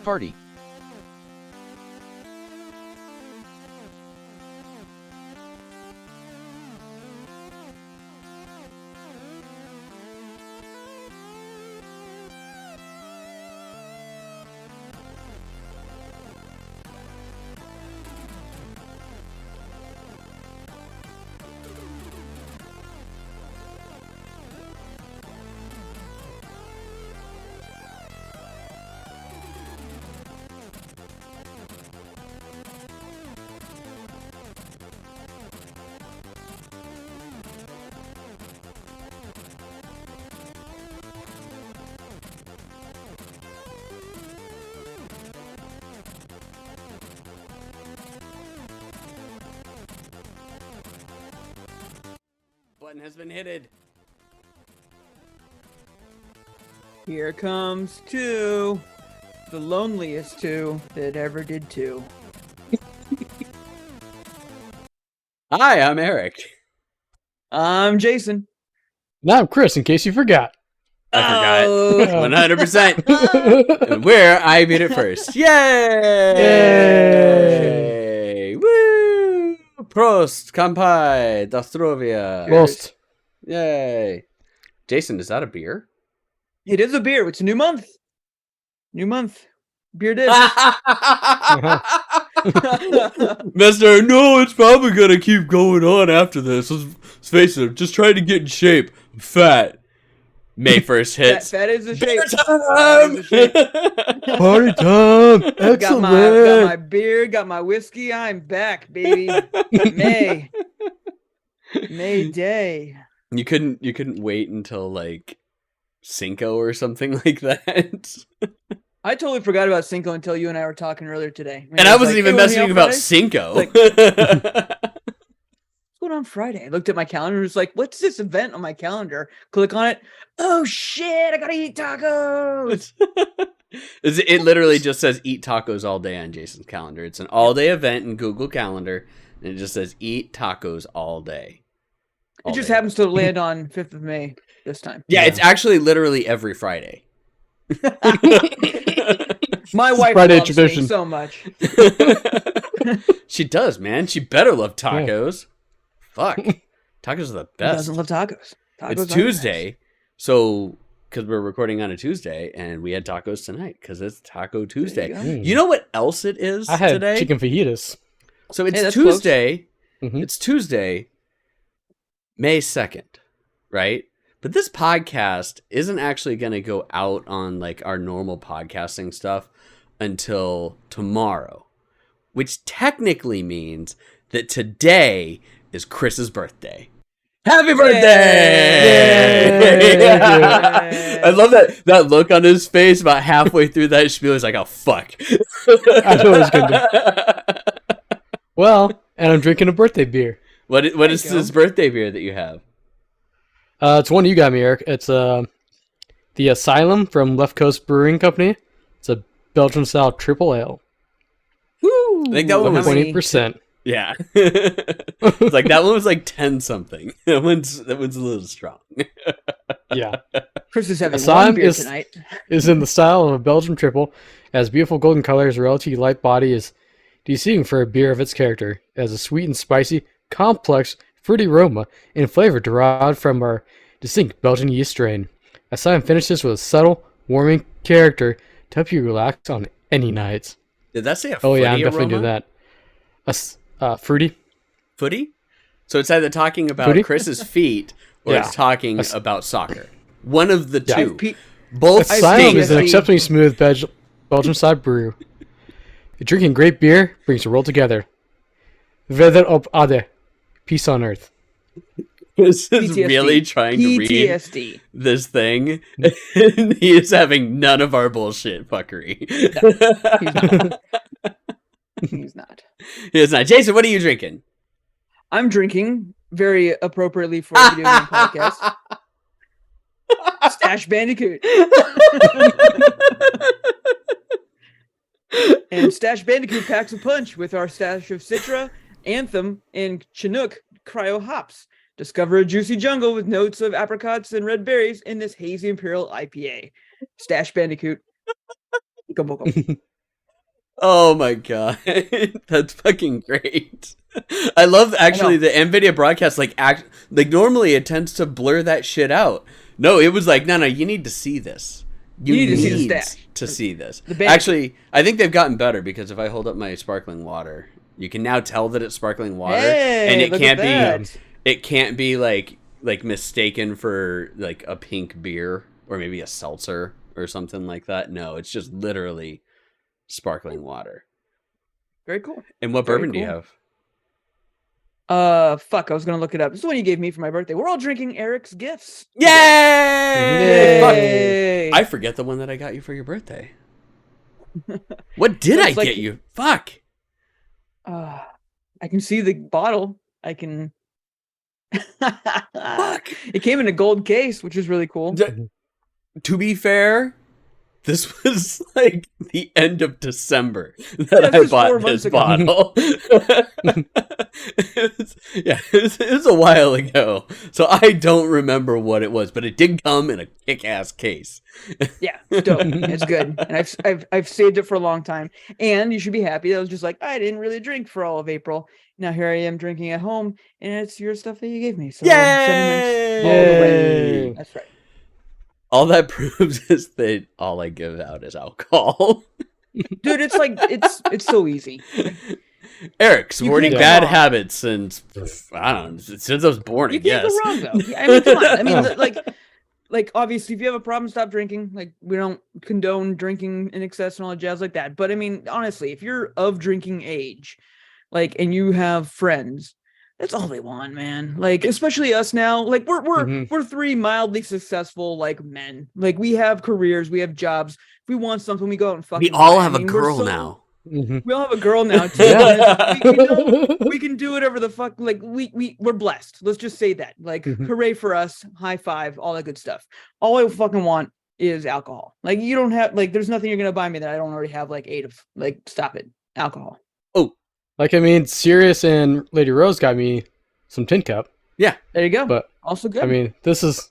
Party. Button has been hitted. Here comes two. The loneliest two that ever did two. Hi, I'm Eric. I'm Jason. And I'm Chris, in case you forgot. I Oh. forgot. 100%. And where I beat it first. Yay! Yay! Woo! Prost, Kampai, Dostrovia. Lost. Yay. Jason, is that a beer? It is a beer. It's a new month. New month. Beer dip. Mister, no, it's probably gonna keep going on after this. Let's face it, I'm just trying to get in shape. I'm fat. May 1st hits. That is a shape. Beer time! Party time! Got Excellent! my beer, got my whiskey. I'm back, baby. May Day. You couldn't wait until like Cinco or something like that. I totally forgot about Cinco until you and I were talking earlier today. And I wasn't like, even "Hey, wanna hang messaging out about Friday?" Cinco. Like- What's going on Friday? I looked at my calendar and was like, what's this event on my calendar? Click on it. Oh shit, I gotta eat tacos. It literally just says eat tacos all day on Jason's calendar. It's an all day event in Google Calendar, and it just says eat tacos all day. It just happens to land on 5th of May this time. Yeah, it's actually literally every Friday. My wife Friday loves tradition. me so much. She does, man. She better love tacos. Fuck. Tacos are the Who best. doesn't love tacos? Tacos are It's the Tuesday, so because we're recording on a Tuesday, and we had tacos tonight because it's Taco best. There Tuesday. you go. Mm. You know what else it is I had today? chicken fajitas. So it's Hey, that's close. Tuesday. Mhm. It's Tuesday, May 2nd, right? But this podcast isn't actually going to go out on like our normal podcasting stuff until tomorrow, which technically means that today is Chris's birthday. Happy birthday! Yay! Yeah. I love that look on his face about halfway through that spiel. He's like, "Oh fuck!" I know what he's gonna Well, and I'm drinking a birthday beer. What you is go. this birthday beer that you have? It's one you got me, Eric. It's the Asylum from Left Coast Brewing Company. It's a Belgian-style triple ale. Woo! I think that one was- 20%. Yeah, it's like that one was like 10 something. That one's a little strong. Yeah. Chris is having Asylum one beer is- tonight. Is in the style of a Belgian triple. It has beautiful golden colors, relatively light body is deceiving for a beer of its character. It has a sweet and spicy, complex, fruity aroma and flavor derived from our distinct Belgian yeast strain. Asylum finishes with a subtle, warming character to help you relax on any night. Did that say a Oh footy yeah, I'm definitely aroma? doing that. Fruity. Footy? So it's either talking about Footy? Chris's feet or Yeah. it's talking about soccer. One of the Yeah. two. I've pe- Both Asylum seen is an the- exceptionally smooth Belgian side brew. Drinking great beer brings the world together. Weather op Ade. Peace on earth. Chris is PTSD. really trying to read PTSD. this thing, and he is having none of our bullshit fuckery. He's not. He is not. Jason, what are you drinking? I'm drinking very appropriately for a video game podcast. Stash Bandicoot. And Stash Bandicoot packs a punch with our stash of Citra, Anthem, and Chinook cryo hops. Discover a juicy jungle with notes of apricots and red berries in this hazy imperial IPA. Stash Bandicoot. Come on. Oh my god, that's fucking great! I love actually the NVIDIA broadcast. Like normally it tends to blur that shit out. No, it was like no, you need to see this. You need to see the need stash. to see this. The band- Actually, I think they've gotten better because if I hold up my sparkling water, you can now tell that it's sparkling water, and it look can't at be that. it can't be like mistaken for like a pink beer or maybe a seltzer or something like that. No, it's just literally sparkling water. Very cool. And what Very bourbon do you cool. have? Fuck, I was gonna look it up. This is the one you gave me for my birthday. We're all drinking Eric's gifts. Yay! Fuck. Yay! I forget the one that I got you for your birthday. What did I Looks like- get you? Fuck. I can see the bottle. I can. Fuck. It came in a gold case, which is really cool. To be fair, this was like the end of December that This I was 4 bought months this ago. bottle. It was a while ago, so I don't remember what it was, but it did come in a kick-ass case. Yeah, it's dope. It's good, and I've saved it for a long time. And you should be happy. I was just like, I didn't really drink for all of April. Now here I am drinking at home, and it's your stuff that you gave me. So sentiments all the way. Yay! That's right. All that proves is that all I give out is alcohol. Dude, it's like it's so easy. Eric, supporting can't go bad wrong. habits since I don't know, since I was born. I You can't guess. go wrong though. I mean, come on. I mean, like obviously, if you have a problem, stop drinking. Like we don't condone drinking in excess and all that jazz like that. But I mean, honestly, if you're of drinking age, like, and you have friends, that's all they want, man. Like, especially us now. Like we're 3 mildly successful like men. Like we have careers, we have jobs. If we want something, we go out and fucking. We all buy it. have I a mean, we're girl so- now. Mhm. We all have a girl now too. Yeah. We can do whatever the fuck. Like we're blessed. Let's just say that. Like hooray for us, high five, all that good stuff. All I fucking want is alcohol. Like you don't have like there's nothing you're gonna buy me that I don't already have like 8 of. Like stop it, alcohol. Like, I mean, Sirius and Lady Rose got me some Tin Cup. There you go. But, also good. I mean, this is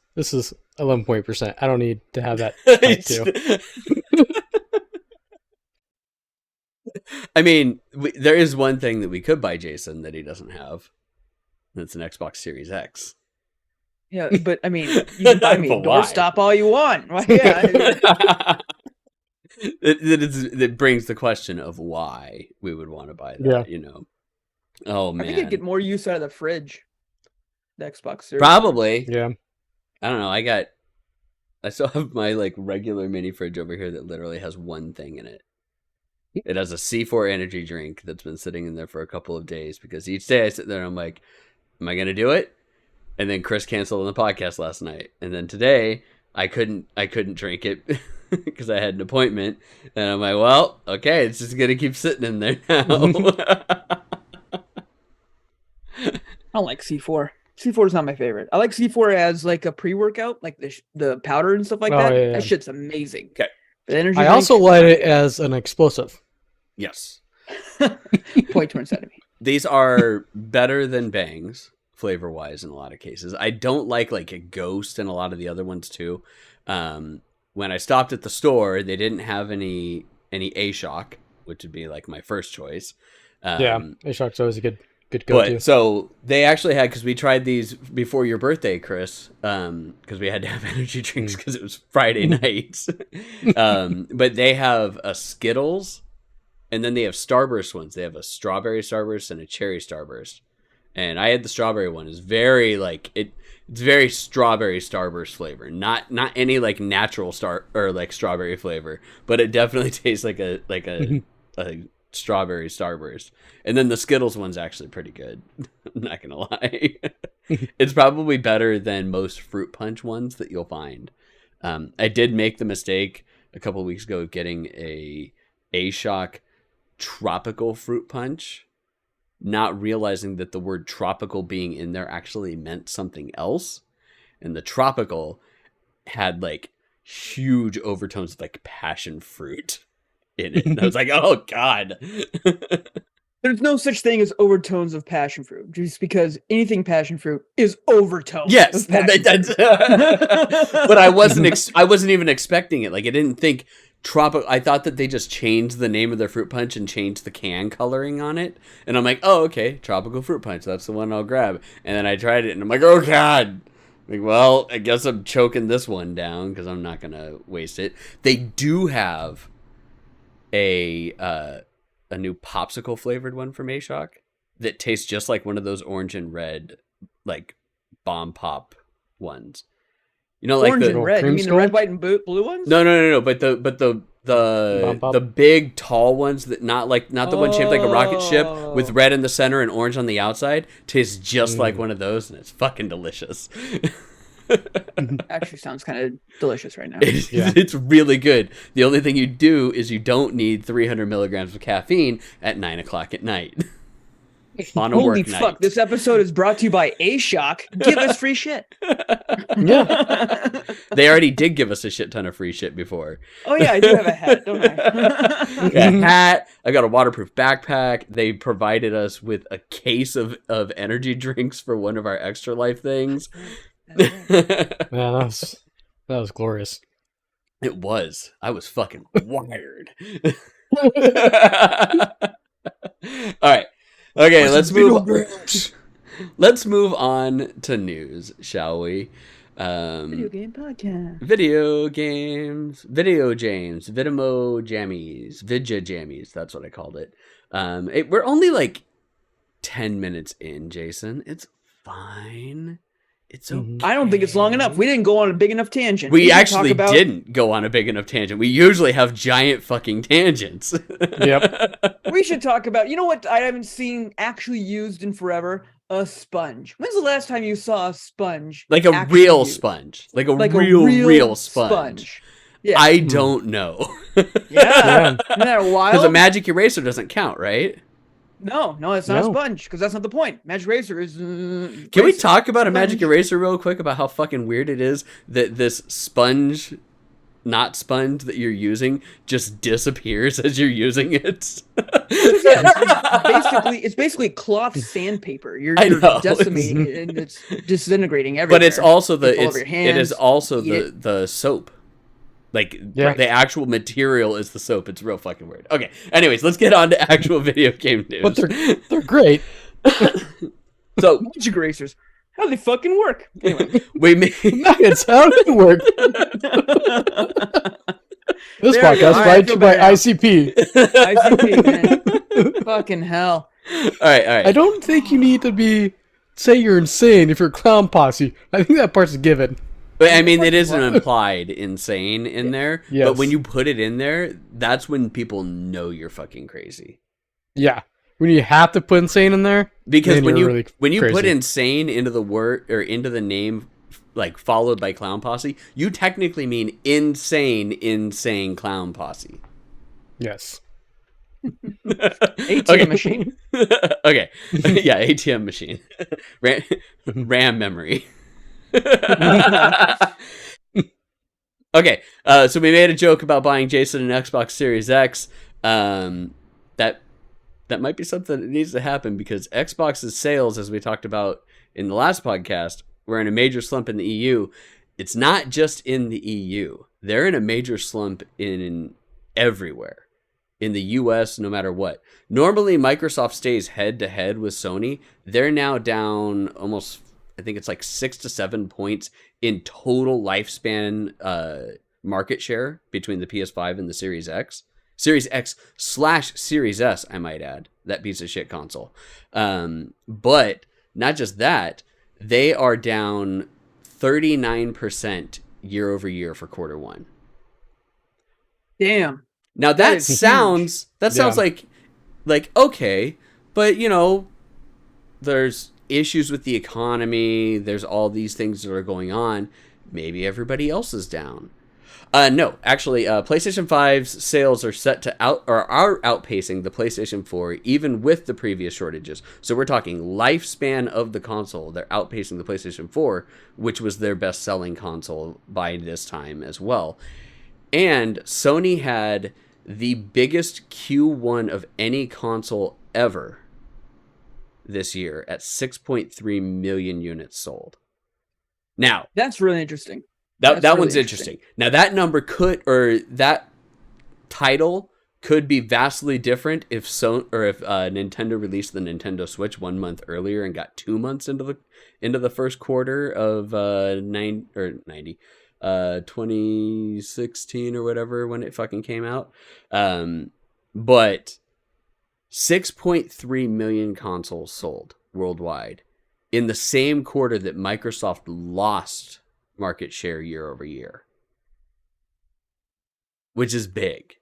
11%. I don't need to have that type too. I mean, there is one thing that we could buy Jason that he doesn't have. It's an Xbox Series X. Yeah, but I mean, you can buy me a But why? doorstop all you want. Right? Yeah. It brings the question of why we would want to buy that, you know. Oh, man. I think I'd get more use out of the fridge. The Xbox Series. Probably. Yeah. I don't know. I still have my like regular mini fridge over here that literally has one thing in it. It has a C4 energy drink that's been sitting in there for a couple of days because each day I sit there and I'm like, am I going to do it? And then Chris canceled on the podcast last night. And then today I couldn't drink it because I had an appointment. And I'm like, well, okay, it's just going to keep sitting in there now. I don't like C4. C4 is not my favorite. I like C4 as like a pre-workout, like the powder and stuff like that. Yeah. That shit's amazing. Okay. The energy I drink, also like it as an explosive. Yes. point towards that of me. These are better than Bangs flavor wise in a lot of cases. I don't like a Ghost and a lot of the other ones too. When I stopped at the store, they didn't have any A-Shock, which would be like my first choice. A-Shock's always a good go-to. But so they actually had, because we tried these before your birthday, Chris, because we had to have energy drinks because it was Friday nights. But they have a Skittles, and then they have Starburst ones. They have a strawberry Starburst and a cherry Starburst. And I had the strawberry one. It's very it's very strawberry Starburst flavor. Not any like natural strawberry flavor, but it definitely tastes like a strawberry Starburst. And then the Skittles one's actually pretty good. I'm not gonna lie. It's probably better than most fruit punch ones that you'll find. I did make the mistake a couple of weeks ago of getting A-Shock tropical fruit punch, not realizing that the word tropical being in there actually meant something else. And the tropical had like huge overtones of like passion fruit in it. And I was like, oh God. There's no such thing as overtones of passion fruit, just because anything passion fruit is overtones. Yes, of passion fruit. but I wasn't even expecting it. Like I didn't think tropical. I thought that they just changed the name of their fruit punch and changed the can coloring on it. And I'm like, oh, okay, tropical fruit punch. That's the one I'll grab. And then I tried it, and I'm like, oh God. Like, well, I guess I'm choking this one down because I'm not gonna waste it. They do have a new popsicle flavored one from A-Shock that tastes just like one of those orange and red like bomb pop ones. You know, like orange the and red. You mean the red, white, and blue ones? No. But the big tall ones that not the one shaped like a rocket ship with red in the center and orange on the outside tastes just like one of those, and it's fucking delicious. Actually, sounds kind of delicious right now. It's really good. The only thing you do is you don't need 300 milligrams of caffeine at 9:00 at night. On a Holy work fuck! night. This episode is brought to you by A-Shock. Give us free shit. Yeah. They already did give us a shit ton of free shit before. Oh yeah, I do have a hat, don't I? A hat. I got a waterproof backpack. They provided us with a case of energy drinks for one of our Extra Life things. Man, that was glorious. It was. I was fucking wired. All right. Okay, let's move on to news, shall we? Video game podcast. Video games, Video James, Vidimo Jammies, Vidja Jammies. That's what I called it. We're only like 10 minutes in, Jason. It's fine. It's okay. I don't think it's long enough. We didn't go on a big enough tangent. We actually didn't go on a big enough tangent. We usually have giant fucking tangents. Yep. We should talk about, you know what I haven't seen actually used in forever? A sponge. When's the last time you saw a sponge? Like a real sponge. Like a real sponge. Yeah. I don't know. Yeah. Isn't that wild? Because a magic eraser doesn't count, right? No, it's not a sponge, because that's not the point. Magic eraser is... Can we talk about a magic eraser real quick, about how fucking weird it is that this sponge, not sponge that you're using, just disappears as you're using it? It's basically cloth sandpaper. You're decimating it, and it's disintegrating everywhere. But it's also it is also the soap. Like, the actual material is the soap. It's real fucking weird. Okay, anyways, let's get on to actual video game news. But they're great. So Magic erasers. How do they fucking work? Anyway. we made Nuggets, how did it work? This There we go. podcast All right, I brought to feel you by better now. ICP. ICP, man. Fucking hell. all right. I don't think you need to say you're insane if you're a clown posse. I think that part's a given. But I mean, it is an implied insane in there. Yes. But when you put it in there, that's when people know you're fucking crazy. Yeah. When you have to put insane in there, Because then when you're you really when you put crazy. insane into the word or into the name, like followed by clown posse, you technically mean insane clown posse. Yes. ATM machine. Okay. Yeah, ATM machine. RAM memory. Okay, so we made a joke about buying Jason an Xbox Series X. That might be something that needs to happen because Xbox's sales, as we talked about in the last podcast, were in a major slump in the EU. It's not just in the EU. They're in a major slump in everywhere. In the US, no matter what. Normally, Microsoft stays head-to-head with Sony. They're now down almost, I think it's like 6 to 7 points in total lifespan market share between the PS5 and the Series X. Series X/Series S, I might add. That piece of shit console. But not just that, they are down 39% year over year for quarter one. Damn. Now That that is sounds Yeah. like okay, but you know, there's issues with the economy, there's all these things that are going on. Maybe everybody else is down. No, actually, PlayStation 5's sales are set to are outpacing the PlayStation 4 even with the previous shortages. So we're talking lifespan of the console. They're outpacing the PlayStation 4, which was their best-selling console by this time as well. And Sony had the biggest Q1 of any console ever this year at 6.3 million units sold. Now, That's really interesting. that That's one's really interesting. Now that number that title could be vastly different if Nintendo released the Nintendo Switch 1 month earlier and got 2 months into the first quarter of 2016 or whatever when it fucking came out. But 6.3 million consoles sold worldwide in the same quarter that Microsoft lost market share year over year, which is big.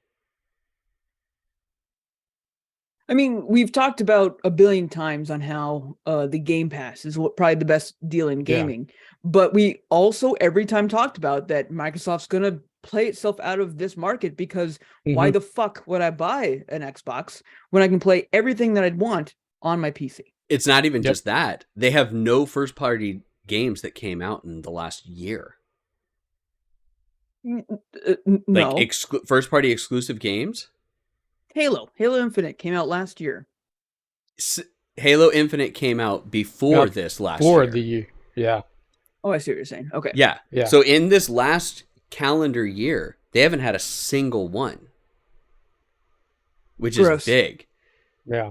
I mean, we've talked about a billion times on how the Game Pass is probably the best deal in gaming. But we also every time talked about that Microsoft's going to play itself out of this market because why the fuck would I buy an Xbox when I can play everything that I'd want on my PC? It's not even just that. They have no first-party games that came out in the last year. No. Like first-party exclusive games? Halo Infinite came out last year. Halo Infinite came out before this last year. Yeah. Oh, I see what you're saying. Okay. Yeah. Yeah. So in this last calendar year, they haven't had a single one, which Gross. is big. Yeah.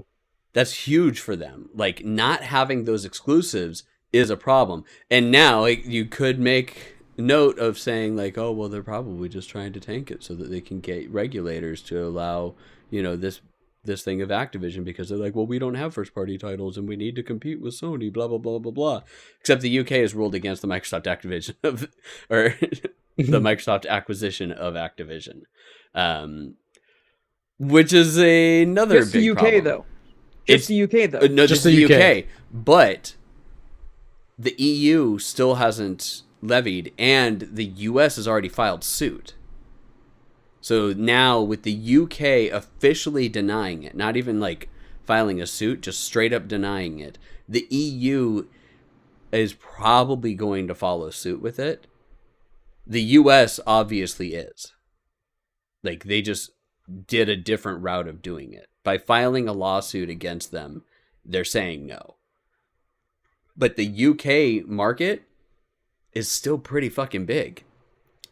That's huge for them. Like, not having those exclusives is a problem. And now you could make note of saying like, oh, well, they're probably just trying to tank it so that they can get regulators to allow, you know, this thing of Activision, because they're like, well, we don't have first party titles and we need to compete with Sony, blah, blah, blah, blah, blah. Except the UK has ruled against the Microsoft Activision or the Microsoft acquisition of Activision. Which is another Just big the UK problem. though. Just the UK though. No, Just just the the UK. UK. But the EU still hasn't levied, and the US has already filed suit. So now with the UK officially denying it, not even like filing a suit, just straight up denying it, the EU is probably going to follow suit with it. The US obviously is. Like, they just did a different route of doing it. By filing a lawsuit against them, they're saying no. But the UK market is still pretty fucking big.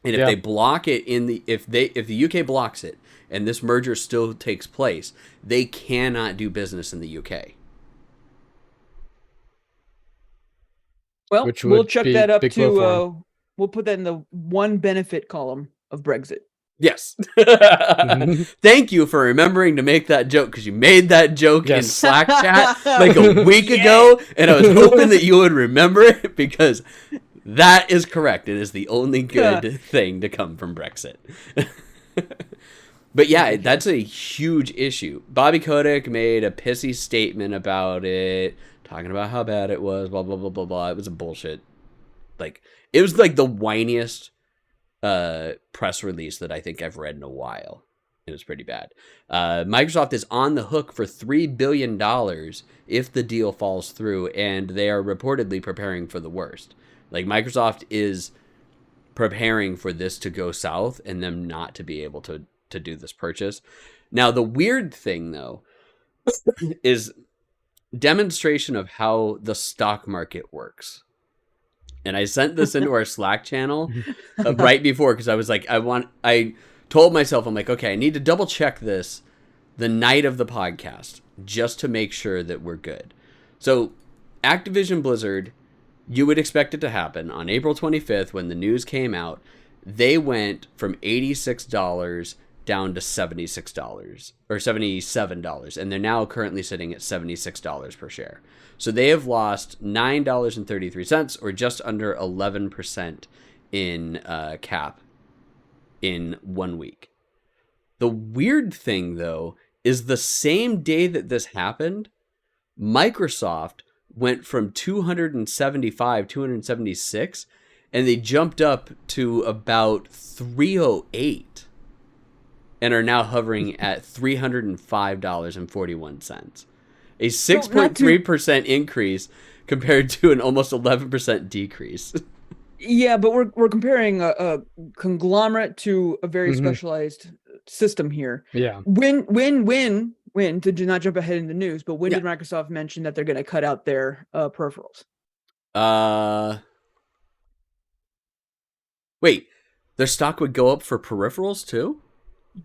And if they block it if the UK blocks it and this merger still takes place, they cannot do business in the UK. Well, which we'll would chuck be that up big blow for 'em. to we'll put that in the one benefit column of Brexit. Yes. Thank you for remembering to make that joke, because you made that joke in Yes. Slack chat like a week ago, and I was hoping that you would remember it, because that is correct. It is the only good thing to come from Brexit. But yeah, that's a huge issue. Bobby Kotick made a pissy statement about it, talking about how bad it was, blah, blah, blah, blah, blah. It was a bullshit. Like, it was like the whiniest press release that I think I've read in a while. It was pretty bad. Microsoft is on the hook for $3 billion if the deal falls through, and they are reportedly preparing for the worst. Like, Microsoft is preparing for this to go south and them not to be able to do this purchase. Now, the weird thing, though, is demonstration of how the stock market works. And I sent this into our Slack channel right before, because I was like, I told myself, I'm like, okay, I need to double check this the night of the podcast just to make sure that we're good. So Activision Blizzard, you would expect it to happen on April 25th when the news came out. They went from $86 down to $76 or $77, and they're now currently sitting at $76 per share. So they have lost $9.33, or just under 11% in cap in 1 week. The weird thing, though, is the same day that this happened, Microsoft went from 276, and they jumped up to about 308. And are now hovering at $305.41. A 6.3% increase compared to an almost 11% decrease. Yeah, but we're comparing a conglomerate to a very specialized system here. Yeah. When to do not jump ahead in the news, but when did Microsoft mention that they're going to cut out their peripherals? Wait, their stock would go up for peripherals too?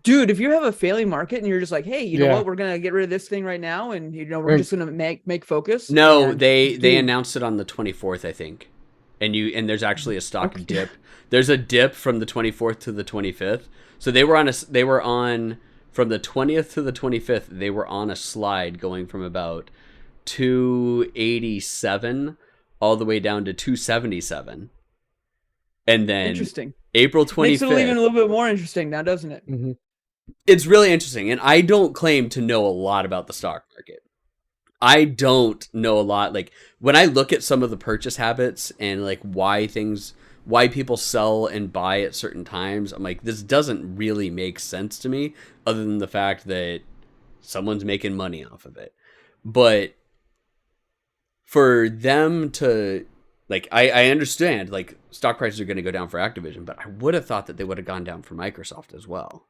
Dude, if you have a failing market and you're just like, hey, you know what, we're gonna get rid of this thing right now, and we're just gonna make focus. No, they announced it on the 24th, I think, and there's actually a stock dip. There's a dip from the 24th to the 25th. So they were on from the 20th to the 25th. They were on a slide going from about 287 all the way down to 277, and then interesting. April 25th. Makes it even a little bit more interesting now, doesn't it? Mm-hmm. It's really interesting, and I don't claim to know a lot about the stock market. I don't know a lot. Like, when I look at some of the purchase habits and like why people sell and buy at certain times, I'm like, this doesn't really make sense to me, other than the fact that someone's making money off of it. But for them to, like, I understand, like, stock prices are going to go down for Activision, but I would have thought that they would have gone down for Microsoft as well.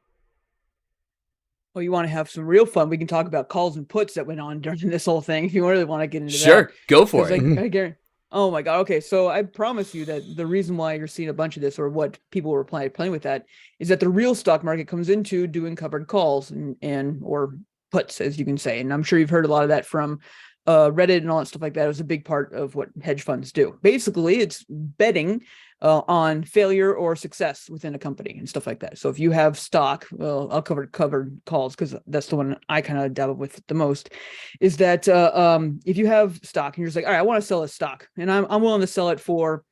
Well, you want to have some real fun, we can talk about calls and puts that went on during this whole thing. If you really want to get into that. Sure, go for it. I guarantee. Oh my God. Okay. So I promise you that the reason why you're seeing a bunch of this, or what people were playing with that, is that the real stock market comes into doing covered calls and or puts, as you can say. And I'm sure you've heard a lot of that from Reddit and all that stuff like that. It was a big part of what hedge funds do. Basically, it's betting on failure or success within a company and stuff like that. So if you have stock, well, I'll cover covered calls because that's the one I kind of dabble with the most, is that if you have stock and you're just like, all right, I want to sell a stock and I'm willing to sell it for,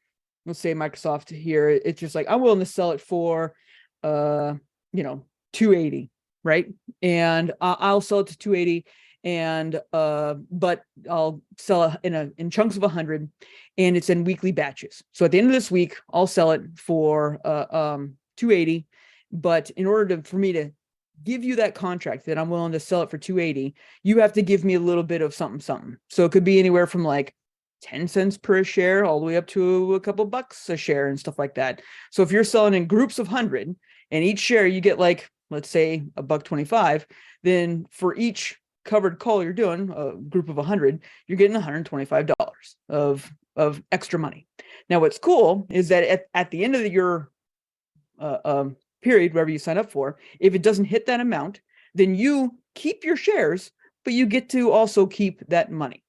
let's say Microsoft here, it's just like, I'm willing to sell it for, 280, right? And I'll sell it to 280. And but I'll sell it in chunks of 100, and it's in weekly batches. So at the end of this week, I'll sell it for 280. But in order for me to give you that contract that I'm willing to sell it for 280, you have to give me a little bit of something. So it could be anywhere from like 10 cents per share all the way up to a couple bucks a share and stuff like that. So if you're selling in groups of 100, and each share you get like, let's say $1.25, then for each covered call you're doing, a group of 100, you're getting $125 of extra money. Now what's cool is that at the end of your period, wherever you sign up for, if it doesn't hit that amount, then you keep your shares, but you get to also keep that money.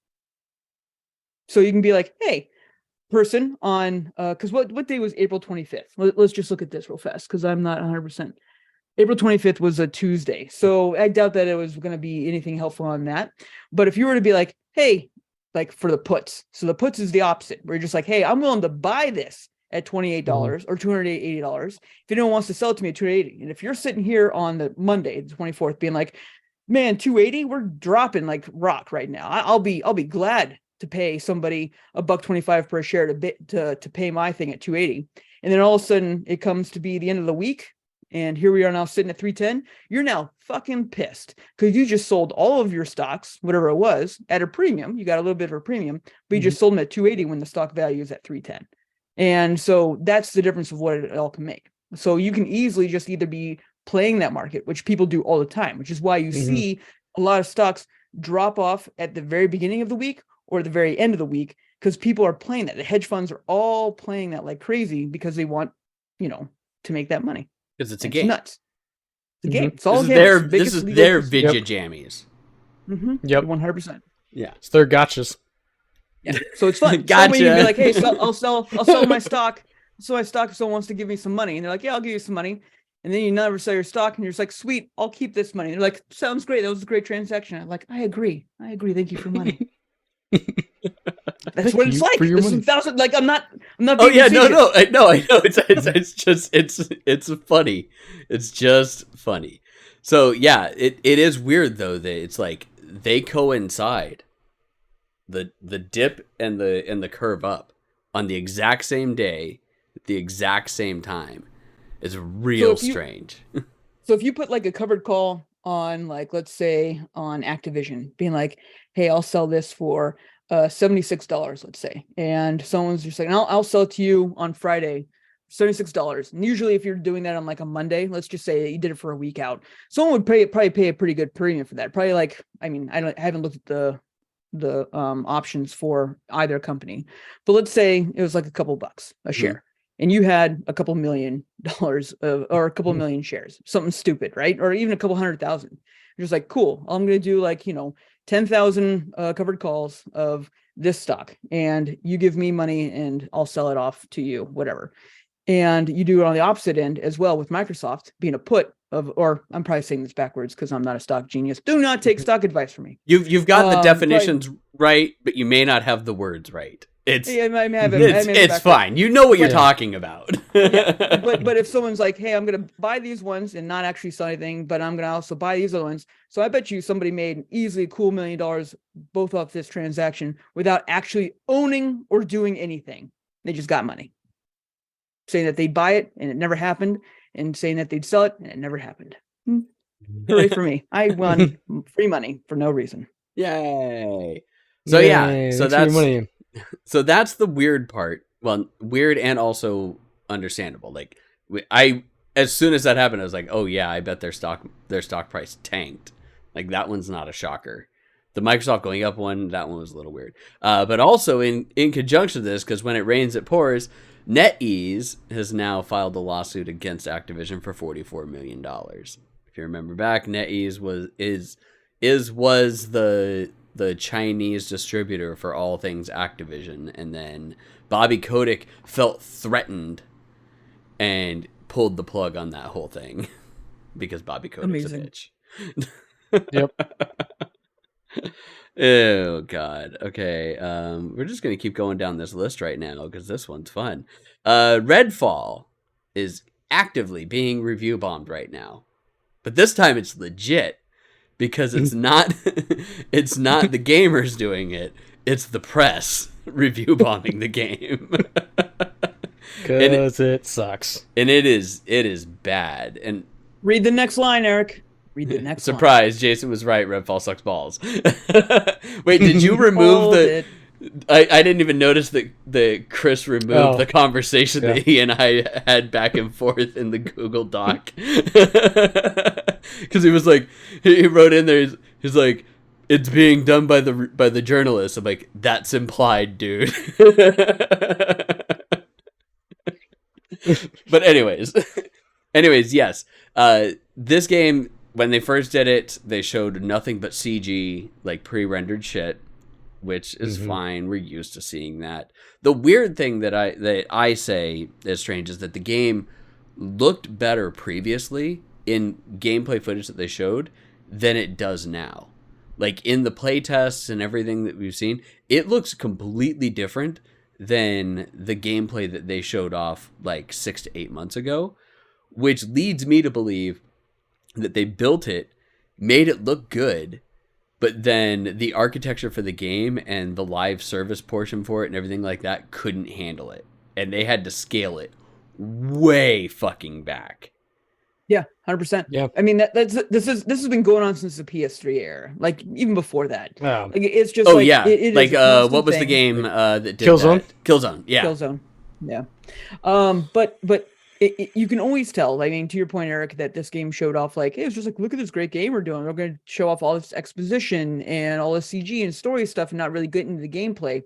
So you can be like, hey, person on because what day was April 25th? Let's just look at this real fast because I'm not 100%. April 25th was a Tuesday, so I doubt that it was going to be anything helpful on that. But if you were to be like, hey, like for the puts, so the puts is the opposite, where you're just like, hey, I'm willing to buy this at $28 or $280 if anyone wants to sell it to me at $280. And if you're sitting here on the Monday, the 24th, being like, man, $280, we're dropping like rock right now. I'll be glad to pay somebody $1.25 per share to pay my thing at $280. And then all of a sudden it comes to be the end of the week, and here we are now sitting at $310. You're now fucking pissed because you just sold all of your stocks, whatever it was, at a premium. You got a little bit of a premium, but you just sold them at $280 when the stock value is at $310. And so that's the difference of what it all can make. So you can easily just either be playing that market, which people do all the time, which is why you see a lot of stocks drop off at the very beginning of the week or the very end of the week, because people are playing that. The hedge funds are all playing that like crazy because they want, to make that money. Because it's a game. Nuts. It's a game. It's all this is their vidya jammies. Yep. 100%. Yeah. It's their gotchas. Yeah. So it's fun. Gotcha. So you can be like, hey, I'll sell my stock. So my stock if someone wants to give me some money. And they're like, yeah, I'll give you some money. And then you never sell your stock and you're just like, sweet, I'll keep this money. And they're like, sounds great. That was a great transaction. I'm like, I agree. Thank you for money. That's what it's like. This is $1,000. Like I'm not. Oh yeah, no. I know. It's funny. It's just funny. So yeah, it is weird though that it's like they coincide. The dip and the curve up on the exact same day, at the exact same time, is real strange. So if you put like a covered call on, like, let's say on Activision, being like, hey, I'll sell this for $76, let's say, and someone's just like, I'll sell it to you on Friday, $76. And usually if you're doing that on like a Monday, let's just say you did it for a week out, someone would probably pay a pretty good premium for that. Probably like, I haven't looked at the options for either company, but let's say it was like a couple bucks a share. And you had a couple $1 million or a couple million shares, something stupid, right? Or even a couple 100,000. You're just like, cool, I'm going to do like, 10,000 covered calls of this stock, and you give me money and I'll sell it off to you, whatever. And you do it on the opposite end as well with Microsoft being a put of, or I'm probably saying this backwards because I'm not a stock genius. Do not take stock advice from me. You've got the definitions right, but you may not have the words right. It's fine. You know what you're talking about. Yeah. But if someone's like, hey, I'm going to buy these ones and not actually sell anything, but I'm going to also buy these other ones. So I bet you somebody made easily a cool $1 million both off this transaction without actually owning or doing anything. They just got money. Saying that they'd buy it and it never happened, and saying that they'd sell it and it never happened. Hooray for me. I won free money for no reason. Yay. So so that's the weird part. Well, weird and also understandable. Like as soon as that happened, I was like, oh yeah, I bet their stock price tanked. Like that one's not a shocker. The Microsoft going up one, that one was a little weird. But also in conjunction with this, because when it rains, it pours, NetEase has now filed a lawsuit against Activision for $44 million. If you remember back, NetEase was the Chinese distributor for all things Activision, and then Bobby Kotick felt threatened and pulled the plug on that whole thing because Bobby Kotick's a bitch. Yep. Oh god. Okay. We're just gonna keep going down this list right now because this one's fun. Redfall is actively being review bombed right now, but this time it's legit. Because it's not the gamers doing it, it's the press review bombing the game. Because it sucks. And it is bad. And read the next line, Eric. Read the next surprise, line. Jason was right, Redfall sucks balls. Wait, did you remove I didn't even notice that Chris removed the conversation that he and I had back and forth in the Google Doc. Because he was like, he wrote in there, he's like, it's being done by the journalists. I'm like, that's implied, dude. But anyways, yes. This game, when they first did it, they showed nothing but CG, like pre-rendered shit. which is Mhm. fine. We're used to seeing that. The weird thing that I say is strange is that the game looked better previously in gameplay footage that they showed than it does now. Like in the play tests and everything that we've seen, it looks completely different than the gameplay that they showed off like 6 to 8 months ago, which leads me to believe that they built it, made it look good, but then the architecture for the game and the live service portion for it and everything like that couldn't handle it. And they had to scale it way fucking back. Yeah, 100%. Yeah. I mean, this has been going on since the PS3 era, like even before that. Oh. Like it's just Oh like, yeah, it like is a constant what was the thing. game that did Killzone? that? Killzone, yeah. Killzone. Yeah. But you can always tell. I mean, to your point, Eric, that this game showed off like, hey, it's just like, look at this great game we're doing. We're going to show off all this exposition and all this CG and story stuff, and not really get into the gameplay.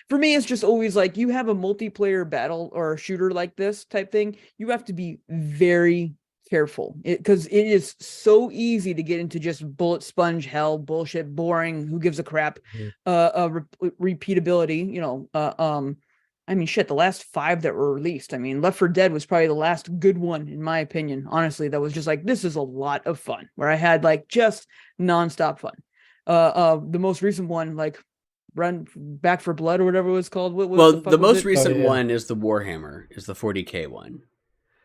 For me, it's just always like, you have a multiplayer battle or a shooter like this type thing. You have to be very careful, because it is so easy to get into just bullet sponge hell, bullshit, boring, who gives a crap, repeatability, I mean, shit, the last 5 that were released, I mean, Left 4 Dead was probably the last good one, in my opinion. Honestly, that was just like, this is a lot of fun, where I had like just nonstop fun. The most recent one, like Run Back for Blood or whatever it was called. What The most it? recent yeah. one is the Warhammer, is the 40K one.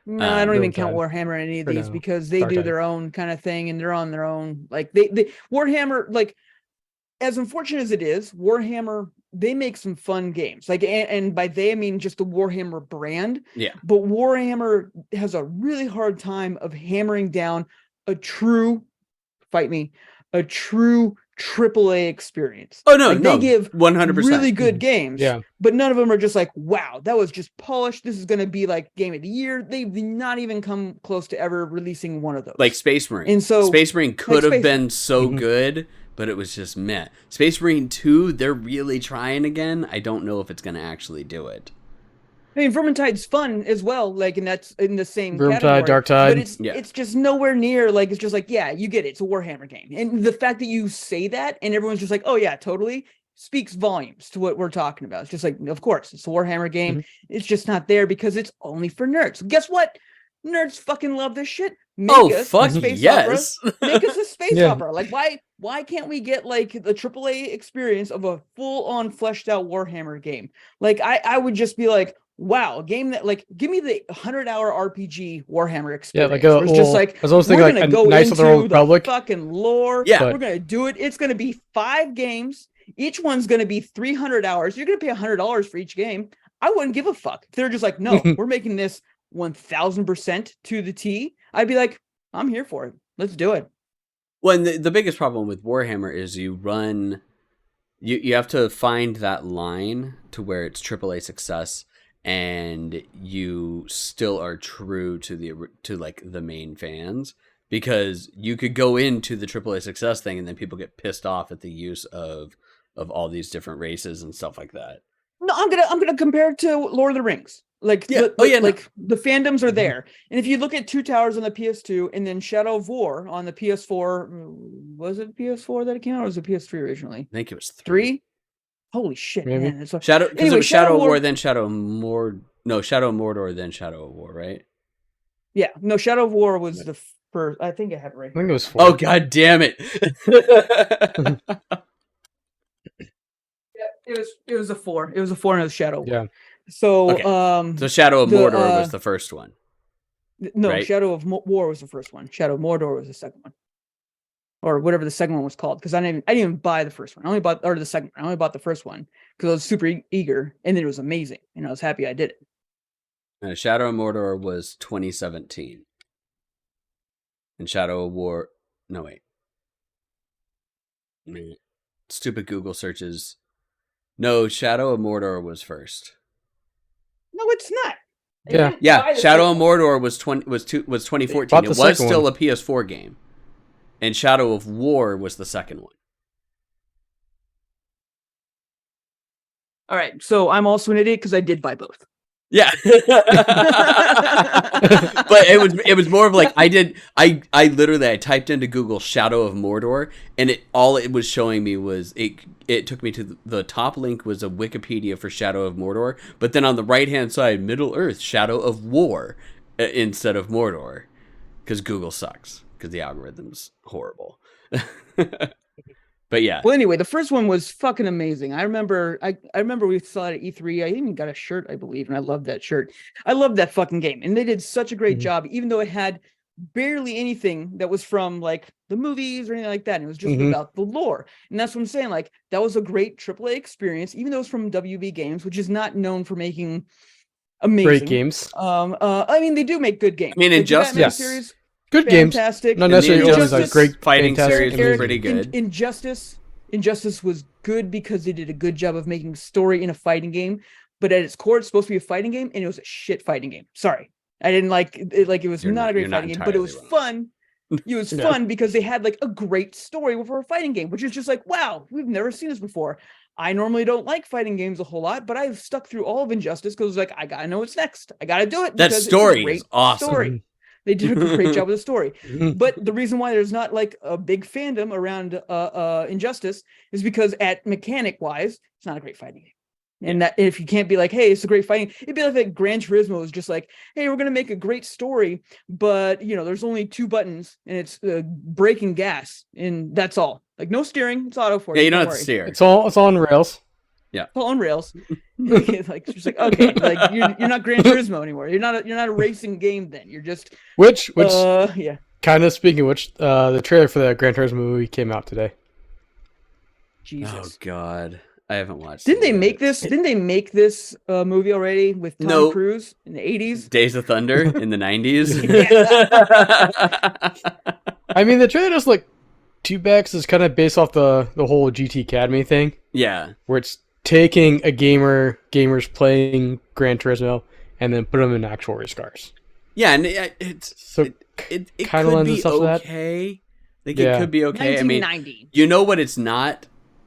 No, I don't even Vermintide. count Warhammer in any of Or these, no, because they Dark do Tide. their own kind of thing, and they're on their own. Like they Warhammer, like, as unfortunate as it is, Warhammer, they make some fun games. Like, and by they, I mean just the Warhammer brand. Yeah. But Warhammer has a really hard time of hammering down a true, fight me, a true AAA experience. Oh no, like, no, they give 100%. really good games, Yeah. but none of them are just like, wow, that was just polished. This is going to be like game of the year. They've not even come close to ever releasing one of those. Like Space Marine. And so Space Marine could have Space- been so Mhm. good, but it was just meh. Space Marine 2, they're really trying again. I don't know if it's going to actually do it. I mean, Vermintide's fun as well, like, and that's in the same Vermintide, category. Dark Tide. But it's just nowhere near, like, it's just like, yeah, you get it. It's a Warhammer game. And the fact that you say that and everyone's just like, oh yeah, totally, speaks volumes to what we're talking about. It's just like, of course, it's a Warhammer game. It's just not there because it's only for nerds. Guess what? Nerds fucking love this shit. Make us fuck a space yes. opera. Make us a space Yeah. opera. Like, why can't we get like the AAA experience of a full-on fleshed out Warhammer game? Like, I would just be like, wow, a game that, like, give me the 100-hour RPG Warhammer experience. like a where it's just little- like, I was almost we're thinking gonna like go a nice into little Old the Republic. fucking lore. Yeah. We're gonna do it. It's gonna be 5 games. Each one's gonna be 300 hours. You're gonna pay $100 for each game. I wouldn't give a fuck. If they're just like, no, we're making this 1000% to the T. I'd be like, I'm here for it. Let's do it. Well, and the biggest problem with Warhammer is you have to find that line to where it's AAA success and you still are true to like the main fans, because you could go into the AAA success thing and then people get pissed off at the use of all these different races and stuff like that. No, I'm gonna compare it to Lord of the Rings. Like, Yeah. like the fandoms are there. And if you look at Two Towers on the PS2 and then Shadow of War on the PS4, was it PS4 that it came out, or was it PS3 originally? I think it was 3? Holy shit, Maybe. man! It's like, Shadow, because Anyway, it was Shadow Shadow of War, War- then Shadow of Mordor. No, Shadow of Mordor, then Shadow of War, right? yeah, no, Shadow of War was the first. I think I have it right. I think it was 4. Oh god damn it! Yeah, it was a 4. It was a 4 and it was Shadow of War. Yeah. So, Okay. So Shadow of The, Mordor was the first one. no, right? Shadow of War was the first one. Shadow of Mordor was the second one, or whatever the second one was called. Because I didn't even buy the first one. I only bought, or the second one. I only bought the first one because I was super eager, and then it was amazing, and I was happy I did it. Shadow of Mordor was 2017. And Shadow of War... No, wait. Stupid Google searches. No, Shadow of Mordor was first. No, it's not. I Yeah. didn't buy Yeah, the Shadow of second one. Mordor was 2014. Bought It the was second still one. a PS4 game. And Shadow of War was the second one. All right, so I'm also an idiot because I did buy both. Yeah. But it was more of like I literally I typed into Google Shadow of Mordor, and it was showing me was it took me to the top link was a Wikipedia for Shadow of Mordor, but then on the right hand side, Middle Earth Shadow of War instead of Mordor, because Google sucks because the algorithm's horrible. But yeah. Well, anyway, the first one was fucking amazing. I remember we saw it at E3. I even got a shirt, I believe, and I loved that shirt. I loved that fucking game, and they did such a great job, even though it had barely anything that was from like the movies or anything like that. And it was just about the lore, and that's what I'm saying. Like that was a great AAA experience, even though it's from WB Games, which is not known for making amazing Great games. I mean, they do make good games. I mean, Injustice. Batman series, Good games. fantastic. Not necessarily always like Injustice great fighting fantastic series was games. pretty good. Injustice was good because they did a good job of making story in a fighting game, but at its core, it's supposed to be a fighting game, and it was a shit fighting game. Sorry, I didn't like it. Like it was not a great fighting game, but it was fun. It was fun because they had like a great story for a fighting game, which is just like, wow, we've never seen this before. I normally don't like fighting games a whole lot, but I've stuck through all of Injustice because like I gotta know what's next. I gotta do it. That story is awesome. Story. They did a great job with the story. But the reason why there's not like a big fandom around Injustice is because at mechanic wise, it's not a great fighting game. And that if you can't be like, hey, it's a great fighting, it'd be like Gran Turismo is just like, hey, we're gonna make a great story, but you know, there's only 2 buttons and it's braking gas, and that's all. Like no steering, it's auto for you. Yeah, you don't have worry. to steer. It's all on rails. It's all on rails. Like just like okay, like you're not Gran Turismo anymore. You're not a racing game then. You're just Which yeah. kind of speaking of which, the trailer for the Gran Turismo movie came out today. Jesus. Oh God, I haven't watched. Didn't they it make yet. this? Didn't they make this movie already with Tom No. Cruise in the 80s? Days of Thunder in the 90s? I mean, the trailer does look too bad 'cause it's kind of based off the whole GT Academy thing, Yeah. where it's taking a gamers playing Gran Turismo and then put them in actual race cars. Yeah, and it's So it kinda could lends be itself to that. okay. Like Yeah. it could be okay. I mean, 1990. you know what it's not?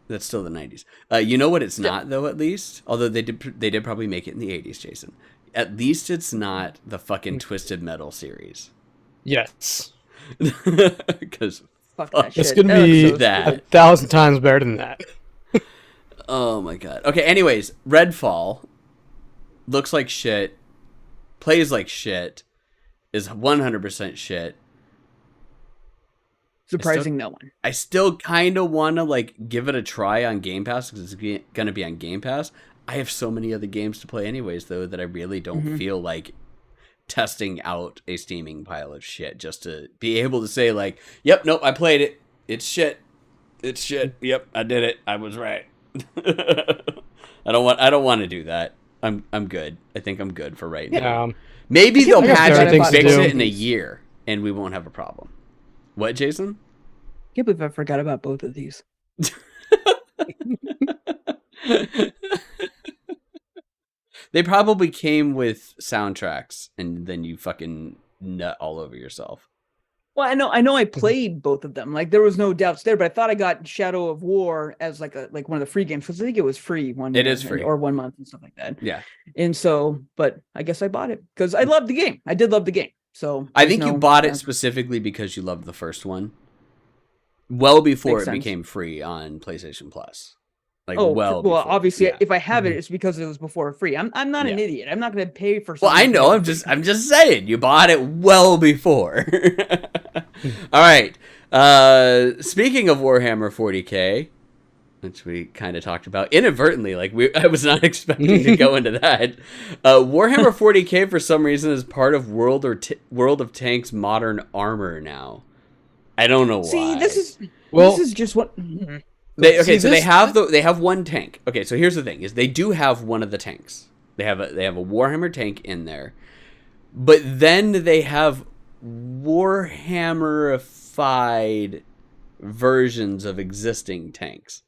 That's still the 90s. You know what it's not though, at least? Although they did probably make it in the 80s, Jason. At least it's not the fucking Twisted Metal series. yes, Cuz Fuck that shit. it's gonna That be episode's that. 1,000 times better than that. oh my god. Okay, anyways, Redfall looks like shit, plays like shit, is 100% shit. surprising no one. I still kind of want to like give it a try on Game Pass because it's going to be on Game Pass. I have so many other games to play anyways, though, that I really don't feel like testing out a steaming pile of shit just to be able to say like, yep, nope, I played it. It's shit. It's shit. Yep, I did it. I was right. I don't want to do that. I'm good. I think I'm good for right now. Maybe they'll believe patch I it and forgot fix about it in a these. year and we won't have a problem. What, Jason? Can't believe I forgot about both of these. They probably came with soundtracks and then you fucking nut all over yourself. Well, I know I played both of them. Like there was no doubts there, but I thought I got Shadow of War as like one of the free games because I think it was free It year is free. or 1 month and stuff like that. Yeah. And so, but I guess I bought it because I loved the game. I did love the game. So I there's think you no- bought it specifically because you loved the first one. Well before Makes it sense. became free on PlayStation Plus. Like Oh, well well, before. obviously, Yeah. if I have it, it's because it was before free. I'm not an Yeah. idiot. I'm not going to pay for. Well, I something know. for free. I'm just saying. You bought it well before. All right. Speaking of Warhammer 40K, which we kind of talked about inadvertently, like I was not expecting to go into that. Warhammer 40K for some reason is part of World of Tanks Modern Armor now. I don't know why. See, this Well- is just what. They See, they this- have one tank. Okay, so here's the thing: is they do have one of the tanks. They have a Warhammer tank in there, but then they have Warhammerified versions of existing tanks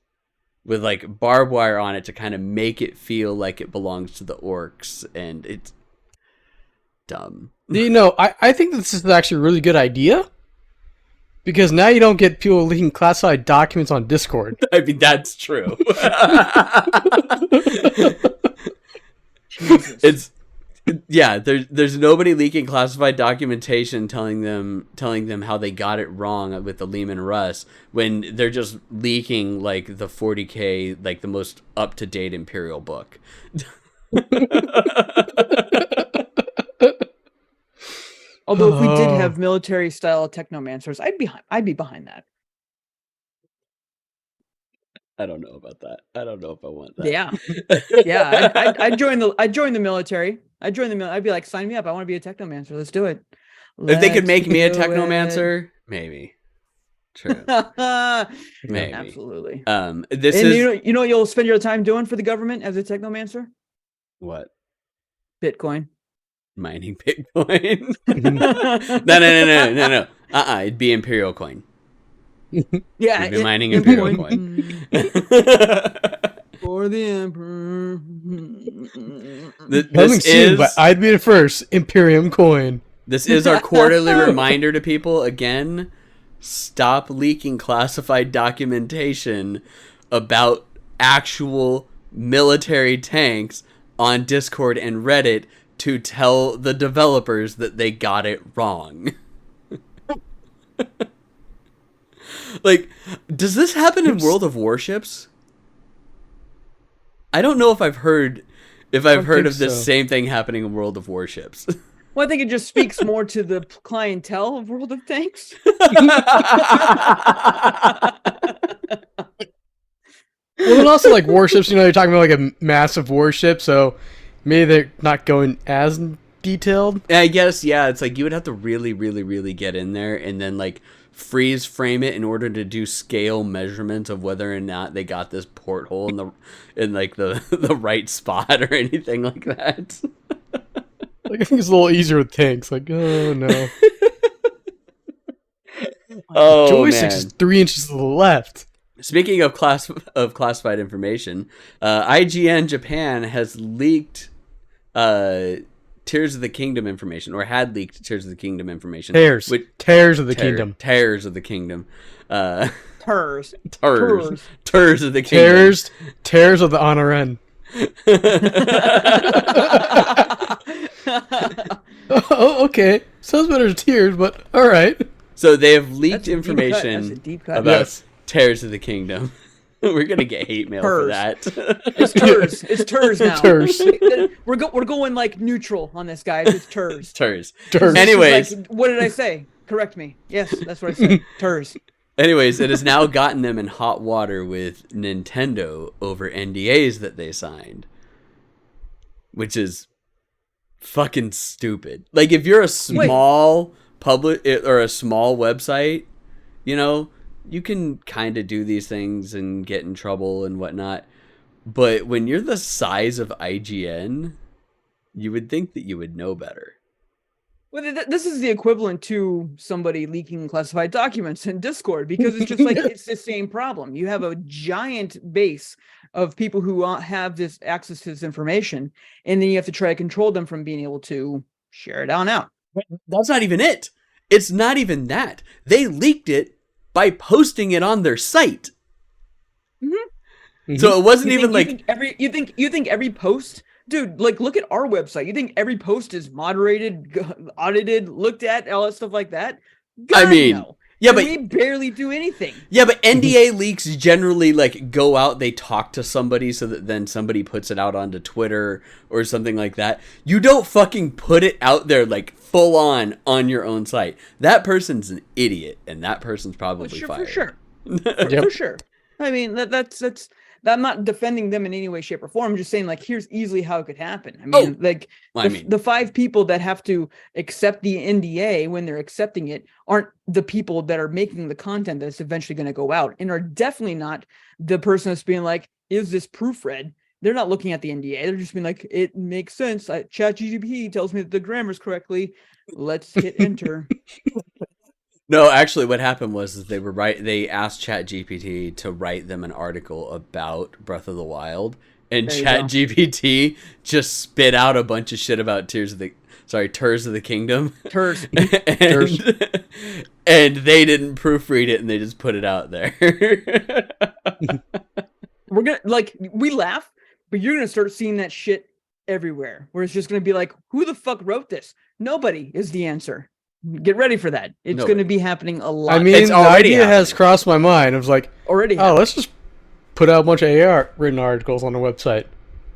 with like barbed wire on it to kind of make it feel like it belongs to the orcs, and it's dumb. You know, I think this is actually a really good idea because now you don't get people leaking classified documents on Discord. I mean, that's true. Jesus. Yeah, there's nobody leaking classified documentation telling them how they got it wrong with the Lehman Russ when they're just leaking like the 40K, like the most up to date Imperial book. Although if we did have military style technomancers, I'd be behind that. I don't know about that. I don't know if I want that. Yeah, yeah. I'd join the military. I'd join the military. I'd be like, sign me up. I want to be a technomancer. Let's do it. If they could make me a Let's do technomancer, maybe. True. it. Maybe. Absolutely. This And is you know what you'll spend your time doing for the government as a technomancer? what? Bitcoin. Mining Bitcoin. No. It'd be Imperial coin. Yeah, You'd be mining Imperial coin. For the Emperor. Coming soon, but I'd be the first Imperium coin. This is our quarterly reminder to people. Again, stop leaking classified documentation about actual military tanks on Discord and Reddit to tell the developers that they got it wrong. Like, does this happen in World of Warships? I don't know if I've heard of this same thing happening in World of Warships. Well, I think it just speaks more to the clientele of World of Tanks. Well, and also like warships, you're talking about like a massive warship, so maybe they're not going as detailed. I guess, yeah, it's like you would have to really, really, really get in there and then like freeze frame it in order to do scale measurements of whether or not they got this porthole in like the right spot or anything like that. Like I think it's a little easier with tanks. Like, oh no. Oh, joystick man. is 3 inches to the left. Speaking of classified information, IGN Japan has leaked Tears of the Kingdom information, or had leaked Tears of the Kingdom information. Tears of the Kingdom. Tears of the Kingdom. Turs. Tears of the Kingdom. Tears of the Honor End. Oh, okay. Sounds better as tears, but all right. So they have leaked That's a information deep cut. about Tears of the Kingdom. We're gonna get hate mail for that. It's Turs. It's Turs now. Turs. We're going like neutral on this, guys. It's Turs. Turs. Turs. Anyways, Like, what did I say? Correct me. Yes, that's what I said. Turs. Anyways, it has now gotten them in hot water with Nintendo over NDAs that they signed, which is fucking stupid. Like, if you're a small public or a small website, you can kind of do these things and get in trouble and whatnot. But when you're the size of IGN, you would think that you would know better. Well, this is the equivalent to somebody leaking classified documents in Discord, because it's just like it's the same problem. You have a giant base of people who have this access to this information, and then you have to try to control them from being able to share it on out. That's not even it. It's not even that. They leaked it by posting it on their site. Mm-hmm. So it wasn't even you think every post, dude, like look at our website. You think every post is moderated, audited, looked at, all that stuff like that? God, I mean, no. yeah, And but we barely do anything. Yeah, but NDA leaks generally like go out, they talk to somebody so that then somebody puts it out onto Twitter or something like that. You don't fucking put it out there like full on your own site. That person's an idiot, and that person's probably fired. For sure. For sure. I mean, that's I'm not defending them in any way, shape, or form. I'm just saying, like, here's easily how it could happen. I mean, the 5 people that have to accept the NDA when they're accepting it aren't the people that are making the content that's eventually going to go out, and are definitely not the person that's being like, is this proofread? They're not looking at the NDA. They're just being like, it makes sense. ChatGPT tells me that the grammar's correctly. Let's hit enter. No, actually, what happened was they asked ChatGPT to write them an article about Breath of the Wild, and ChatGPT just spit out a bunch of shit about Tears of the Kingdom. Turs. And they didn't proofread it, and they just put it out there. We're gonna we laugh, but you're gonna start seeing that shit everywhere, where it's just going to be like, who the fuck wrote this? Nobody is the answer. Get ready for that. It's Nobody. going to be happening a lot. I mean, It's the already idea has happening. crossed my mind. I was like, already. oh, let's just put out a bunch of AI written articles on the website.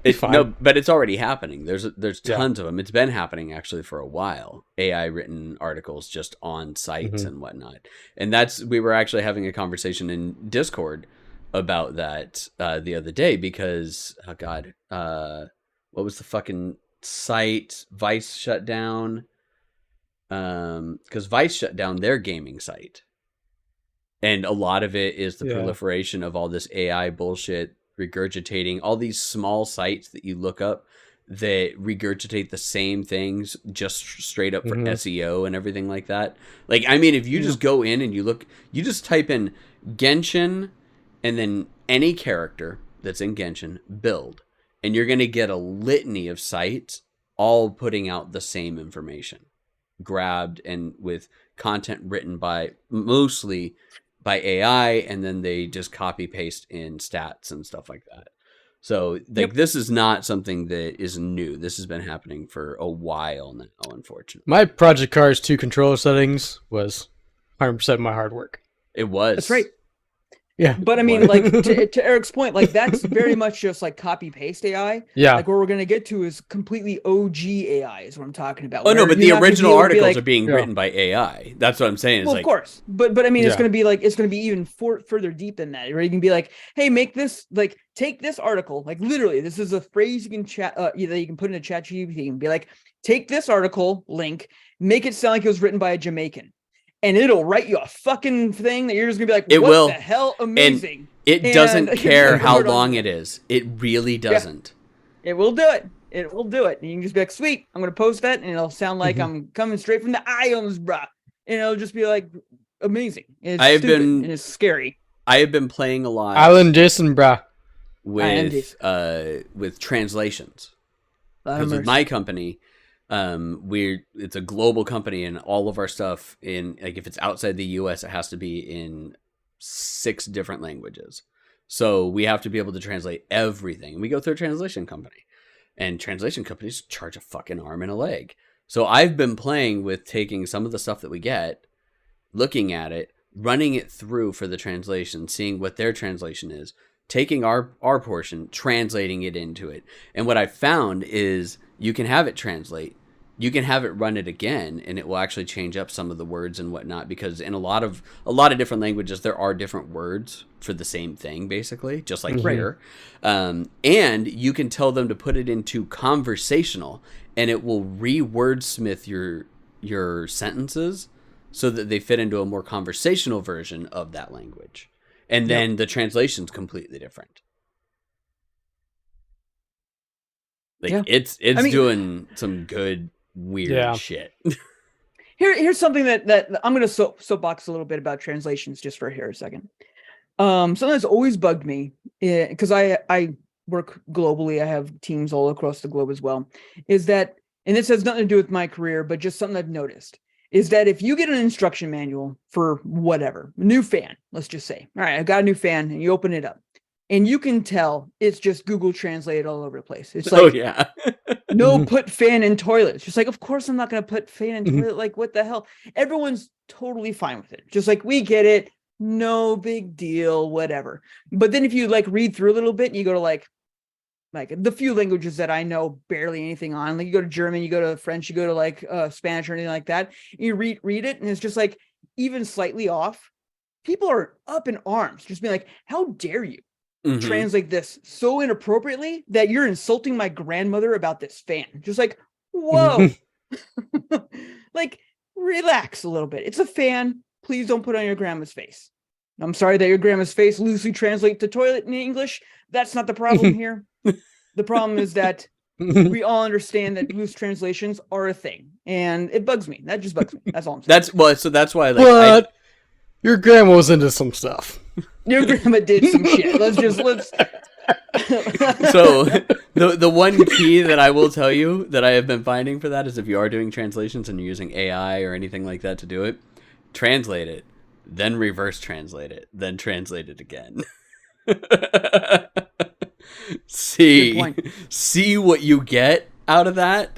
It's fine. No, but it's already happening. There's Yeah. tons of them. It's been happening actually for a while. AI written articles just on sites and whatnot. And we were actually having a conversation in Discord about that the other day because what was the fucking site? Vice shut down. Because Vice shut down their gaming site. And a lot of it is the proliferation of all this AI bullshit regurgitating all these small sites that you look up that regurgitate the same things just straight up for SEO and everything like that. Like, I mean, if you just go in and you just type in Genshin and then any character that's in Genshin build, and you're going to get a litany of sites all putting out the same information, grabbed and with content written by mostly by AI, and then they just copy paste in stats and stuff like that. So this is not something that is new. This has been happening for a while now, unfortunately. My Project Cars 2 controller settings was 100% my hard work. It was. That's right. Yeah. But I mean, like to Eric's point, like that's very much just like copy paste AI. Yeah. Like what we're gonna get to is completely OG AI is what I'm talking about. Oh no, where but you're the not gonna be original able to be articles like- are being written by AI. That's what I'm saying. It's Well, like, of course, but I mean, it's Yeah. gonna be like it's gonna be even further deep than that. Right? You can be like, hey, make this like take this article, like literally, this is a phrase you can chat that you can put in a chat GPT and be like, take this article link, make it sound like it was written by a Jamaican. And it'll write you a fucking thing that you're just gonna be like, It what will. the hell? Amazing. it And doesn't you care can how word on long it. it is. It really doesn't. It will do it. It will do it. And you can just be like, sweet, I'm going to post that. And it'll sound like I'm coming straight from the ions, bruh. And it'll just be like amazing. It's I have stupid been- and it's scary. I have been playing a lot Island Jason, brah. with translations. Because with my company, it's a global company, and all of our stuff if it's outside the US, it has to be in 6 different languages. So we have to be able to translate everything. We go through a translation company, and translation companies charge a fucking arm and a leg. So I've been playing with taking some of the stuff that we get, looking at it, running it through for the translation, seeing what their translation is, taking our portion, translating it into it. And what I found is you can have it translate, you can have it run it again, and it will actually change up some of the words and whatnot, because in a lot of different languages there are different words for the same thing, basically, just like here. And you can tell them to put it into conversational, and it will re-wordsmith your sentences so that they fit into a more conversational version of that language. And then the translation's completely different. Like it's doing some good weird shit. Here's something that I'm going to soapbox a little bit about translations just for here a second. Something that's always bugged me, because I work globally, I have teams all across the globe as well, is that, and this has nothing to do with my career, but just something I've noticed, is that if you get an instruction manual for whatever, new fan, let's just say, all right, I got a new fan, and you open it up, and you can tell it's just Google Translate all over the place. It's like, no, put fan in toilet. It's just like, of course I'm not going to put fan in toilet. Like, what the hell? Everyone's totally fine with it. Just like, we get it. No big deal, whatever. But then if you like read through a little bit and you go to like the few languages that I know barely anything on, like you go to German, you go to French, you go to like Spanish or anything like that, you read it and it's just like even slightly off. People are up in arms, just being like, how dare you translate this so inappropriately that you're insulting my grandmother about this fan? Just like, whoa. Like, relax a little bit. It's a fan. Please don't put it on your grandma's face. I'm sorry that your grandma's face loosely translates to toilet in English. That's not the problem here. The problem is that we all understand that loose translations are a thing, and it bugs me. That just bugs me. That's all I'm saying. That's why. Like, But your grandma was into some stuff. Your grandma did some shit. Let's. So the one key that I will tell you that I have been finding for that is if you are doing translations and you're using AI or anything like that to do it, translate it, then reverse translate it, then translate it again. See, Good point. see what you get out of that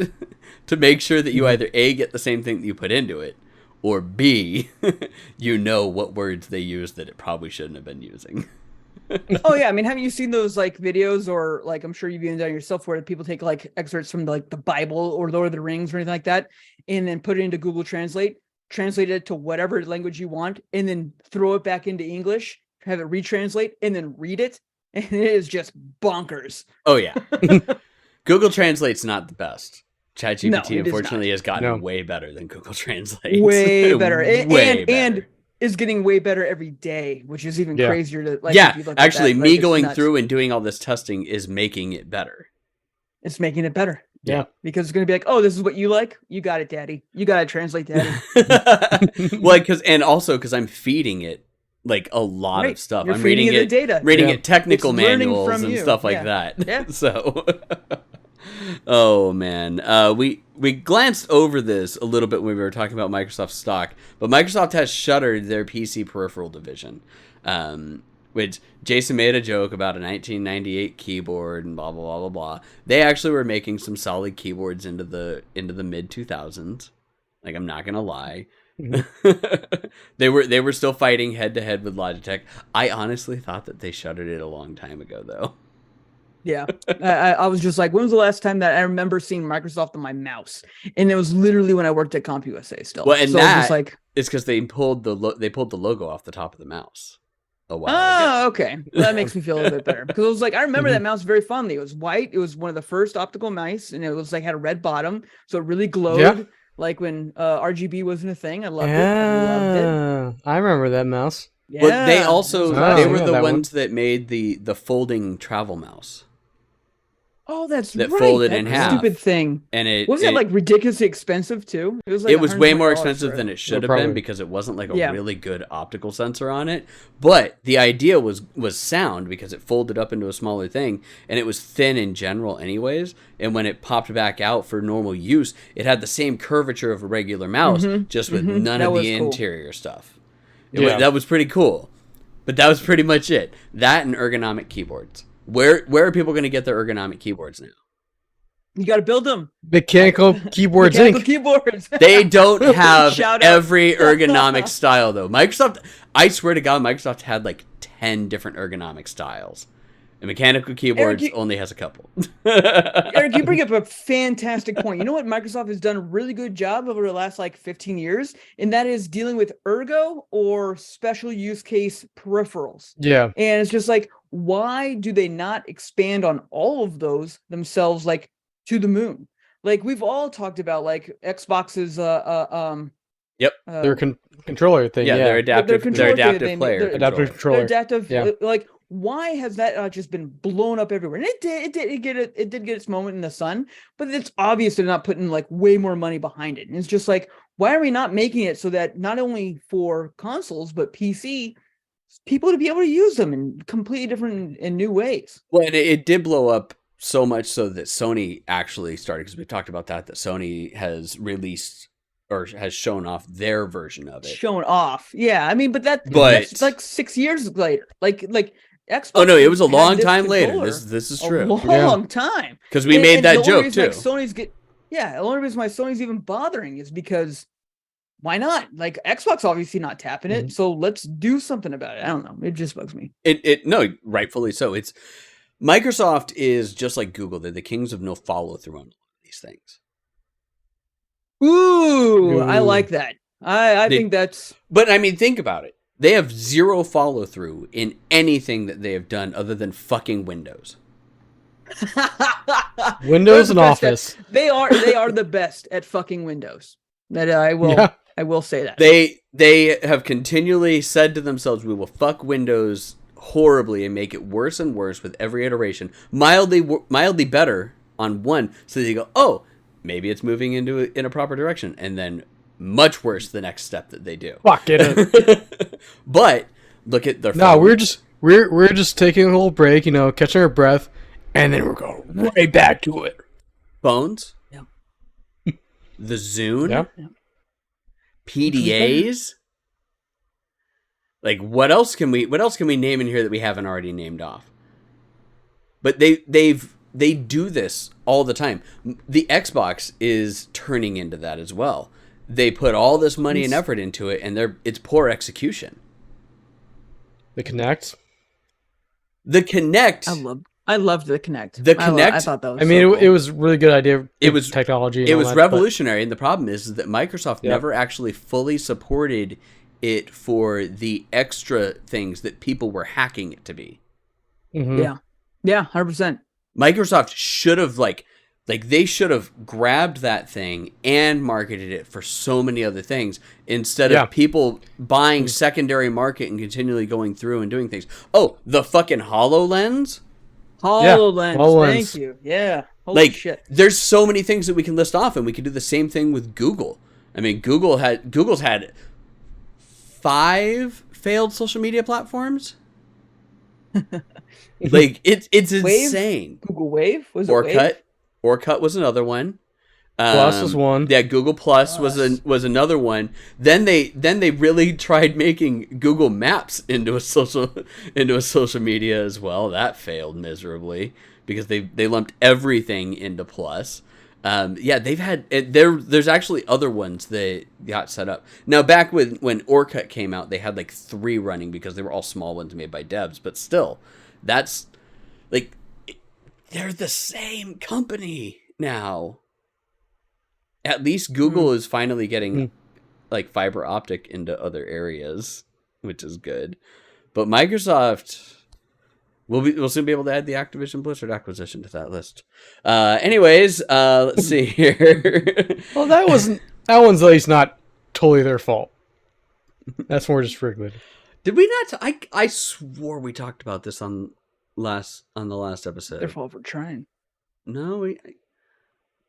to make sure that you either A, get the same thing that you put into it, or B, you know what words they use that it probably shouldn't have been using. Oh yeah, I mean, haven't you seen those like videos, or like I'm sure you've even done yourself, where people take like excerpts from like the Bible or Lord of the Rings or anything like that, and then put it into Google Translate, translate it to whatever language you want, and then throw it back into English, have it retranslate, and then read it, and it is just bonkers. Oh yeah. Google Translate's not the best. No, ChatGPT it is unfortunately not. has gotten No. way better than Google Translate. Way better, Way and better. is getting way better every day, which is even Yeah. crazier to like. Yeah, if you look at actually, that, me like, it's going nuts. through and doing all this testing is making it better. It's making it better. Yeah. Because it's going to be like, oh, this is what you like. You got it, daddy. You got to translate, daddy. Well, because I'm feeding it like a lot Right. of stuff. You're I'm feeding reading it the data. reading Yeah. it technical It's learning manuals from and you. stuff like Yeah. that. Yeah. So, oh man, we glanced over this a little bit when we were talking about Microsoft stock, but Microsoft has shuttered their PC peripheral division. Which Jason made a joke about a 1998 keyboard and blah blah blah blah blah. They actually were making some solid keyboards into the mid 2000s. Like, I'm not gonna lie. they were still fighting head to head with Logitech. I honestly thought that they shuttered it a long time ago, though. Yeah. I was just like, when was the last time that I remember seeing Microsoft on my mouse? And it was literally when I worked at CompUSA still. Well, and so I was that just like, it's because they pulled the logo off the top of the mouse a while ago. oh, okay. Well, that makes me feel a little bit better. Because I was like, I remember that mouse very fondly. It was white. It was one of the first optical mice, and it was like had a red bottom. So it really glowed. Yeah. Like when RGB wasn't a thing. I loved it. I loved it. Yeah, I remember that mouse. Yeah. But they also Oh, they were yeah, the that one. ones that made the folding travel mouse. Oh, that's that right. folded that in half. stupid thing. And Wasn't it like ridiculously expensive too? It was like it was way more $120 expensive for than it. it should Yeah, have been probably. because it wasn't like a Yeah. really good optical sensor on it. But the idea was sound because it folded up into a smaller thing and it was thin in general anyways. And when it popped back out for normal use, it had the same curvature of a regular mouse, just with none That of was the cool. interior stuff. Yeah. That was pretty cool. But that was pretty much it. That and ergonomic keyboards. Where are people going to get their ergonomic keyboards now? You got to build them. Mechanical Keyboards Mechanical Inc. keyboards. They don't have Shout out. every ergonomic style, though. Microsoft, I swear to God, Microsoft had like 10 different ergonomic styles. And mechanical keyboards you- only has a couple. Eric, you bring up a fantastic point. You know what Microsoft has done a really good job over the last like 15 years? And that is dealing with ergo or special use case peripherals. Yeah. And it's just like, why do they not expand on all of those themselves, like to the moon? Like we've all talked about like Xbox's Their controller thing. Yeah, Yeah. their adaptive, controller their thing that adaptive they player. made, their- Adaptive controller. their controller. adaptive Yeah. like why has that just been blown up everywhere? And it did get its moment in the sun, but it's obvious they're not putting like way more money behind it. And it's just like, why are we not making it so that not only for consoles but PC people to be able to use them in completely different and new ways? Well, and it did blow up so much so that Sony actually started, because we talked about that Sony has released or has shown off their version of it. Shown off. Yeah, I mean, but that's like 6 years later. Like Xbox. Oh no, it was a had long this time later. controller This is a true. long time. Because we And- made and that the only joke reason, too. like, the only reason why Sony's even bothering is because why not? Like Xbox obviously not tapping it, so let's do something about it. I don't know. It just bugs me. No, rightfully so. It's Microsoft is just like Google. They're the kings of no follow through on these things. Ooh, I Ooh. like that. I think that's But I mean, think about it. They have zero follow through in anything that they have done other than fucking Windows. Windows and They're the best at- Office. They are the best at fucking Windows. That I will Yeah. I will say that. They have continually said to themselves, "We will fuck Windows horribly and make it worse and worse with every iteration, mildly better on one, so they go, oh, maybe it's moving in a proper direction, and then much worse the next step that they do." Fuck it. But look at their No, phones. we're just taking a little break, catching our breath, and then we're going right back to it. phones. Yeah. The Zune. Yeah. PDAs. Like what else can we name in here that we haven't already named off? But they do this all the time. The Xbox is turning into that as well. They put all this money and effort into it, and it's poor execution. The Kinect. The Kinect. I loved the Kinect. The Kinect. I thought that was. I mean, so it was a really good idea. It was technology. It was revolutionary, and the problem is that Microsoft Yep. never actually fully supported it for the extra things that people were hacking it to be. Mm-hmm. Yeah, 100%. Microsoft should have they should have grabbed that thing and marketed it for so many other things instead of people buying secondary market and continually going through and doing things. Oh, the fucking HoloLens? HoloLens. Thank you. Yeah. Holy shit. There's so many things that we can list off, and we can do the same thing with Google. I mean, Google's had 5 failed social media platforms. Like it's insane. Google Wave was Orkut. Orkut was another one. Plus was one. Yeah, Google Plus was another one. Then they really tried making Google Maps into a social media as well. That failed miserably because they lumped everything into Plus. They've had there's actually other ones that got set up. Now back when Orkut came out, they had like 3 running because they were all small ones made by devs, but still, that's like they're the same company now. At least Google is finally getting like fiber optic into other areas, which is good. But Microsoft we'll soon be able to add the Activision Blizzard acquisition to that list. Anyways, let's see here. Well, that one's at least not totally their fault. That's more just Wrigley. Did we not? I swore we talked about this on the last episode. Their fault for trying. No,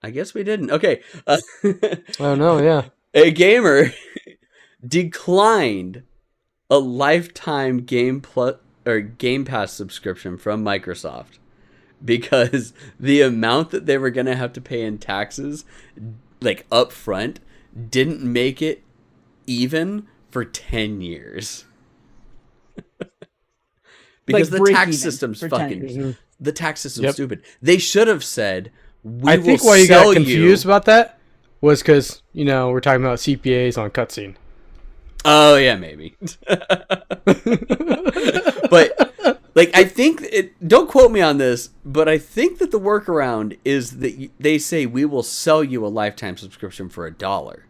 I guess we didn't. Okay. Oh no, yeah. A gamer declined a lifetime Game Pass subscription from Microsoft because the amount that they were going to have to pay in taxes, like up front, didn't make it even for 10 years. Because Like the tax even system's for 10 fucking years. the tax system's stupid. They should have said, I think why you got confused about that was because, we're talking about CPAs on cutscene. Oh, yeah, maybe. But, I think, don't quote me on this, but I think that the workaround is that they say, we will sell you a lifetime subscription for $1.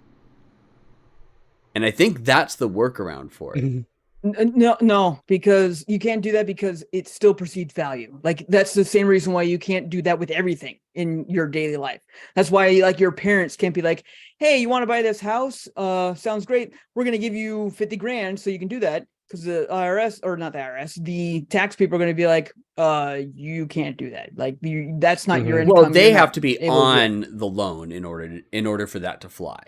And I think that's the workaround for it. No, because you can't do that because it's still perceived value. Like that's the same reason why you can't do that with everything in your daily life. That's why your parents can't be like, "Hey, you want to buy this house? Sounds great. We're going to give you 50 grand so you can do that." Because the IRS, or not the IRS, the tax people are going to be like, you can't do that. Like that's not your income. Well, they have to be on the loan in order for that to fly.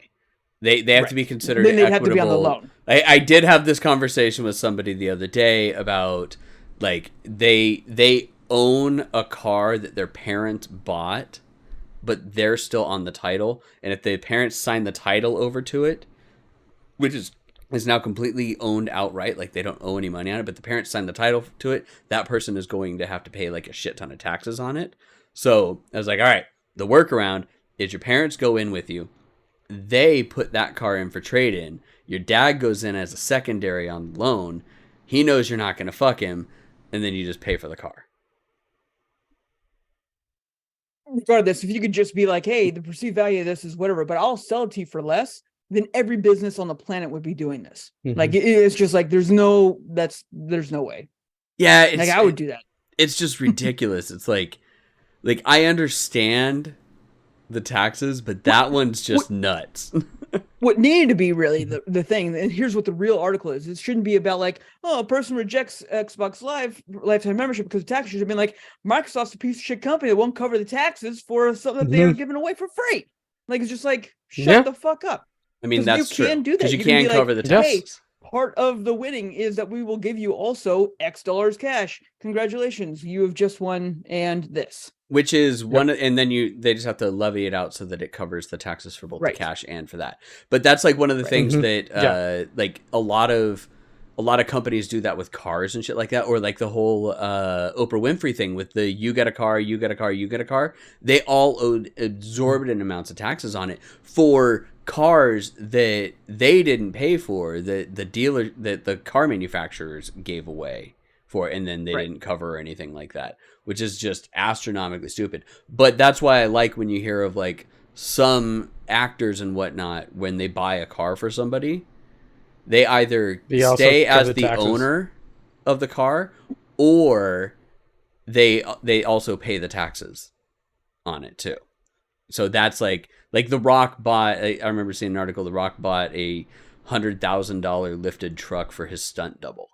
They have to be considered then they'd equitable. have to be on the loan. I did have this conversation with somebody the other day about they own a car that their parents bought, but they're still on the title. And if the parents sign the title over to it, which is now completely owned outright, like they don't owe any money on it, but the parents sign the title to it, that person is going to have to pay like a shit ton of taxes on it. So I was like, all right, the workaround is your parents go in with you. They put that car in for trade-in. Your dad goes in as a secondary on loan. He knows you're not going to fuck him, and then you just pay for the car. Regardless, if you could just be like, hey, the perceived value of this is whatever, but I'll sell it to you for less, then every business on the planet would be doing this. Mm-hmm. Like it's just like there's no way. Yeah, I would do that. It's just ridiculous. It's like I understand the taxes, but that one's just nuts. What needed to be really the thing, and here's what the real article is. It shouldn't be about like, oh, a person rejects Xbox lifetime membership because of taxes. It should have been like, Microsoft's a piece of shit company that won't cover the taxes for something that they are giving away for free. Like it's just like, shut the fuck up. I mean, that's true. You can do that. Because you can can cover the taxes. Hey, part of the winning is that we will give you also X dollars cash. Congratulations, you have just won, and this. Which is one, and then they just have to levy it out so that it covers the taxes for both the cash and for that. But that's like one of the things that like a lot of a lot of companies do that with cars and shit like that, or like the whole Oprah Winfrey thing with the you get a car, you get a car, you get a car. They all owed exorbitant amounts of taxes on it for cars that they didn't pay for, that the car manufacturers gave away for, and then they didn't cover or anything like that, which is just astronomically stupid. But that's why I like when you hear of like some actors and whatnot, when they buy a car for somebody, they either stay as the owner of the car, or they also pay the taxes on it too. So that's like The Rock bought, I remember seeing an article, The Rock bought a $100,000 lifted truck for his stunt double,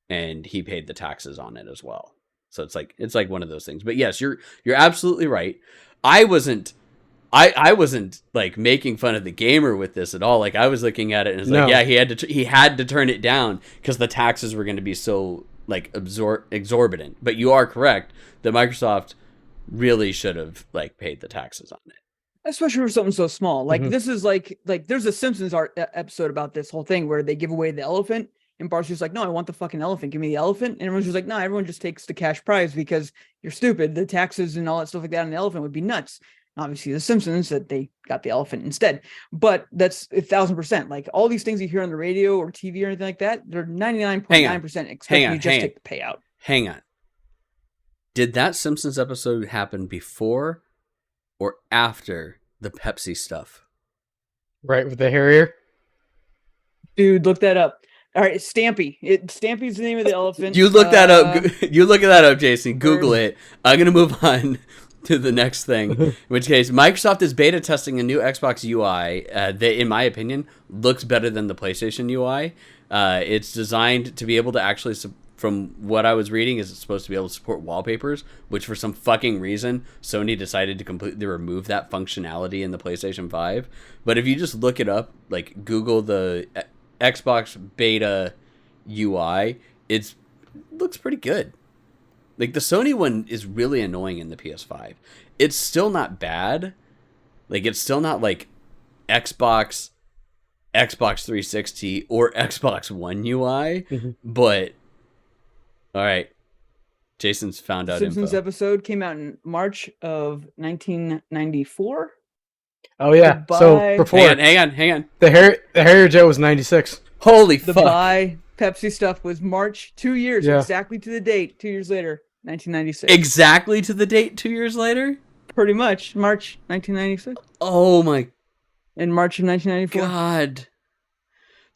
and he paid the taxes on it as well. So it's like one of those things. But yes, you're absolutely right. I wasn't like making fun of the gamer with this at all. Like, I was looking at it and it's like, yeah, he had to turn it down because the taxes were going to be so like exorbitant. But you are correct that Microsoft really should have like paid the taxes on it, especially for something so small. Like this is like there's a Simpsons episode about this whole thing where they give away the elephant, and Bart's just like, no, I want the fucking elephant. Give me the elephant. And everyone's just like, no, everyone just takes the cash prize because you're stupid. The taxes and all that stuff like that on the elephant would be nuts. Obviously, the Simpsons said they got the elephant instead, but that's 1,000%. Like all these things you hear on the radio or TV or anything like that, they're 99.9% expecting you just take the payout. Hang on. Did that Simpsons episode happen before or after the Pepsi stuff? Right, with the Harrier? Dude, look that up. All right, Stampy. Stampy's the name of the elephant. You look that up. You look that up, Jason. Google it. I'm going to move on to the next thing, in which case Microsoft is beta testing a new Xbox UI that, in my opinion, looks better than the PlayStation UI. It's designed to be able to actually, from what I was reading, is it's supposed to be able to support wallpapers, which for some fucking reason, Sony decided to completely remove that functionality in the PlayStation 5. But if you just look it up, like Google the Xbox beta UI, it looks pretty good. Like, the Sony one is really annoying in the PS5. It's still not bad. Like, it's still not like Xbox 360 or Xbox One UI. But, all right. Jason's found out Simpsons info. episode came out in March of 1994. Oh, yeah. Goodbye. So, before... Hang on. The Harrier Jet was 96. Holy The fuck. buy Pepsi stuff was March, 2 years, exactly to the date, 2 years later, 1996. Exactly to the date 2 years later? Pretty much, March 1996. Oh my In March of 1994. God.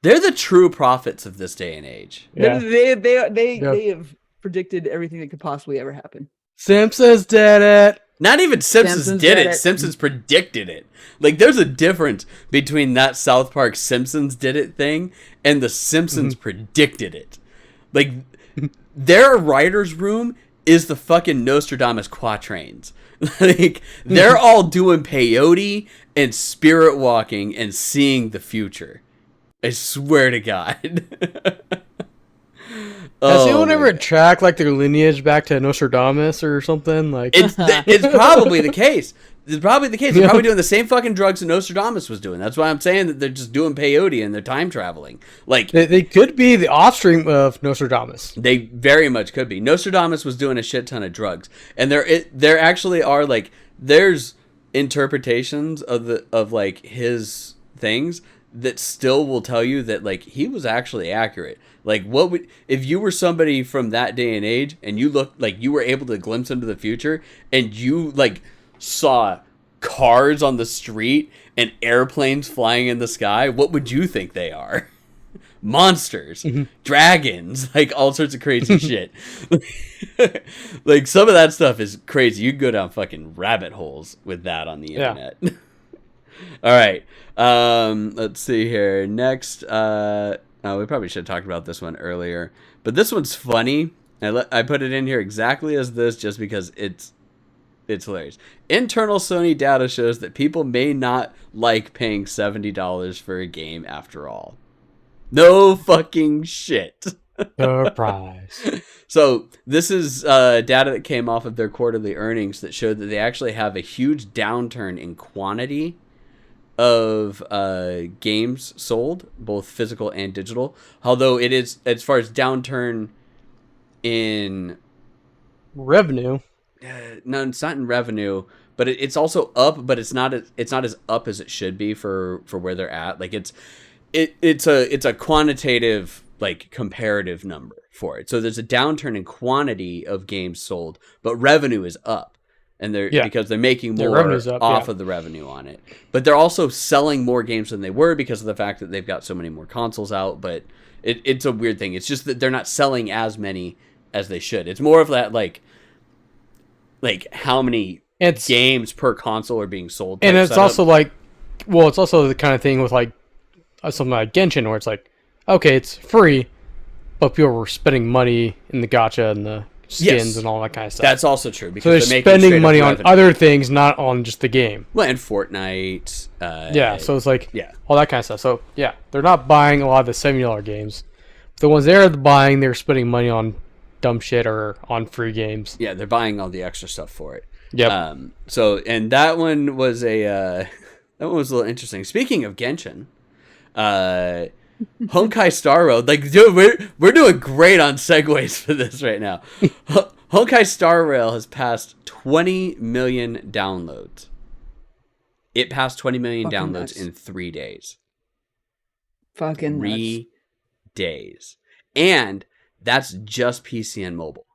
They're the true prophets of this day and age. Yeah. They have predicted everything that could possibly ever happen. Simpsons did it. Not even Simpsons did it. Simpsons predicted it. Like, there's a difference between that South Park Simpsons did it thing and the Simpsons predicted it. Like, their writer's room is the fucking Nostradamus quatrains. Like, they're all doing peyote and spirit walking and seeing the future. I swear to God. Has anyone ever tracked like their lineage back to Nostradamus or something? Like, it's probably the case. It's probably the case. They're probably doing the same fucking drugs that Nostradamus was doing. That's why I'm saying that they're just doing peyote and they're time traveling. Like, they could be the offspring of Nostradamus. They very much could be. Nostradamus was doing a shit ton of drugs, and there actually are like there's interpretations of like his things that still will tell you that like he was actually accurate. Like, what would, if you were somebody from that day and age and you looked like you were able to glimpse into the future and you like saw cars on the street and airplanes flying in the sky, what would you think they are? Monsters, dragons, like all sorts of crazy shit. Like, some of that stuff is crazy. You can go down fucking rabbit holes with that on the internet. All right. Let's see here. Next, we probably should have talked about this one earlier, but this one's funny. I put it in here exactly as this just because it's hilarious. Internal Sony data shows that people may not like paying $70 for a game after all. No fucking shit. Surprise. So this is data that came off of their quarterly earnings that showed that they actually have a huge downturn in quantity of games sold, both physical and digital. Although it is, as far as downturn in Revenue. no, it's not in revenue, but it's also up, but it's not as up as it should be for where they're at. Like it's a quantitative, like, comparative number for it. So there's a downturn in quantity of games sold, but revenue is up, and because they're making more off of the revenue on it. But they're also selling more games than they were because of the fact that they've got so many more consoles out. But it's a weird thing. It's just that they're not selling as many as they should. It's more of that like how many games per console are being sold. And it's also like, well, it's also the kind of thing with like something like Genshin, where it's like, okay, it's free, but people were spending money in the gacha and the skins and all that kind of stuff. That's also true, because so they're spending money on other things, not on just the game. Well, and Fortnite. So it's like all that kind of stuff. So yeah, they're not buying a lot of the $70 games. The ones they're buying, they're spending money on dumb shit or on free games. Yeah, they're buying all the extra stuff for it. Yep. So, and that one was a little interesting. Speaking of Genshin, Honkai Star Rail, like, dude, we're doing great on segues for this right now. Honkai Star Rail has passed 20 million downloads. It passed 20 million Fucking downloads nuts. in 3 days. Fucking 3 days. And that's just PC and mobile.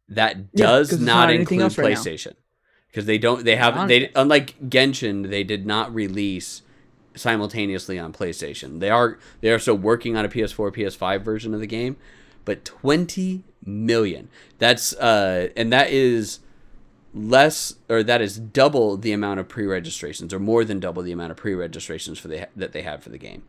That does 'cause it's not not anything include else right now. PlayStation. Because unlike Genshin, they did not release simultaneously on PlayStation. They are still working on a PS4, PS5 version of the game, but 20 million. That's and that is double the amount of pre-registrations, or more than double the amount of pre-registrations that they have for the game.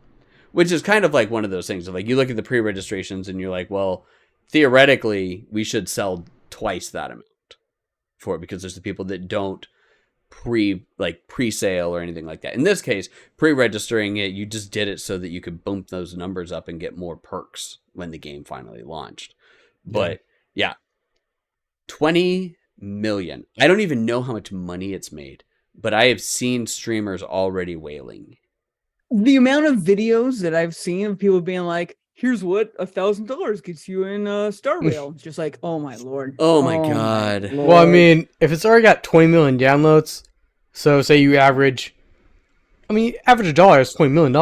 Which is kind of like one of those things of like, you look at the pre-registrations and you're like, well, theoretically we should sell twice that amount for it, because there's the people that don't pre-sale or anything like that. In this case, pre-registering it, you just did it so that you could bump those numbers up and get more perks when the game finally launched. But yeah, 20 million. I don't even know how much money it's made, but I have seen streamers already wailing. The amount of videos that I've seen of people being like, here's what $1,000 gets you in Star Rail. It's just like, oh my lord. Oh my god. Well, I mean, if it's already got 20 million downloads, so say you average $1 is $20 million.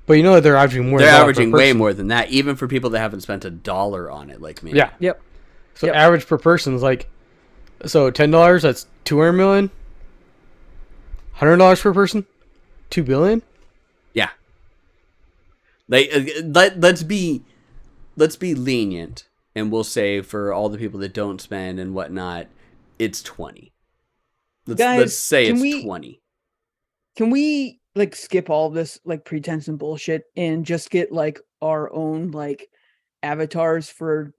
But you know that they're averaging more. They're averaging way more than that, even for people that haven't spent $1 on it, like me. Yeah. Yep. So average per person is like, so $10, that's 200 million. $100 per person, 2 billion. Yeah. Let's be lenient, and we'll say for all the people that don't spend and whatnot, it's 20. Let's say it's 20. Can we like skip all this like pretense and bullshit and just get like our own like avatars for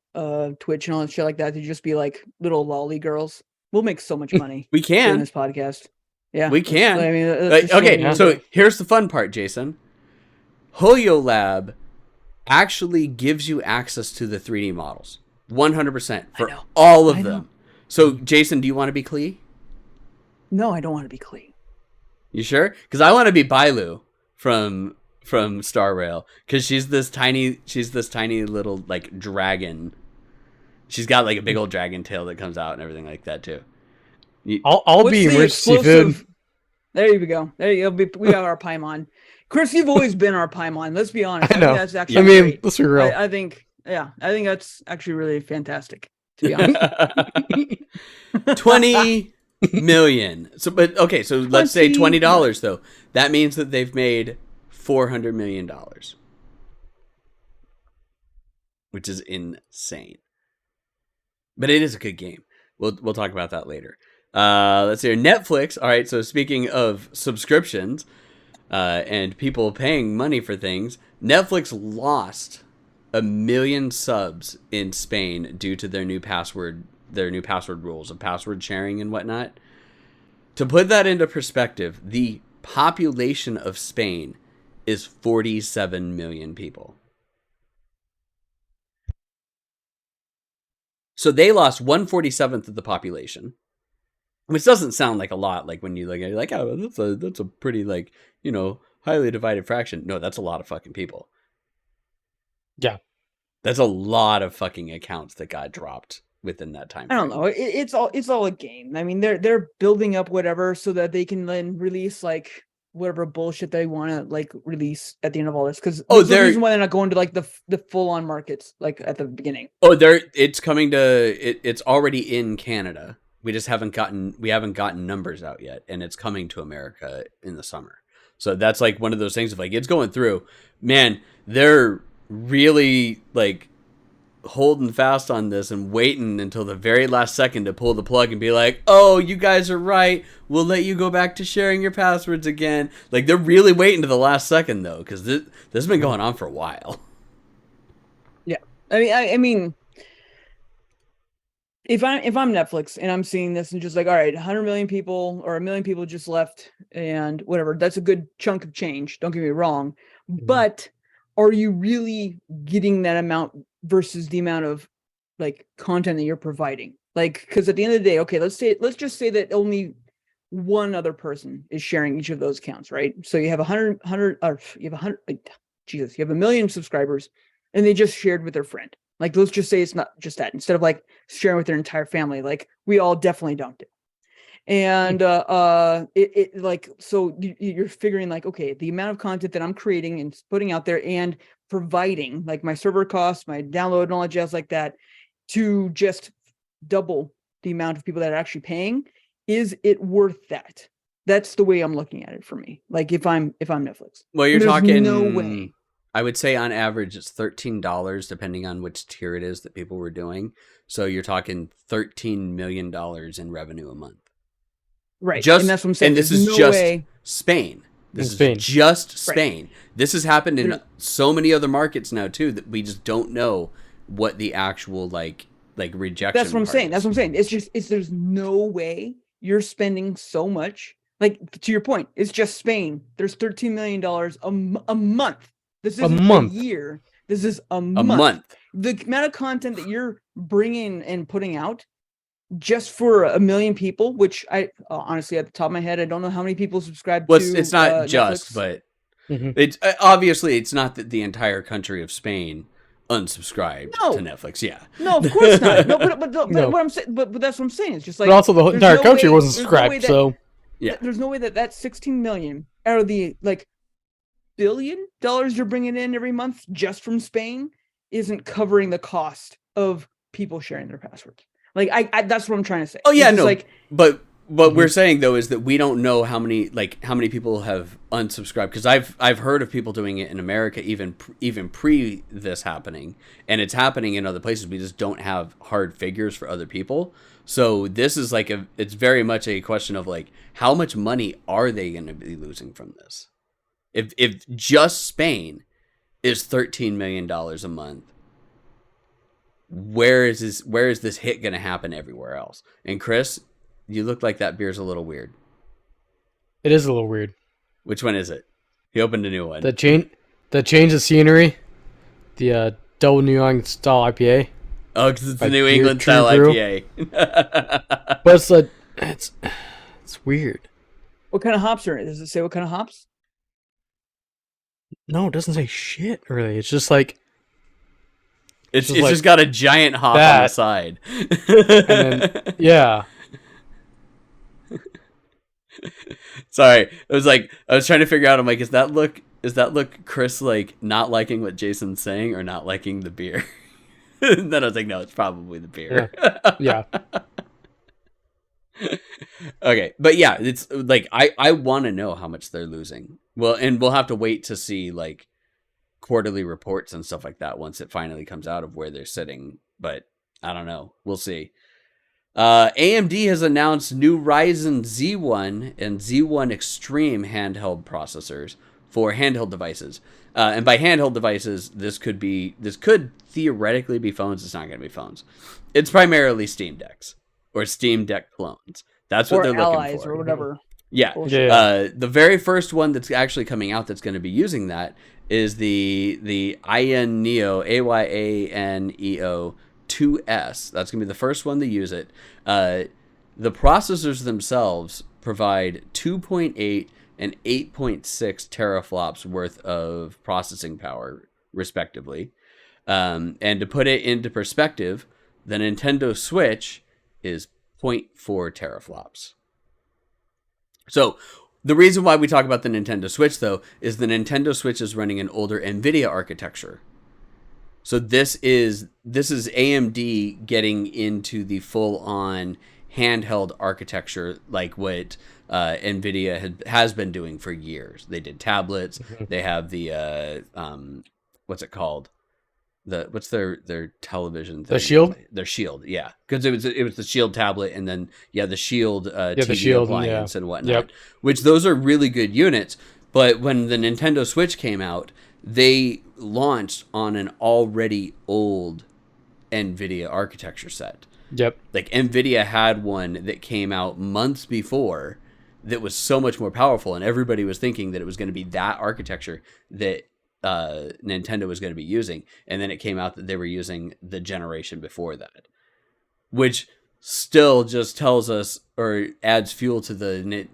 Twitch and all that shit like that to just be like little lolly girls? We'll make so much money. We can doing this podcast. Yeah, we can. I mean, okay, so here's the fun part, Jason. Hoyo Lab actually gives you access to the 3D models, 100% for all of them. So, Jason, do you want to be Klee? No, I don't want to be Klee. You sure? Because I want to be Bailu from Star Rail, because she's this tiny little like dragon. She's got like a big old dragon tail that comes out and everything like that too. I'll be emergency food. There you go. There you go. We got our Paimon. Chris, you've always been our Paimon. Let's be honest. I know. Think that's actually great. Let's be real. I think that's actually really fantastic, to be honest. 20 million. So let's say $20 though. That means that they've made $400 million, which is insane. But it is a good game. We'll talk about that later. Let's see here. Netflix. All right. So speaking of subscriptions and people paying money for things, Netflix lost 1 million subs in Spain due to their new password rules of password sharing and whatnot. To put that into perspective, the population of Spain is 47 million people. So they lost 1/47 of the population. which doesn't sound like a lot. Like when you look at it, you're like, oh, that's a pretty like, you know, highly divided fraction. No, that's a lot of fucking people. Yeah. That's a lot of fucking accounts that got dropped within that time I frame. don't know. It's all a game. I mean, they're building up whatever so that they can then release like whatever bullshit they want to like release at the end of all this. Because there's the reason why they're not going to like the full on markets like at the beginning. Oh, it's coming to it's already in Canada. We just haven't gotten numbers out yet, and it's coming to America in the summer. So that's like one of those things of like it's going through. Man, they're really like holding fast on this and waiting until the very last second to pull the plug and be like, oh, you guys are right, we'll let you go back to sharing your passwords again. Like they're really waiting to the last second though, because this has been going on for a while. Yeah, I mean if I'm Netflix and I'm seeing this and just like, all right, 100 million people or 1 million people just left and whatever, that's a good chunk of change, don't get me wrong, but are you really getting that amount versus the amount of like content that you're providing? Like, because at the end of the day, okay, let's just say that only one other person is sharing each of those accounts, right? So you have 100, you have 100, Jesus, you have 1 million subscribers, and they just shared with their friend. Like, let's just say it's not just that. Instead of like sharing with their entire family, like we all definitely don't do. And it like, so you're figuring like, okay, the amount of content that I'm creating and putting out there and providing like my server costs, my download and all that jazz like that, to just double the amount of people that are actually paying, is it worth that? That's the way I'm looking at it for me. Like if I'm Netflix. Well, you're talking no way. I would say on average it's $13 depending on which tier it is that people were doing. So you're talking $13 million in revenue a month. Right. And that's what I'm saying. And this is just Spain. This is just Spain. Right. This has happened in so many other markets now too that we just don't know what the actual like rejection. That's what I'm saying. That's what I'm saying. It's there's no way you're spending so much. Like to your point, it's just Spain. There's $13 million a month. This is a year. This is a month. The amount of content that you're bringing and putting out just for 1 million people, which I honestly, at the top of my head, I don't know how many people subscribe to. It's not just, Netflix. But it's obviously it's not that the entire country of Spain unsubscribed to Netflix. Yeah, no, of course not. No, but what I'm saying, but that's what I'm saying. It's just like, but also the entire country wasn't subscribed. So yeah, there's no way that 16 million out of the like $1 billion you're bringing in every month just from Spain isn't covering the cost of people sharing their passwords. Like I that's what I'm trying to say. Oh yeah, no. Like, but what we're saying though is that we don't know how many people have unsubscribed, because I've heard of people doing it in America even pre this happening, and it's happening in other places. We just don't have hard figures for other people. So this is like it's very much a question of like how much money are they going to be losing from this? If just Spain is $13 million a month, where is this hit going to happen everywhere else? And Chris, you look like that beer's a little weird. It is a little weird. Which one is it? He opened a new one. The change of scenery. The Double New England style IPA. Oh, because it's the New England style IPA. But it's weird. What kind of hops are in it? Does it say what kind of hops? No, it doesn't say shit really. It's just like it's just got a giant hop on the side. And then, yeah. Sorry, I was trying to figure out. I'm like, is that look Chris like not liking what Jason's saying or not liking the beer? And then I was like, no, it's probably the beer. Yeah. Okay, but yeah, it's like I want to know how much they're losing. Well, and we'll have to wait to see like quarterly reports and stuff like that once it finally comes out of where they're sitting. But I don't know. We'll see. AMD has announced new Ryzen Z1 and Z1 Extreme handheld processors for handheld devices. And by handheld devices, this could theoretically be phones. It's not going to be phones. It's primarily Steam Decks or Steam Deck clones. That's what they're looking for. Or whatever. Yeah. The very first one that's actually coming out that's going to be using that is the Ayaneo, Ayaneo 2S. That's going to be the first one to use it. the processors themselves provide 2.8 and 8.6 teraflops worth of processing power, respectively. And to put it into perspective, the Nintendo Switch is 0.4 teraflops. So the reason why we talk about the Nintendo Switch, though, is the Nintendo Switch is running an older NVIDIA architecture. So this is AMD getting into the full-on handheld architecture, like what NVIDIA has been doing for years. They did tablets. They have the what's it called? What's their television thing? The Shield? Their Shield, yeah. Because it was the Shield tablet, and then the Shield TV the Shield, appliance and whatnot. Yep. Which those are really good units. But when the Nintendo Switch came out, they launched on an already old NVIDIA architecture set. Yep. Like NVIDIA had one that came out months before that was so much more powerful, and everybody was thinking that it was going to be that architecture that Nintendo was going to be using, and then it came out that they were using the generation before that, which still just tells us or adds fuel to the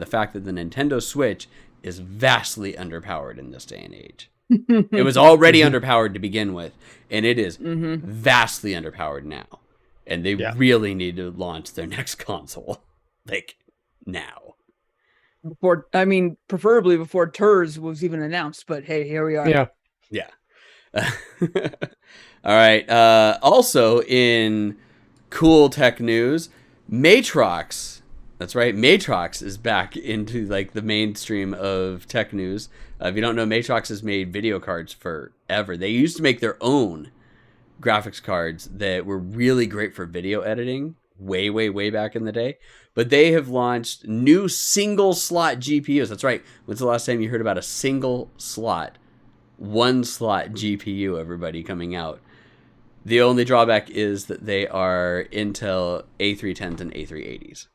fact that the Nintendo Switch is vastly underpowered in this day and age. It was already underpowered to begin with, and it is vastly underpowered now. And they really need to launch their next console, like, now. Preferably before TERS was even announced, but hey, here we are. Yeah. All right. Also in cool tech news, Matrox. That's right. Matrox is back into like the mainstream of tech news. If you don't know, Matrox has made video cards forever. They used to make their own graphics cards that were really great for video editing way back in the day. But they have launched new single slot GPUs. That's right. When's the last time you heard about a single slot, one slot GPU, everybody, coming out? The only drawback is that they are Intel A310s and A380s.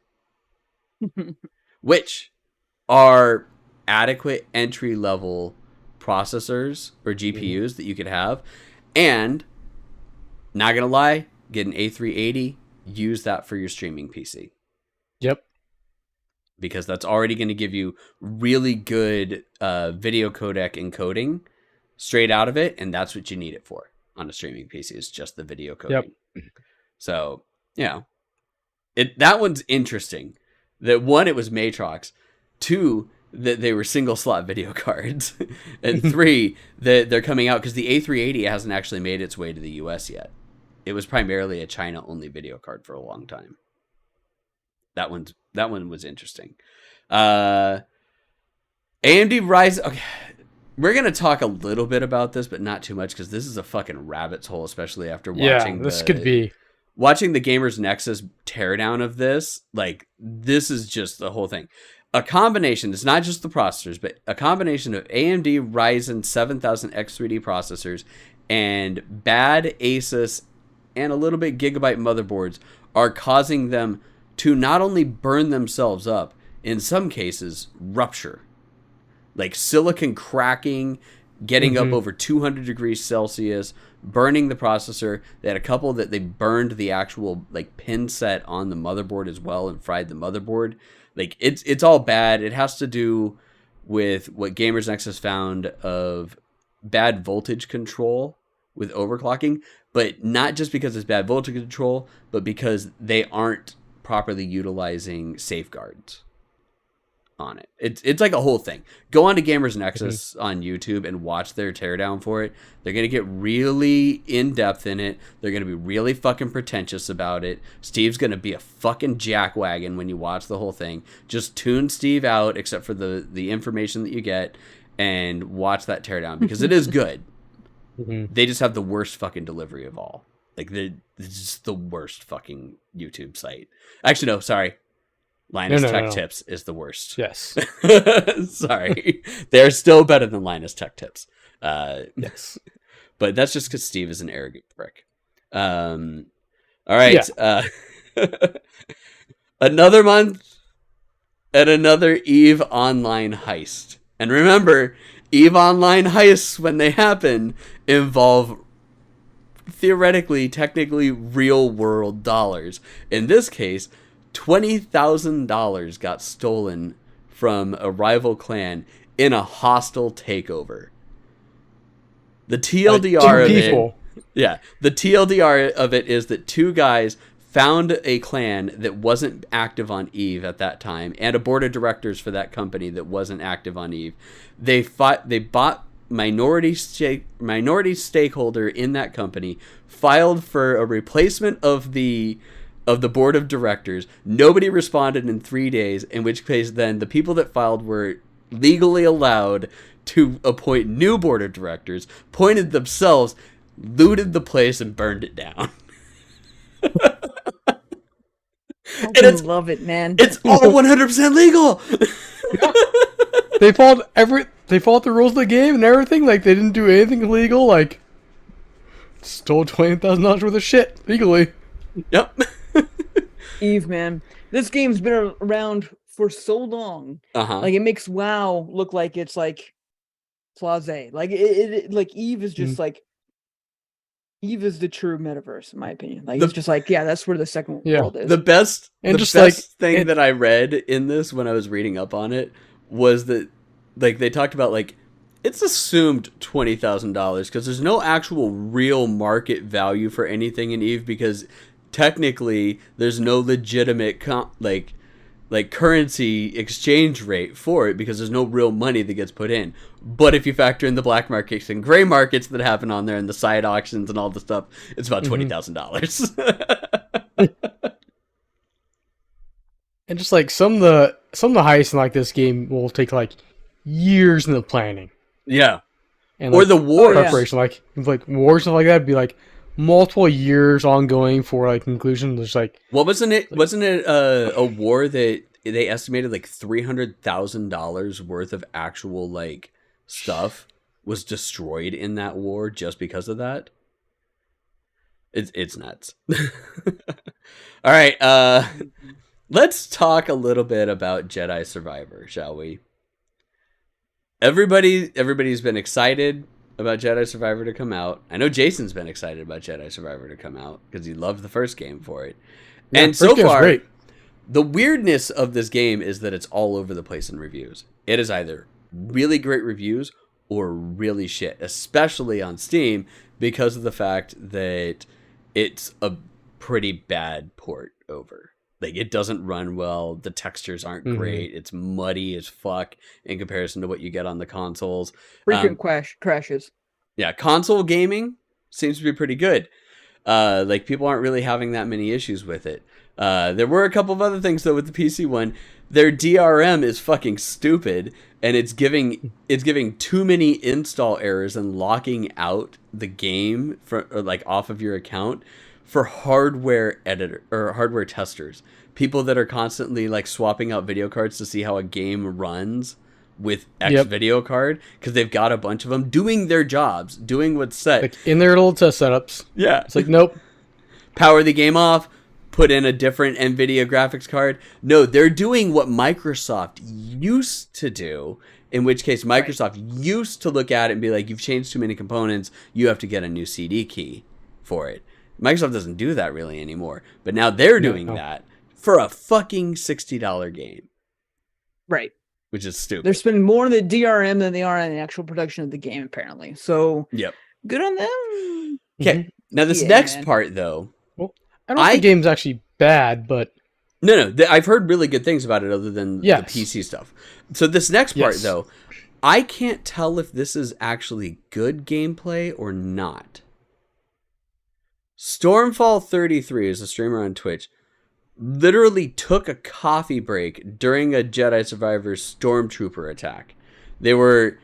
Which are adequate entry-level processors or GPUs that you could have. And, not going to lie, get an A380, use that for your streaming PC. Yep. Because that's already going to give you really good video codec encoding straight out of it, and that's what you need it for on a streaming PC, is just the video coding. Yep. So, that one's interesting. That one, it was Matrox. Two, that they were single slot video cards. And three, that they're coming out because the A380 hasn't actually made its way to the US yet. It was primarily a China only video card for a long time. That one was interesting. AMD Ryzen. Okay, we're gonna talk a little bit about this, but not too much because this is a fucking rabbit's hole, especially after watching. Watching the Gamers Nexus teardown of this. Like, this is just the whole thing. A combination. It's not just the processors, but a combination of AMD Ryzen 7000 X3D processors and bad Asus and a little bit Gigabyte motherboards are causing them to not only burn themselves up, in some cases, rupture. Like silicon cracking, getting up over 200 degrees Celsius, burning the processor. They had a couple that they burned the actual like pin set on the motherboard as well and fried the motherboard. Like it's all bad. It has to do with what Gamers Nexus found of bad voltage control with overclocking, but not just because it's bad voltage control, but because they aren't properly utilizing safeguards on it. It's like a whole thing. Go on to Gamers Nexus on YouTube and watch their teardown for it. They're going to get really in-depth in it. They're going to be really fucking pretentious about it. Steve's going to be a fucking jackwagon when you watch the whole thing. Just tune Steve out, except for the information that you get, and watch that teardown because it is good. They just have the worst fucking delivery of all. Like, it's just the worst fucking YouTube site. Actually, no, sorry. Linus Tech Tips is the worst. Yes. Sorry. They're still better than Linus Tech Tips. Yes. But that's just because Steve is an arrogant prick. All right. Yeah. Another month and another EVE Online heist. And remember, EVE Online heists, when they happen, involve theoretically, technically real world dollars. In this case, $20,000 got stolen from a rival clan in a hostile takeover. The TLDR of it, yeah, the TLDR of it is that two guys found a clan that wasn't active on EVE at that time, and a board of directors for that company that wasn't active on EVE. They bought minority stakeholder in that company, filed for a replacement of the board of directors. Nobody responded in 3 days, in which case then the people that filed were legally allowed to appoint new board of directors, appointed themselves, looted the place, and burned it down. I love it, man. It's all 100% legal. They followed the rules of the game and everything. Like, they didn't do anything illegal. Like, stole $20,000 worth of shit legally. Yep. EVE, man. This game's been around for so long. Like, it makes WoW look like it's like blasé. Like it like EVE is just like EVE is the true metaverse, in my opinion. Like it's just like, yeah, that's where the second world is. The best thing that I read in this when I was reading up on it was that, like, they talked about, like, it's assumed $20,000 because there's no actual real market value for anything in EVE, because technically there's no legitimate like currency exchange rate for it, because there's no real money that gets put in. But if you factor in the black markets and gray markets that happen on there and the side auctions and all the stuff, it's about $20,000. And just like some of the heists in like this game will take like years in the planning. Yeah. And or like, the war preparation, like wars stuff like that would be like multiple years ongoing for like conclusion. There's like, wasn't it a war that they estimated like $300,000 worth of actual like stuff was destroyed in that war just because of that? It's nuts. All right, let's talk a little bit about Jedi Survivor, shall we? Everybody's been excited about Jedi Survivor to come out. I know Jason's been excited about Jedi Survivor to come out because he loved the first game for it. Yeah, and so far, great. The weirdness of this game is that it's all over the place in reviews. It is either really great reviews or really shit, especially on Steam, because of the fact that it's a pretty bad port over. Like, it doesn't run well. The textures aren't great. It's muddy as fuck in comparison to what you get on the consoles. Frequent crashes. Yeah, console gaming seems to be pretty good. Like, people aren't really having that many issues with it. There were a couple of other things, though, with the PC one. Their DRM is fucking stupid, and it's giving too many install errors and locking out the game off of your account for hardware editor or hardware testers, people that are constantly like swapping out video cards to see how a game runs with X video card, because they've got a bunch of them doing their jobs, doing what's set, like in their little test setups. Yeah, it's like, nope. Power the game off, put in a different NVIDIA graphics card. No, they're doing what Microsoft used to do, in which case Microsoft used to look at it and be like, you've changed too many components, you have to get a new CD key for it. Microsoft doesn't do that really anymore, but now they're doing that for a fucking $60 game. Right. Which is stupid. They're spending more on the DRM than they are on the actual production of the game, apparently. So, good on them. Okay. Now, this next part, though. Well, I don't think the game's actually bad, but... No. I've heard really good things about it other than the PC stuff. So, this next part, though, I can't tell if this is actually good gameplay or not. Stormfall33 is a streamer on Twitch, literally took a coffee break during a Jedi Survivor stormtrooper attack. They were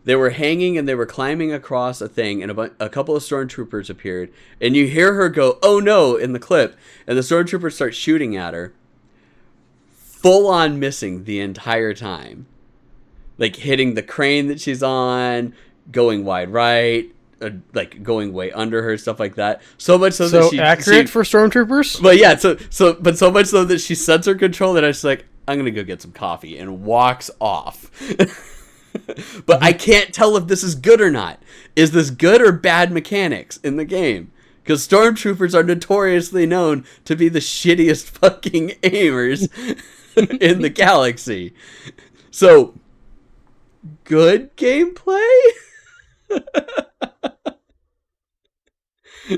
hanging and they were climbing across a thing, and a couple of stormtroopers appeared, and you hear her go, "Oh no," in the clip, and the stormtroopers start shooting at her, full on missing the entire time, like hitting the crane that she's on, going wide right, like going way under her, stuff like that. So much so that she accurate for stormtroopers. But yeah, but so much so that she sensor control that I was like, I'm gonna go get some coffee, and walks off. But I can't tell if this is good or not. Is this good or bad mechanics in the game? Because stormtroopers are notoriously known to be the shittiest fucking aimers in the galaxy. So, good gameplay?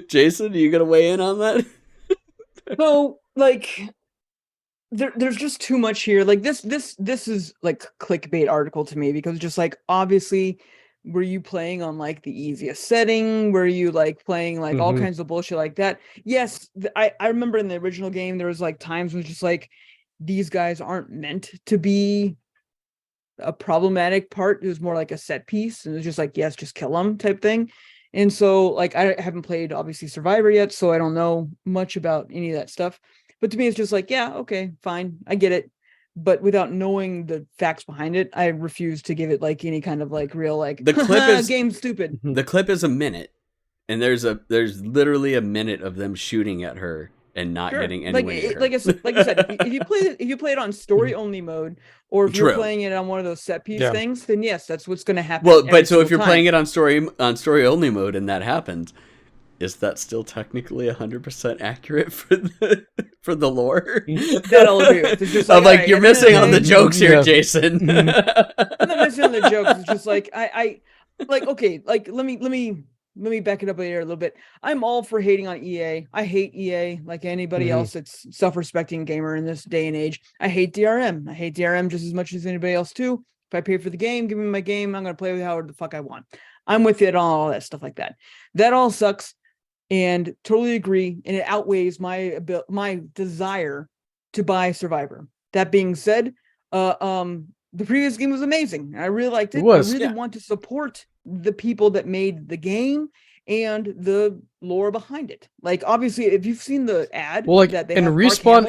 Jason, are you gonna weigh in on that? So, like, there's just too much here. Like, this is like clickbait article to me, because just like, obviously, were you playing on like the easiest setting? Were you like playing like all kinds of bullshit like that? Yes, I remember in the original game there was like times when it's just like, these guys aren't meant to be a problematic part. It was more like a set piece, and it was just like, yes, just kill them type thing. And so, like, I haven't played obviously Survivor yet, so I don't know much about any of that stuff. But to me, it's just like, yeah, okay, fine, I get it. But without knowing the facts behind it, I refuse to give it like any kind of like real like The clip is game stupid. The clip is a minute, and there's literally a minute of them shooting at her and not getting anywhere near her. Like I said, if you play it on story only mode, or if you're playing it on one of those set piece things, then yes, that's what's going to happen. Well, but so if you're playing it on story only mode and that happens, is that still technically 100% accurate for the lore? That I'll agree with. It's just like, I'm like, you're missing on the jokes here, Jason. I'm not missing on the jokes. It's just like I like, okay, like let me back it up here a little bit. I'm all for hating on EA. I hate EA like anybody else that's self-respecting gamer in this day and age. I hate DRM. I hate DRM just as much as anybody else too. If I pay for the game, give me my game. I'm gonna play with however the fuck I want. I'm with it on all that stuff like that. That all sucks, and totally agree. And it outweighs my desire to buy Survivor. That being said, the previous game was amazing. I really liked it. I really want to support the people that made the game and the lore behind it. Like, obviously, if you've seen the ad, well, like, that they and have Respawn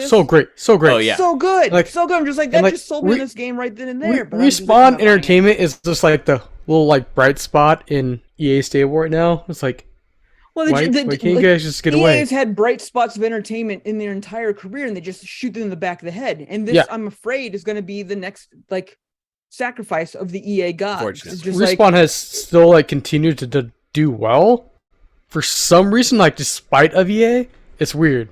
so great, so great. Oh yeah, so good, like, so good. I'm just like, that just sold me this game right then and there. But Respawn like, Entertainment is just like the little like bright spot in EA stable right now. It's like, well, why can't you guys just get away? EA's had bright spots of entertainment in their entire career, and they just shoot them in the back of the head. And this, I'm afraid, is going to be the next like sacrifice of the EA gods. Respawn has still like continued to do well for some reason, like despite of EA. It's weird.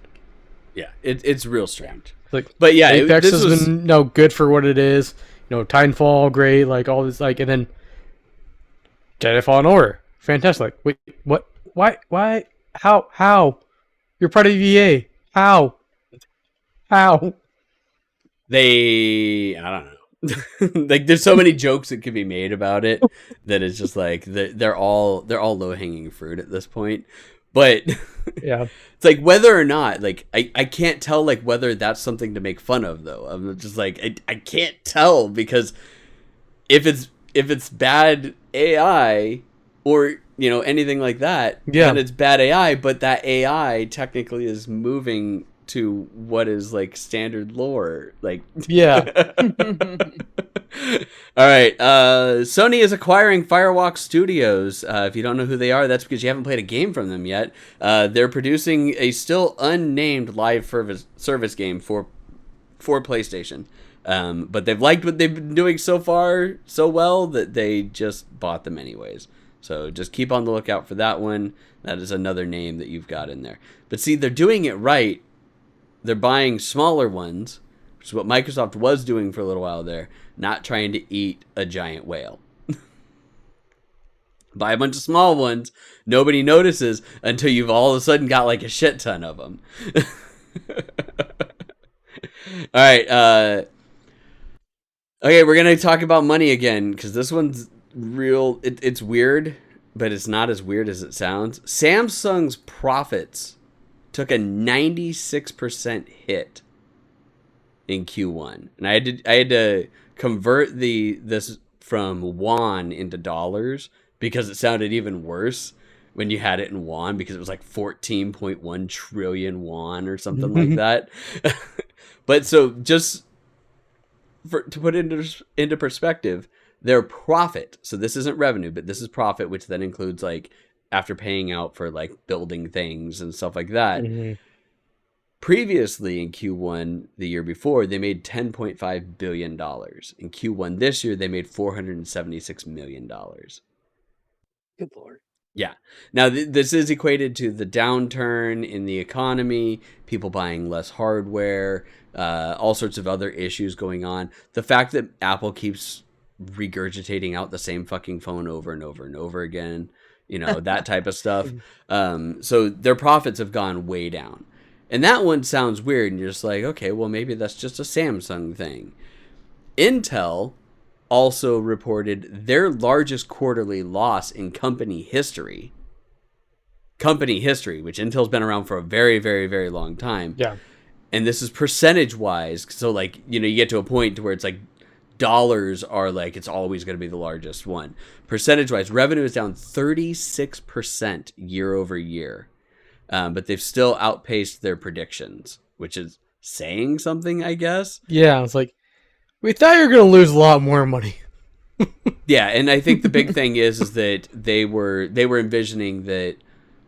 Yeah, it's real strange. Like, but yeah, Apex has been good for what it is. Titanfall, great, like all this, like, and then Jedi Fallen Order, fantastic. Wait, what? Why? How? You're part of EA. How? I don't know. Like, there's so many jokes that could be made about it that it's just like they're all low hanging fruit at this point. But yeah, it's like, whether or not, like, I can't tell, like, whether that's something to make fun of though. I'm just like, I can't tell, because if it's bad AI or anything like that, then it's bad AI. But that AI technically is moving to what is like standard lore, like yeah. All right, Sony is acquiring Firewalk Studios. If you don't know who they are, that's because you haven't played a game from them yet. They're producing a still unnamed live service game for PlayStation, but they've liked what they've been doing so far so well that they just bought them anyways. So just keep on the lookout for that one. That is another name that you've got in there. But see, they're doing it right. They're buying smaller ones, which is what Microsoft was doing for a little while there, not trying to eat a giant whale. Buy a bunch of small ones, nobody notices until you've all of a sudden got like a shit ton of them. All right. Okay, we're going to talk about money again, because this one's real. It's weird, but it's not as weird as it sounds. Samsung's profits took a 96% hit in Q1, and I had to convert this from won into dollars, because it sounded even worse when you had it in won, because it was like 14.1 trillion won or something like that. But so just to put it into perspective, their profit, so this isn't revenue, but this is profit, which then includes like after paying out for like building things and stuff like that. Mm-hmm. Previously in Q1 the year before, they made $10.5 billion. In Q1 this year, they made $476 million. Good Lord. Yeah. Now, this is equated to the downturn in the economy, people buying less hardware, all sorts of other issues going on. The fact that Apple keeps regurgitating out the same fucking phone over and over and over again, that type of stuff. So their profits have gone way down. And that one sounds weird, and you're just like, okay, well, maybe that's just a Samsung thing. Intel also reported their largest quarterly loss in company history. Company history, which Intel's been around for a very, very, very long time. Yeah. And this is percentage-wise. So, like, you get to a point to where it's like dollars are like it's always going to be the largest one. Percentage-wise, revenue is down 36% year over year. But they've still outpaced their predictions, which is saying something, I guess. Yeah, it's like, we thought you were going to lose a lot more money. Yeah, and I think the big thing is that they were envisioning that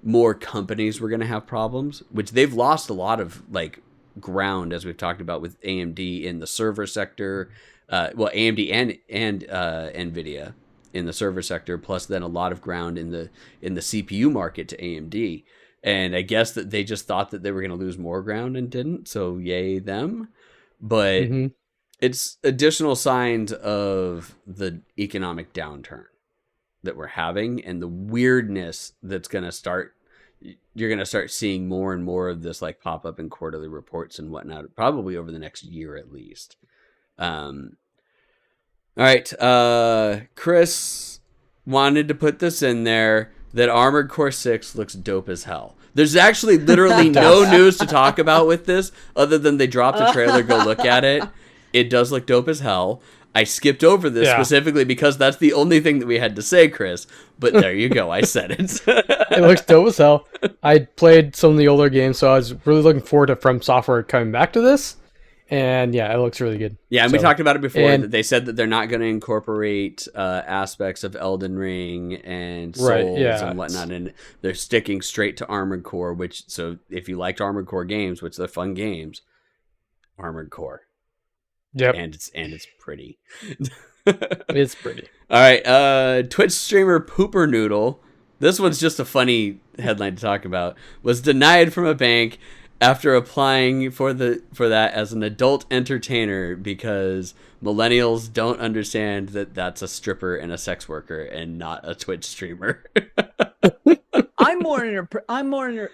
more companies were going to have problems, which they've lost a lot of like ground, as we've talked about with AMD in the server sector. AMD and Nvidia in the server sector, plus then a lot of ground in the CPU market to AMD. And I guess that they just thought that they were going to lose more ground and didn't. So yay them. But it's additional signs of the economic downturn that we're having and the weirdness that's going to start. You're going to start seeing more and more of this like pop up in quarterly reports and whatnot, probably over the next year at least. All right. Chris wanted to put this in there that Armored Core 6 looks dope as hell. There's actually literally no news to talk about with this other than they dropped a trailer. Go look at it. It does look dope as hell. I skipped over this specifically because that's the only thing that we had to say, Chris. But there you go. I said it. It looks dope as hell. I played some of the older games, so I was really looking forward to From Software coming back to this. And yeah, it looks really good. Yeah, and we talked about it before. That they said that they're not going to incorporate aspects of Elden Ring and Souls and whatnot, and they're sticking straight to Armored Core. So if you liked Armored Core games, which they're fun games, Armored Core. Yep. And it's pretty. It's pretty. All right. Twitch streamer Pooper Noodle. This one's just a funny headline to talk about. Was denied from a bank after applying for that as an adult entertainer because millennials don't understand that that's a stripper and a sex worker and not a Twitch streamer. I'm more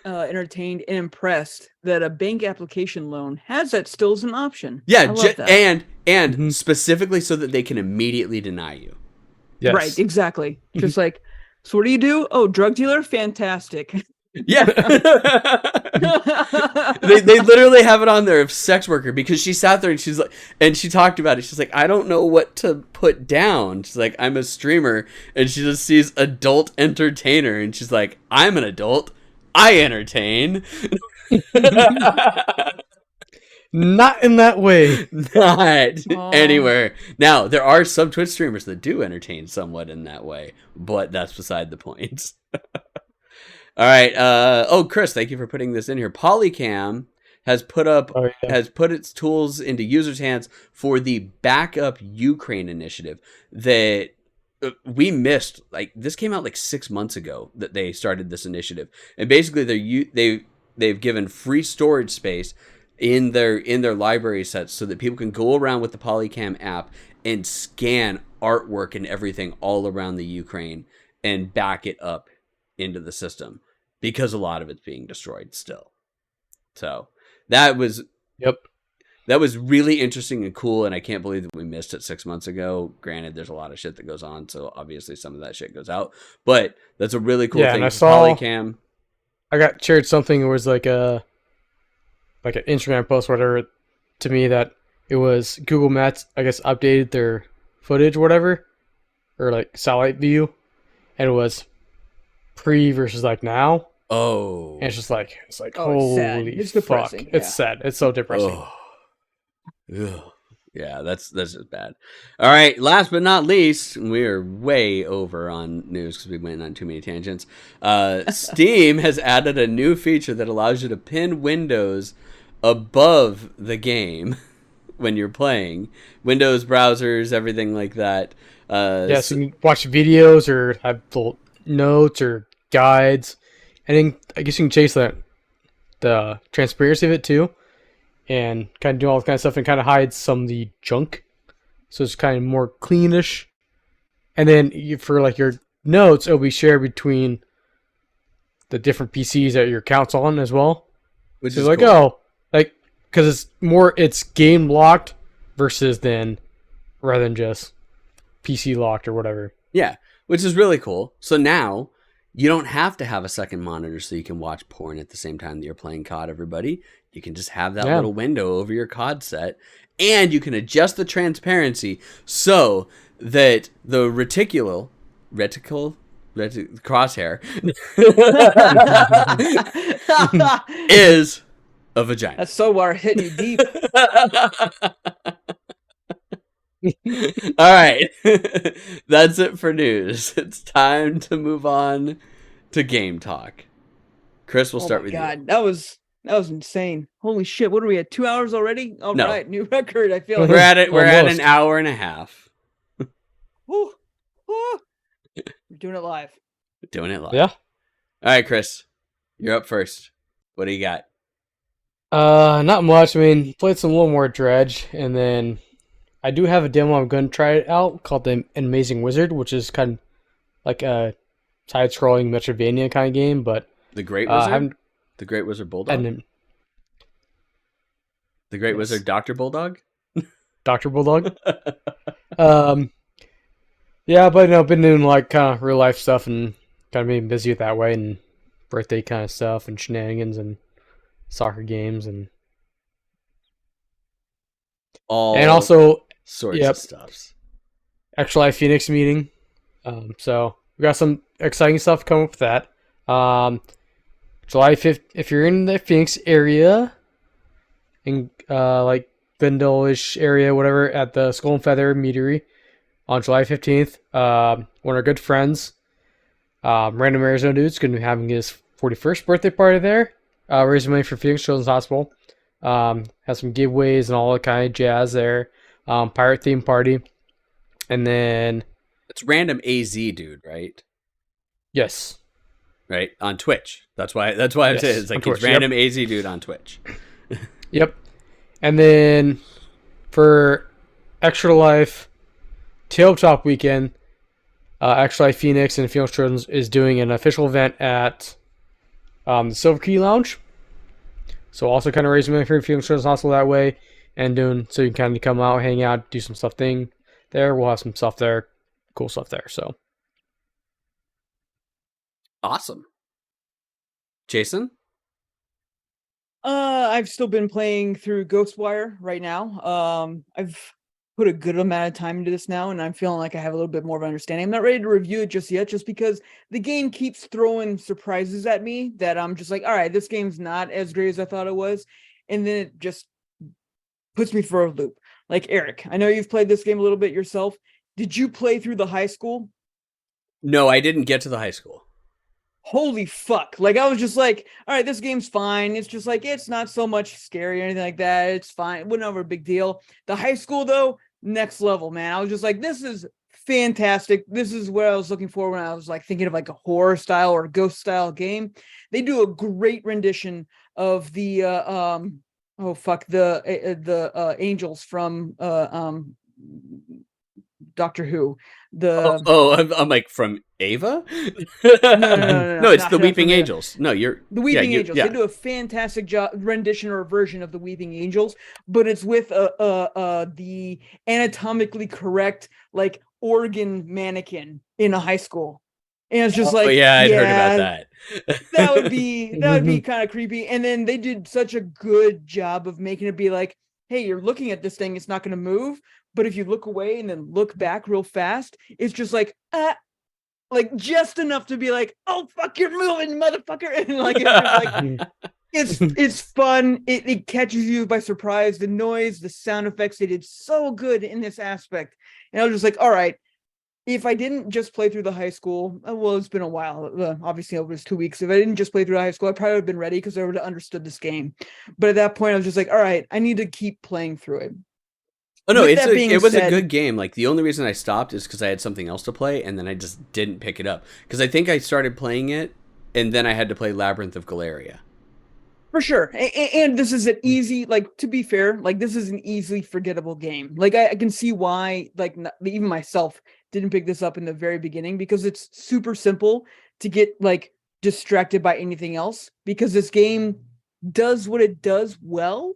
entertained and impressed that a bank application loan has that still as an option. Yeah, and specifically so that they can immediately deny you. Yes. Right, exactly. Just like, so what do you do? Oh, drug dealer? Fantastic. Yeah. they literally have it on there of sex worker because she sat there and she talked about it. She's like, I don't know what to put down. She's like, I'm a streamer, and she just sees adult entertainer and she's like, I'm an adult. I entertain. Not in that way. Not anywhere. Now, there are some Twitch streamers that do entertain somewhat in that way, but that's beside the point. All right. Chris, thank you for putting this in here. Polycam has put its tools into users' hands for the Backup Ukraine initiative that we missed. Like, this came out like 6 months ago that they started this initiative, and basically they've given free storage space in their library sets so that people can go around with the Polycam app and scan artwork and everything all around the Ukraine and back it up into the system because a lot of it's being destroyed still. So that was really interesting and cool, and I can't believe that we missed it 6 months ago. Granted, there's a lot of shit that goes on, so obviously some of that shit goes out, but that's a really cool thing. And Polycam. I got shared something. It was like an Instagram post, or whatever, to me that it was Google Maps, I guess, updated their footage or whatever, or like satellite view, and it was pre versus like now. Oh, and it's like holy sad. It's fuck. Depressing. It's sad. It's so depressing. Oh. Yeah, that's just bad. All right, last but not least, we're way over on news because we went on too many tangents. Steam has added a new feature that allows you to pin windows above the game when you're playing. Windows, browsers, everything like that. So you can watch videos or have little notes or guides, and then I guess you can chase the transparency of it too, and kind of do all that kind of stuff, and kind of hide some of the junk, so it's kind of more cleanish. And then for like your notes, it'll be shared between the different PCs that your account's on as well. Which so is like, cool. oh, like because it's game locked versus rather than just PC locked or whatever. Yeah, which is really cool. So now you don't have to have a second monitor so you can watch porn at the same time that you're playing COD, everybody. You can just have that little window over your COD set, and you can adjust the transparency so that the reticle crosshair is a vagina. That's so hard, hitting you deep. All right. That's it for news. It's time to move on to game talk. Chris, we'll start with you. That was insane. Holy shit, what are we at? 2 hours already? All No. right, new record. I feel like We're at an Almost. hour and a half. Woo, woo. We're doing it live. Doing it live. Yeah. All right, Chris. You're up first. What do you got? Not much. I mean, played some little more Dredge, and then I do have a demo. I'm going to try it out called the Amazing Wizard, which is kind of like a side-scrolling Metroidvania kind of game, but The Great Wizard? haven't- The Great Wizard Bulldog? and then The Great Yes. Wizard Dr. Bulldog? Dr. Bulldog. Yeah, but I've been doing like kind of real life stuff and kind of being busy with that way, and birthday kind of stuff and shenanigans and soccer games and All also sorts yep. of stuffs. Actual Life Phoenix meeting. So we got some exciting stuff coming up with that. July 5th, if you're in the Phoenix area, in like Glendale-ish area, whatever, at the Skull and Feather Meadery on July 15th, one of our good friends, Random Arizona Dude's going to be having his 41st birthday party there, raising money for Phoenix Children's Hospital. Has some giveaways and all that kind of jazz there. Pirate theme party. And then It's Random AZ Dude, right? yes. Right? On Twitch. That's why I'm Yes, saying it's on like he's Twitch, Random AZ Dude on Twitch. Yep. And then for Extra Life Tabletop Weekend, Extra Life Phoenix and Phoenix Children's is doing an official event at the Silver Key Lounge. So also kind of raising money for Phoenix Children's Hospital that way, and so you can kind of come out, hang out, do some stuff there. We'll have some stuff there, cool stuff there. So Awesome. Jason? I've still been playing through Ghostwire right now. I've put a good amount of time into this now, and I'm feeling like I have a little bit more of an understanding. I'm not ready to review it just yet, just because the game keeps throwing surprises at me that I'm just like, all right, this game's not as great as I thought it was. And then it just puts me for a loop. Like, Eric, I know you've played this game a little bit yourself. Did you play through the high school? No, I didn't get to the high school. Holy fuck. Like, I was just like, all right, this game's fine. It's just like, it's not so much scary or anything like that. It's fine. It wasn't over a big deal. The high school, though, next level, man. I was just like, this is fantastic. This is what I was looking for when I was like thinking of like a horror style or a ghost style game. They do a great rendition of the angels from Doctor Who. I'm like, from Ava? No, it's not the from Weeping the- Angels. No, you're The Weeping Angels. Yeah. They do a fantastic job rendition or version of the Weeping Angels, but it's with the anatomically correct like organ mannequin in a high school. And it's just like, oh yeah, I'd heard about that. that would be kind of creepy. And then they did such a good job of making it be like, hey, you're looking at this thing, it's not going to move. But if you look away and then look back real fast, it's just like just enough to be like, oh fuck, you're moving, motherfucker. And like, it's fun. It catches you by surprise. The noise, the sound effects, they did so good in this aspect. And I was just like, all right, if I didn't just play through the high school, well, it's been a while. Obviously, it was 2 weeks. If I didn't just play through the high school, I probably would have been ready because I would have understood this game. But at that point, I was just like, all right, I need to keep playing through it. Oh no, With that being it was a said- good game. Like, the only reason I stopped is because I had something else to play, and then I just didn't pick it up. Because I think I started playing it and then I had to play Labyrinth of Galeria. For sure. And this is an easy, like, to be fair, like, this is an easily forgettable game. Like, I can see why, like, even myself didn't pick this up in the very beginning, because it's super simple to get, like, distracted by anything else, because this game does what it does well,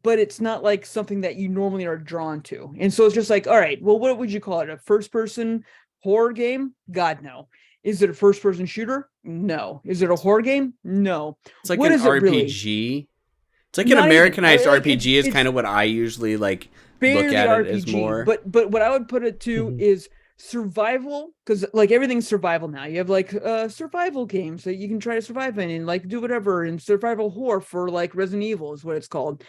but it's not like something that you normally are drawn to. And so it's just like, all right, well, what would you call it? A first-person horror game? God, no. Is it a first-person shooter? No. Is it a horror game? No. It's like What an is it RPG. really? It's like an Not even. Americanized Like, RPG is it's kind of what I usually like look barely at it as RPG, more. but what I would put it to is survival, because like everything's survival now. You have like survival games that you can try to survive in and like do whatever, and survival horror for like Resident Evil is what it's called.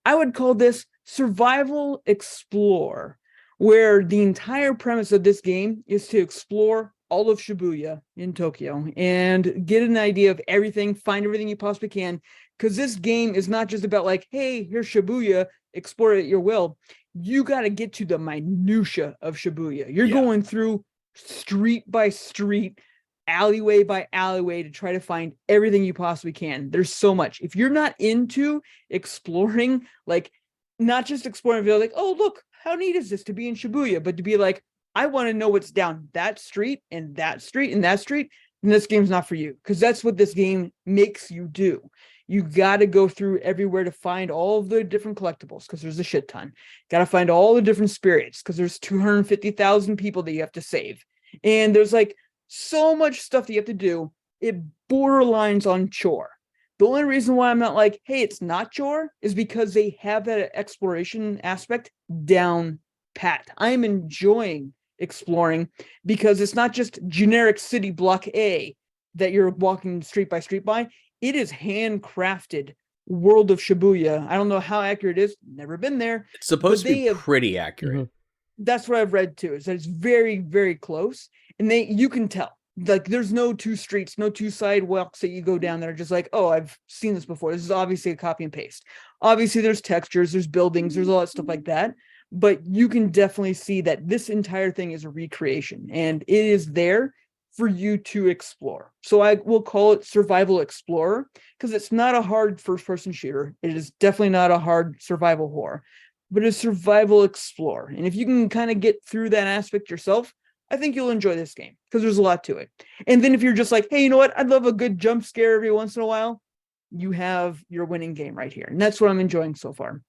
I would call this survival explore, where the entire premise of this game is to explore all of Shibuya in Tokyo and get an idea of everything, find everything you possibly can. Because this game is not just about like, hey, here's Shibuya, explore it at your will. You got to get to the minutia of Shibuya. You're going through street by street, alleyway by alleyway to try to find everything you possibly can. There's so much. If you're not into exploring, like not just exploring, like, oh, look, how neat is this to be in Shibuya, but to be like, I want to know what's down that street and that street and that street, and this game's not for you, because that's what this game makes you do. You got to go through everywhere to find all of the different collectibles, because there's a shit ton. Got to find all the different spirits, because there's 250,000 people that you have to save. And there's like so much stuff that you have to do. It borderlines on chore. The only reason why I'm not like, hey, it's not chore, is because they have that exploration aspect down pat. I am enjoying exploring, because it's not just generic city block A that you're walking street by street by. It is handcrafted world of Shibuya. I don't know how accurate it is. Never been there. It's supposed to be pretty accurate. That's what I've read too, is that it's very, very close. And you can tell. Like, there's no two streets, no two sidewalks that you go down that are just like, oh, I've seen this before. This is obviously a copy and paste. Obviously, there's textures, there's buildings, there's a lot of stuff like that. But you can definitely see that this entire thing is a recreation, and it is there for you to explore. So I will call it Survival Explorer, because it's not a hard first-person shooter. It is definitely not a hard survival horror, but a survival explorer. And if you can kind of get through that aspect yourself, I think you'll enjoy this game, because there's a lot to it. And then if you're just like, hey, you know what? I'd love a good jump scare every once in a while, you have your winning game right here. And that's what I'm enjoying so far.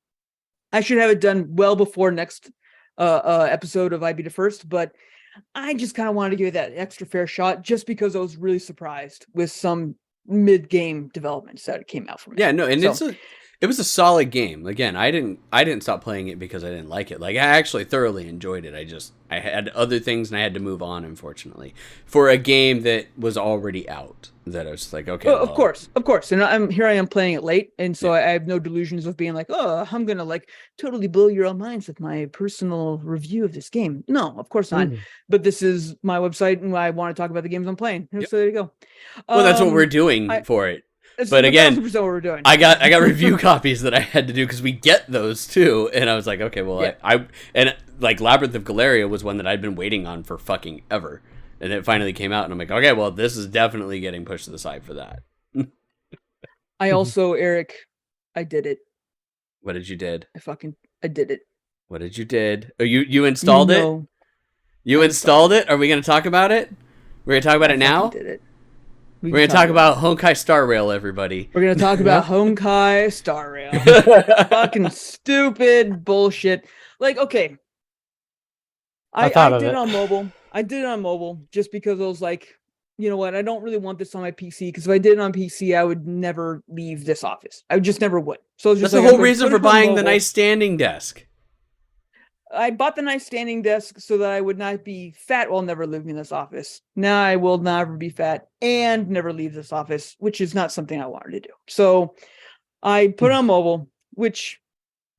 I should have it done well before next episode of I Beat It First, but I just kind of wanted to give it that extra fair shot, just because I was really surprised with some mid-game developments that came out from it. Yeah, no, and it was a solid game. Again, I didn't stop playing it because I didn't like it. Like, I actually thoroughly enjoyed it. I had other things and I had to move on, unfortunately, for a game that was already out. That I was like, okay, well, of course, and I am playing it late, and so I have no delusions of being like, oh, I'm gonna like totally blow your own minds with my personal review of this game. No, of course not. But this is my website, and I want to talk about the games I'm playing. So there you go. Well, that's what we're doing for it. That's but again, what we're doing. I got review copies that I had to do, because we get those too, and I was like, okay, well, I like Labyrinth of Galeria was one that I'd been waiting on for fucking ever, and it finally came out, and I'm like, okay, well, this is definitely getting pushed to the side for that. I also, Eric, I did it. What did you did? I did it. What did you did? Oh, you installed it? You installed it? Are we going to talk about it? We're going to talk about it now? Did it. We're going to talk about Honkai Star Rail, everybody. We're going to talk about Honkai Star Rail. Fucking stupid bullshit. Like, okay. I did it on mobile. I did it on mobile just because I was like, you know what? I don't really want this on my PC, because if I did it on PC, I would never leave this office. I just never would. So it's just that's the whole reason for buying the nice standing desk. I bought the nice standing desk so that I would not be fat while never leaving this office. Now I will never be fat and never leave this office, which is not something I wanted to do. So I put it on mobile, which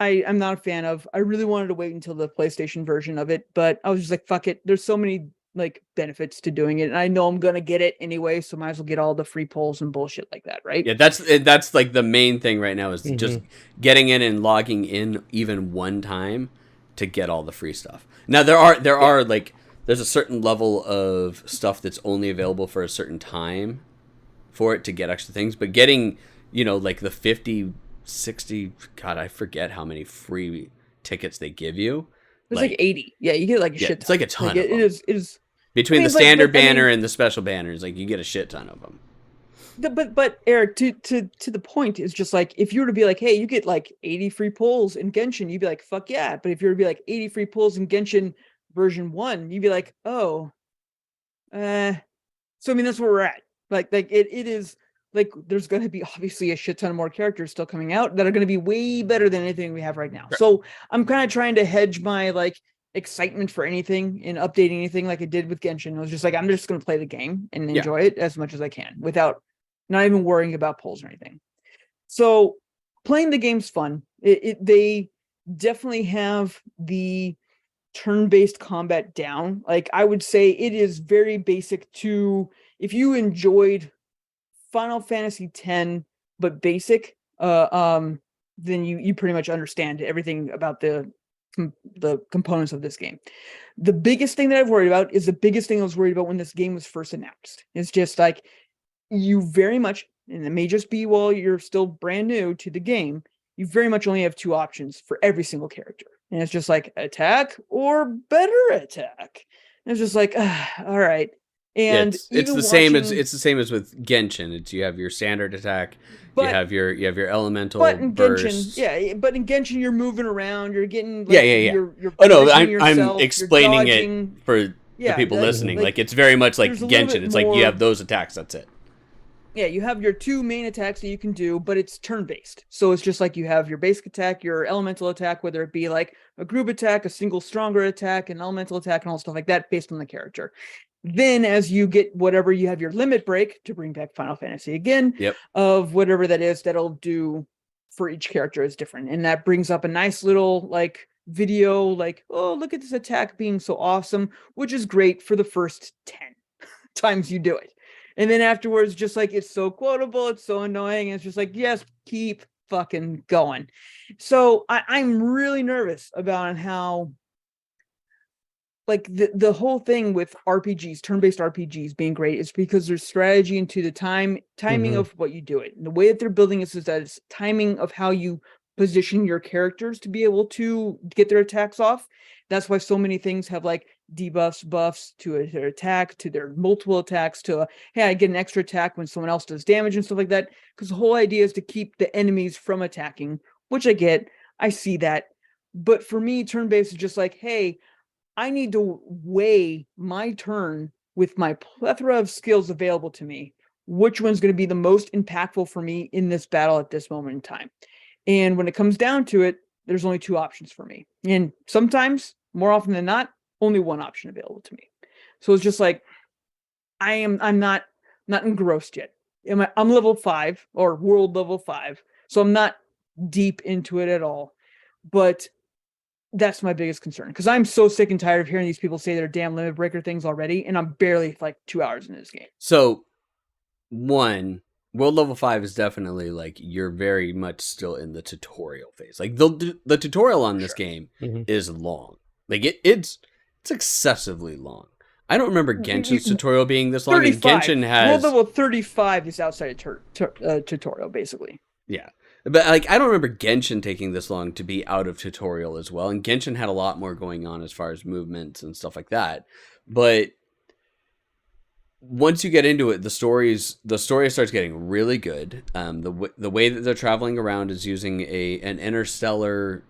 I'm not a fan of. I really wanted to wait until the PlayStation version of it, but I was just like, fuck it. There's so many like benefits to doing it, and I know I'm gonna get it anyway, so might as well get all the free polls and bullshit like that, right? Yeah, that's like the main thing right now is just getting in and logging in even one time to get all the free stuff. Now there are like there's a certain level of stuff that's only available for a certain time for it to get extra things, but getting, you know, like the 50, 60, God, I forget how many free tickets they give you. It's like 80. Yeah, you get like a Yeah, shit it's ton. like a ton Like, of them. It is. Between I mean, the standard but, I mean- banner and the special banners, like you get a shit ton of them. But Eric, to the point is just like, if you were to be like, hey, you get like 80 free pulls in Genshin, you'd be like, fuck yeah. But if you were to be like 80 free pulls in Genshin version 1, you'd be like, oh, so I mean, that's where we're at. Like it is like, there's going to be obviously a shit ton of more characters still coming out that are going to be way better than anything we have right now. Sure. So I'm kind of trying to hedge my like excitement for anything and updating anything like I did with Genshin. I was just like, I'm just going to play the game and enjoy it as much as I can without not even worrying about polls or anything. So playing the game's fun. They definitely have the turn-based combat down. Like, I would say it is very basic to, if you enjoyed Final Fantasy X but basic, then you pretty much understand everything about the components of this game. The biggest thing that I've worried about is the biggest thing I was worried about when this game was first announced. It's just like, you very much, and it may just be while you're still brand new to the game, you very much only have two options for every single character. And it's just like attack or better attack. And it's just like, all right. And it's the same as with Genshin. It's, you have your standard attack, you have your elemental bursts. But in Genshin you're moving around, you're getting You're oh no, I'm explaining it for the people listening. Like, it's very much like Genshin. It's like you have those attacks, that's it. Yeah, you have your two main attacks that you can do, but it's turn-based. So it's just like you have your basic attack, your elemental attack, whether it be like a group attack, a single stronger attack, an elemental attack, and all stuff like that based on the character. Then as you get whatever, you have your limit break, to bring back Final Fantasy again, of whatever that is, that'll do for each character is different. And that brings up a nice little like video, like, oh, look at this attack being so awesome, which is great for the first 10 times you do it. And then afterwards, just like, it's so quotable, it's so annoying. It's just like, yes, keep fucking going. So I'm really nervous about how, like, the whole thing with RPGs, turn-based RPGs being great is because there's strategy into the timing of what you do it. And the way that they're building is that it's timing of how you position your characters to be able to get their attacks off. That's why so many things have like debuffs, buffs to their attack, to their multiple attacks, to hey, I get an extra attack when someone else does damage and stuff like that. Because the whole idea is to keep the enemies from attacking, which I get. I see that. But for me, turn-based is just like, hey, I need to weigh my turn with my plethora of skills available to me. Which one's going to be the most impactful for me in this battle at this moment in time? And when it comes down to it, there's only two options for me. And sometimes, more often than not, only one option available to me. So it's just like, I'm not engrossed yet. I'm level 5 or world level 5. So I'm not deep into it at all. But that's my biggest concern, because I'm so sick and tired of hearing these people say their damn limit breaker things already, and I'm barely like 2 hours into this game. So, world level 5 is definitely like, you're very much still in the tutorial phase. Like the tutorial on this game is long. Like it's excessively long. I don't remember Genshin's tutorial being this long. 35. Genshin has world level 35 is outside tutorial, basically. Yeah. But like, I don't remember Genshin taking this long to be out of tutorial as well. And Genshin had a lot more going on as far as movements and stuff like that. But once you get into it, the story starts getting really good. The way that they're traveling around is using an interstellar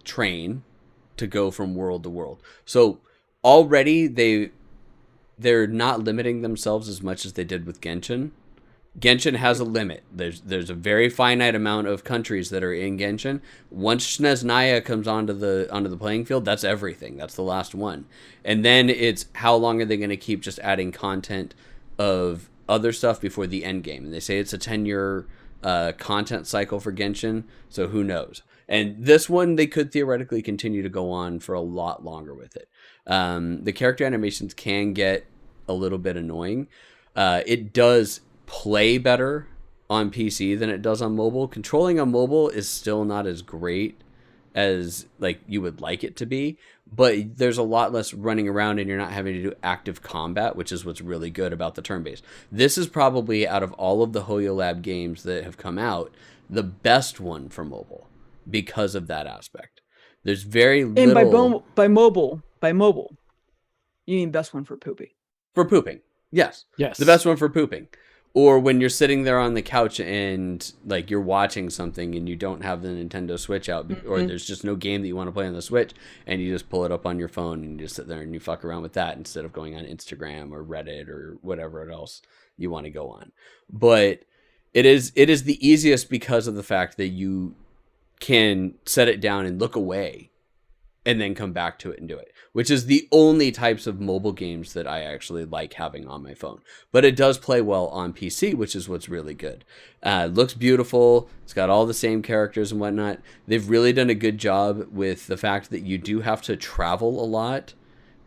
train to go from world to world. So already they're not limiting themselves as much as they did with Genshin. Genshin has a limit. There's a very finite amount of countries that are in Genshin. Once Snezhnaya comes onto the playing field, that's everything. That's the last one. And then it's how long are they going to keep just adding content of other stuff before the end game? And they say it's a 10-year content cycle for Genshin, so who knows? And this one, they could theoretically continue to go on for a lot longer with it. The character animations can get a little bit annoying. It does play better on PC than it does on mobile. Controlling on mobile is still not as great as like you would like it to be, but there's a lot less running around and you're not having to do active combat, which is what's really good about the turn-based. This is probably, out of all of the Hoyo Lab games that have come out, the best one for mobile because of that aspect. There's very little... And by mobile, you mean best one for pooping. For pooping, yes. Yes. The best one for pooping. Or when you're sitting there on the couch and like you're watching something and you don't have the Nintendo Switch out, or there's just no game that you want to play on the Switch, and you just pull it up on your phone and you just sit there and you fuck around with that instead of going on Instagram or Reddit or whatever else you want to go on. But it is the easiest because of the fact that you can set it down and look away and then come back to it and do it, which is the only types of mobile games that I actually like having on my phone. But it does play well on PC, which is what's really good. Looks beautiful. It's got all the same characters and whatnot. They've really done a good job with the fact that you do have to travel a lot.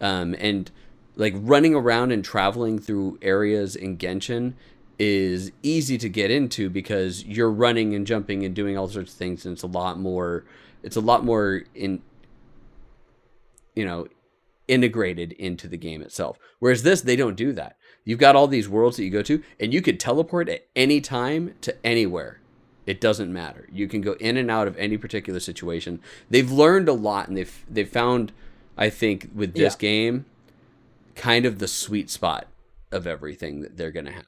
And like running around and traveling through areas in Genshin is easy to get into because you're running and jumping and doing all sorts of things. And it's a lot more integrated into the game itself. Whereas this, they don't do that. You've got all these worlds that you go to, and you could teleport at any time to anywhere. It doesn't matter. You can go in and out of any particular situation. They've learned a lot, and they've found, I think, with this game, kind of the sweet spot of everything that they're going to have.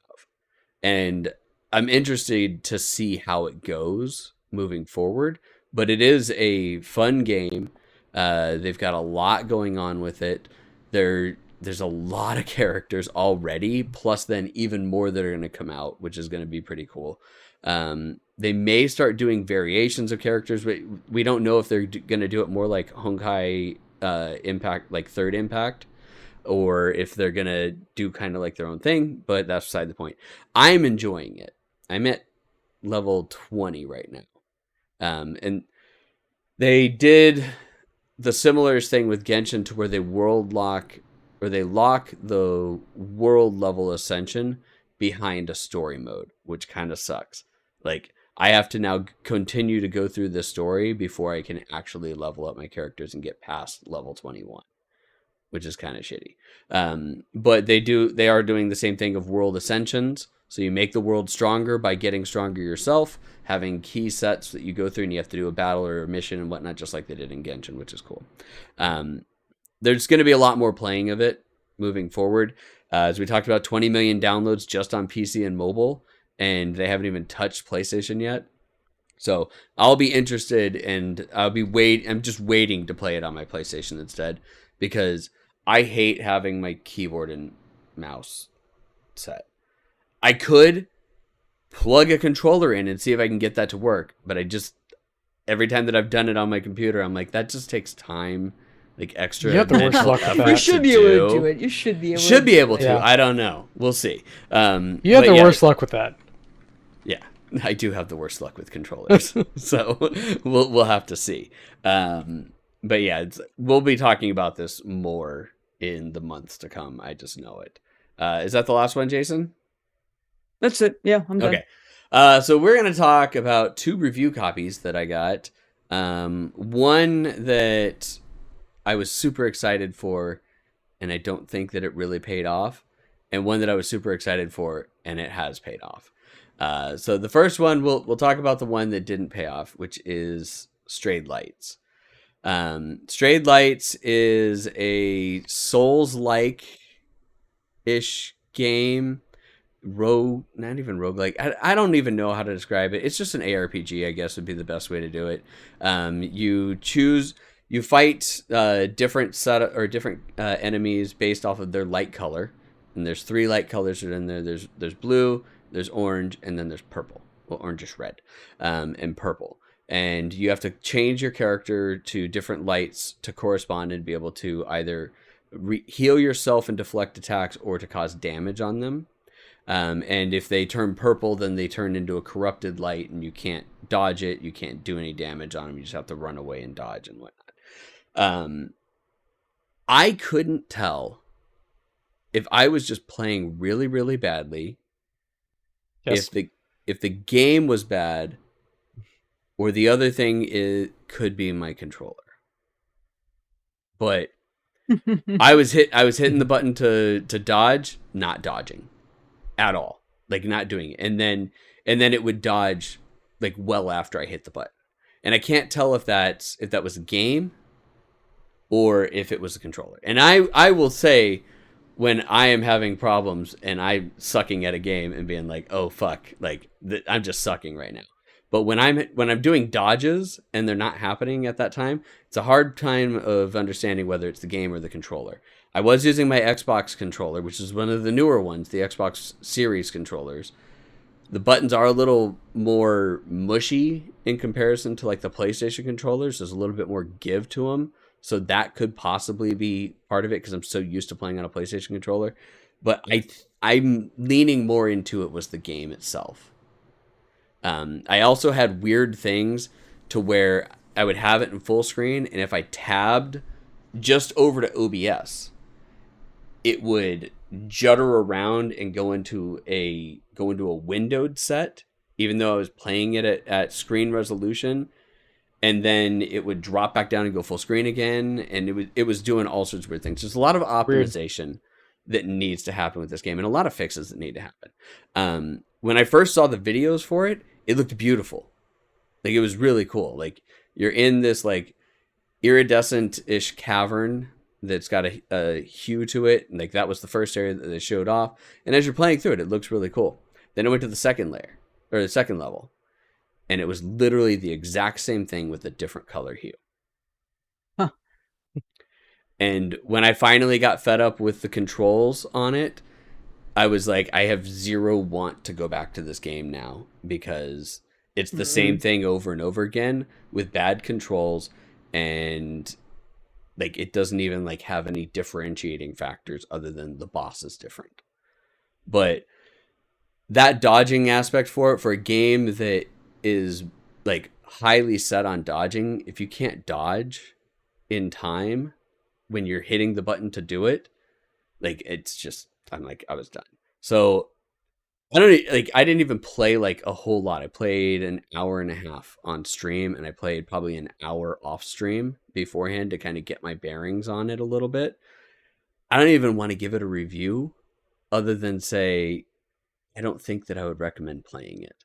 And I'm interested to see how it goes moving forward. But it is a fun game. They've got a lot going on with it. There's a lot of characters already, plus then even more that are going to come out, which is going to be pretty cool. They may start doing variations of characters, but we don't know if they're going to do it more like Honkai Impact, like Third Impact, or if they're going to do kind of like their own thing, but that's beside the point. I'm enjoying it. I'm at level 20 right now. And they did the similar thing with Genshin to where they lock the world level ascension behind a story mode, which kind of sucks. Like, I have to now continue to go through this story before I can actually level up my characters and get past level 21, which is kind of shitty. But they are doing the same thing of world ascensions. So you make the world stronger by getting stronger yourself, having key sets that you go through, and you have to do a battle or a mission and whatnot, just like they did in Genshin, which is cool. There's going to be a lot more playing of it moving forward. As we talked about, 20 million downloads just on PC and mobile, and they haven't even touched PlayStation yet. So I'll be interested, and I'm just waiting to play it on my PlayStation instead, because I hate having my keyboard and mouse set. I could plug a controller in and see if I can get that to work, but every time that I've done it on my computer, I'm like, that just takes time, like extra. You have the worst luck with that. You should be able to do it. You should be able to. Yeah. I don't know. We'll see. You have the worst luck with that. Yeah, I do have the worst luck with controllers. So we'll have to see. But yeah, we'll be talking about this more in the months to come. I just know it. Is that the last one, Jason? That's it. Yeah, I'm done. Okay. So we're going to talk about 2 review copies that I got. One that I was super excited for, and I don't think that it really paid off. And one that I was super excited for, and it has paid off. So the first one, we'll talk about the one that didn't pay off, which is Strayed Lights. Strayed Lights is a Souls-like-ish game. Not even roguelike. I don't even know how to describe it. It's just an ARPG, I guess would be the best way to do it. You fight different enemies based off of their light color, and there's 3 light colors that are in there. There's blue, there's orange, and then there's purple. Well, orangish red, and purple. And you have to change your character to different lights to correspond and be able to either heal yourself and deflect attacks or to cause damage on them. And if they turn purple, then they turn into a corrupted light, and you can't dodge it. You can't do any damage on them. You just have to run away and dodge and whatnot. I couldn't tell if I was just playing really, really badly, if the game was bad, or the other thing could be my controller. but I was hitting the button to dodge, not dodging at all, like not doing it, and then it would dodge like well after I hit the button, and I can't tell if that was a game or if it was a controller. And I will say, when I am having problems and I'm sucking at a game and being like, oh fuck, like I'm just sucking right now. But when I'm doing dodges and they're not happening at that time, it's a hard time of understanding whether it's the game or the controller. I was using my Xbox controller, which is one of the newer ones, the Xbox Series controllers. The buttons are a little more mushy in comparison to like the PlayStation controllers. There's a little bit more give to them. So that could possibly be part of it because I'm so used to playing on a PlayStation controller. But I'm leaning more into it was the game itself. I also had weird things to where I would have it in full screen, and if I tabbed just over to OBS, it would judder around and go into a windowed set, even though I was playing it at screen resolution. And then it would drop back down and go full screen again. And it was doing all sorts of weird things. There's a lot of optimization that needs to happen with this game, and a lot of fixes that need to happen. When I first saw the videos for it, it looked beautiful. Like, it was really cool. Like, you're in this like iridescent-ish cavern that's got a hue to it. And like, that was the first area that they showed off. And as you're playing through it, it looks really cool. Then it went to the second layer, or the second level. And it was literally the exact same thing with a different color hue. Huh. And when I finally got fed up with the controls on it, I was like, I have zero want to go back to this game now, because it's the same thing over and over again with bad controls, and like it doesn't even like have any differentiating factors other than the boss is different. But that dodging aspect for a game that is like highly set on dodging, if you can't dodge in time when you're hitting the button to do it, like it's just, I'm like, I was done. So I didn't even play like a whole lot. I played an hour and a half on stream, and I played probably an hour off stream beforehand to kind of get my bearings on it a little bit. I don't even want to give it a review other than say I don't think that I would recommend playing it.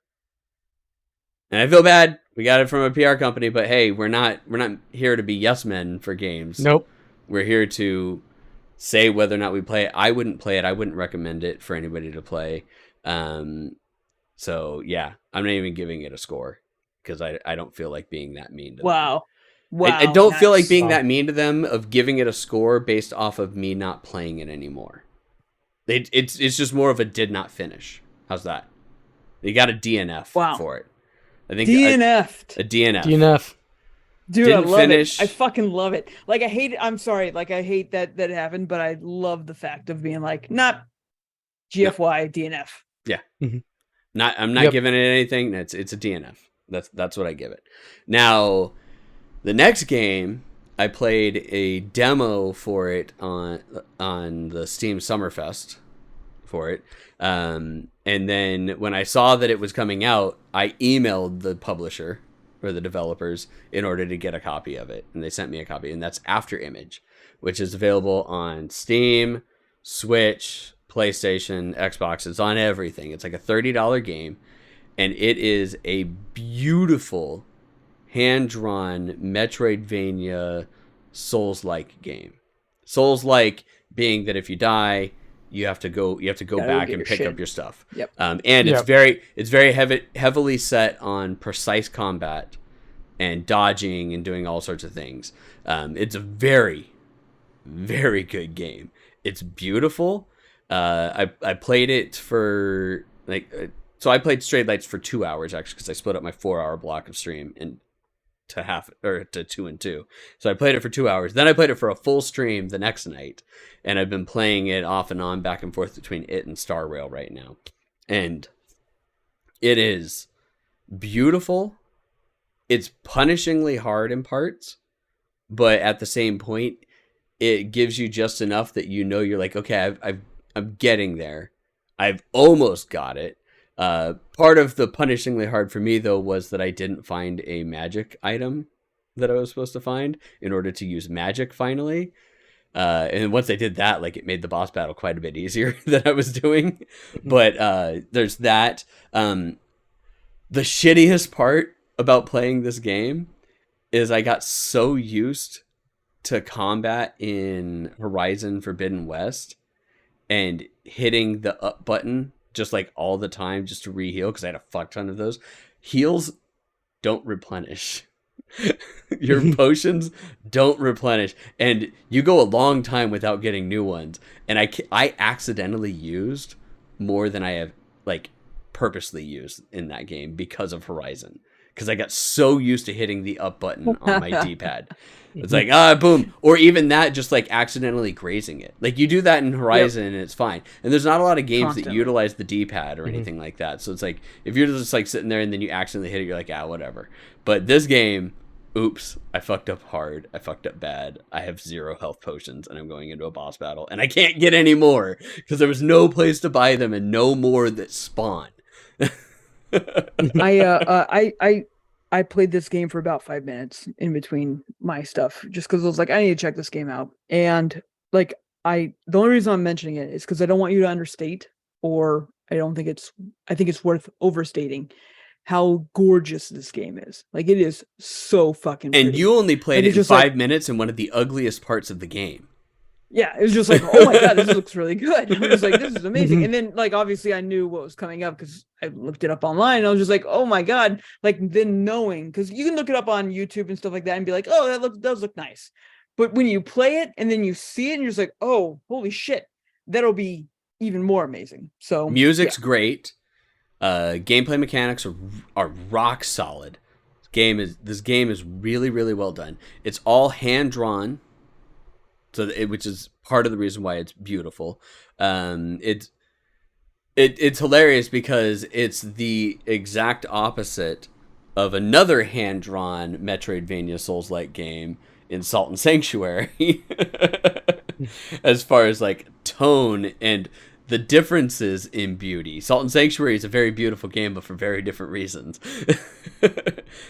And I feel bad. We got it from a PR company, but hey, we're not here to be yes men for games. Nope. We're here to say whether or not we play it. I wouldn't play it. I wouldn't recommend it for anybody to play. So yeah, I'm not even giving it a score because I don't feel like being that mean to them. Wow. I don't feel like being that mean to them of giving it a score based off of me not playing it anymore. It's just more of a did not finish. How's that? You got a DNF for it. I think DNF'd. A DNF. DNF. Dude, Didn't I love finish. it. I fucking love it. Like, I hate it. I'm sorry. Like, I hate that happened, but I love the fact of being like, not GFY, DNF. Yeah. Mhm. I'm not giving it anything. It's a DNF. That's what I give it. Now, the next game, I played a demo for it on the Steam Summerfest for it. And then when I saw that it was coming out, I emailed the publisher or the developers in order to get a copy of it. And they sent me a copy, and that's After Image, which is available on Steam, Switch, PlayStation, Xbox. It's on everything. It's like a $30 game, and it is a beautiful hand-drawn Metroidvania Souls-like game. Souls-like being that if you die, you have to go back and pick up your stuff. Yep. And it's very heavily set on precise combat and dodging and doing all sorts of things. It's a very, very good game. It's beautiful. I played it for so I played Stray Lights for 2 hours actually, because I split up my 4-hour block of stream to 2 and 2. So I played it for 2 hours. Then I played it for a full stream the next night, and I've been playing it off and on, back and forth between it and Star Rail right now. And it is beautiful. It's punishingly hard in parts, but at the same point, it gives you just enough that you know you're like, okay, I'm getting there. I've almost got it. Part of the punishingly hard for me, though, was that I didn't find a magic item that I was supposed to find in order to use magic finally. And once I did that, like, it made the boss battle quite a bit easier than I was doing. But there's that. The shittiest part about playing this game is I got so used to combat in Horizon Forbidden West and hitting the up button just like all the time just to re-heal, because I had a fuck ton of those. Heals don't replenish. Your potions don't replenish, and you go a long time without getting new ones. And I accidentally used more than I have like purposely used in that game because of Horizon, because I got so used to hitting the up button on my D-pad. It's like, boom. Or even that, just like accidentally grazing it. Like, you do that in Horizon and it's fine. And there's not a lot of games that utilize the D-pad or anything like that. So it's like, if you're just like sitting there and then you accidentally hit it, you're like, whatever. But this game, oops, I fucked up hard. I fucked up bad. I have 0 health potions and I'm going into a boss battle. And I can't get any more because there was no place to buy them and no more that spawn. I played this game for about 5 minutes in between my stuff, just because I was like, I need to check this game out. And like, the only reason I'm mentioning it is because I don't want you to understate, or I think it's worth overstating how gorgeous this game is. Like, it is so fucking pretty. And you only played it in 5 minutes in one of the ugliest parts of the game. Yeah, it was just like, oh my god, this looks really good. I was like, this is amazing. And then, like, obviously I knew what was coming up because I looked it up online. And I was just like, oh my god. Like, then knowing, because you can look it up on YouTube and stuff like that and be like, oh, that does look nice. But when you play it and then you see it and you're just like, oh, holy shit, that'll be even more amazing. So music's great. Gameplay mechanics are rock solid. This game is really, really well done. It's all hand drawn. So which is part of the reason why it's beautiful. It's hilarious because it's the exact opposite of another hand-drawn Metroidvania Souls-like game in Salt and Sanctuary. As far as like tone and the differences in beauty. Salt and Sanctuary is a very beautiful game, but for very different reasons.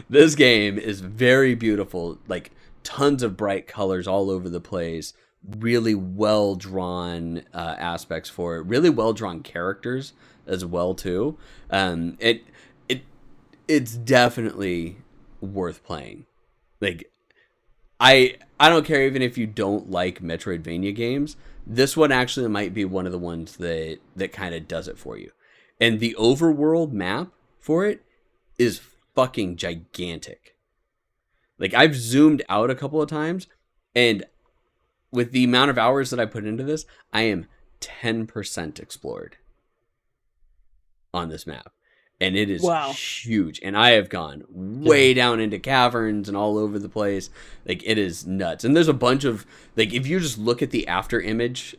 This game is very beautiful, like tons of bright colors all over the place, really well drawn aspects for it, really well drawn characters as well too. It's definitely worth playing. Like, I don't care even if you don't like Metroidvania games. This one actually might be one of the ones that kind of does it for you. And the overworld map for it is fucking gigantic. Like, I've zoomed out a couple of times, and with the amount of hours that I put into this, I am 10% explored on this map. And it is huge. And I have gone way down into caverns and all over the place. Like, it is nuts. And there's a bunch of, like, if you just look at the after image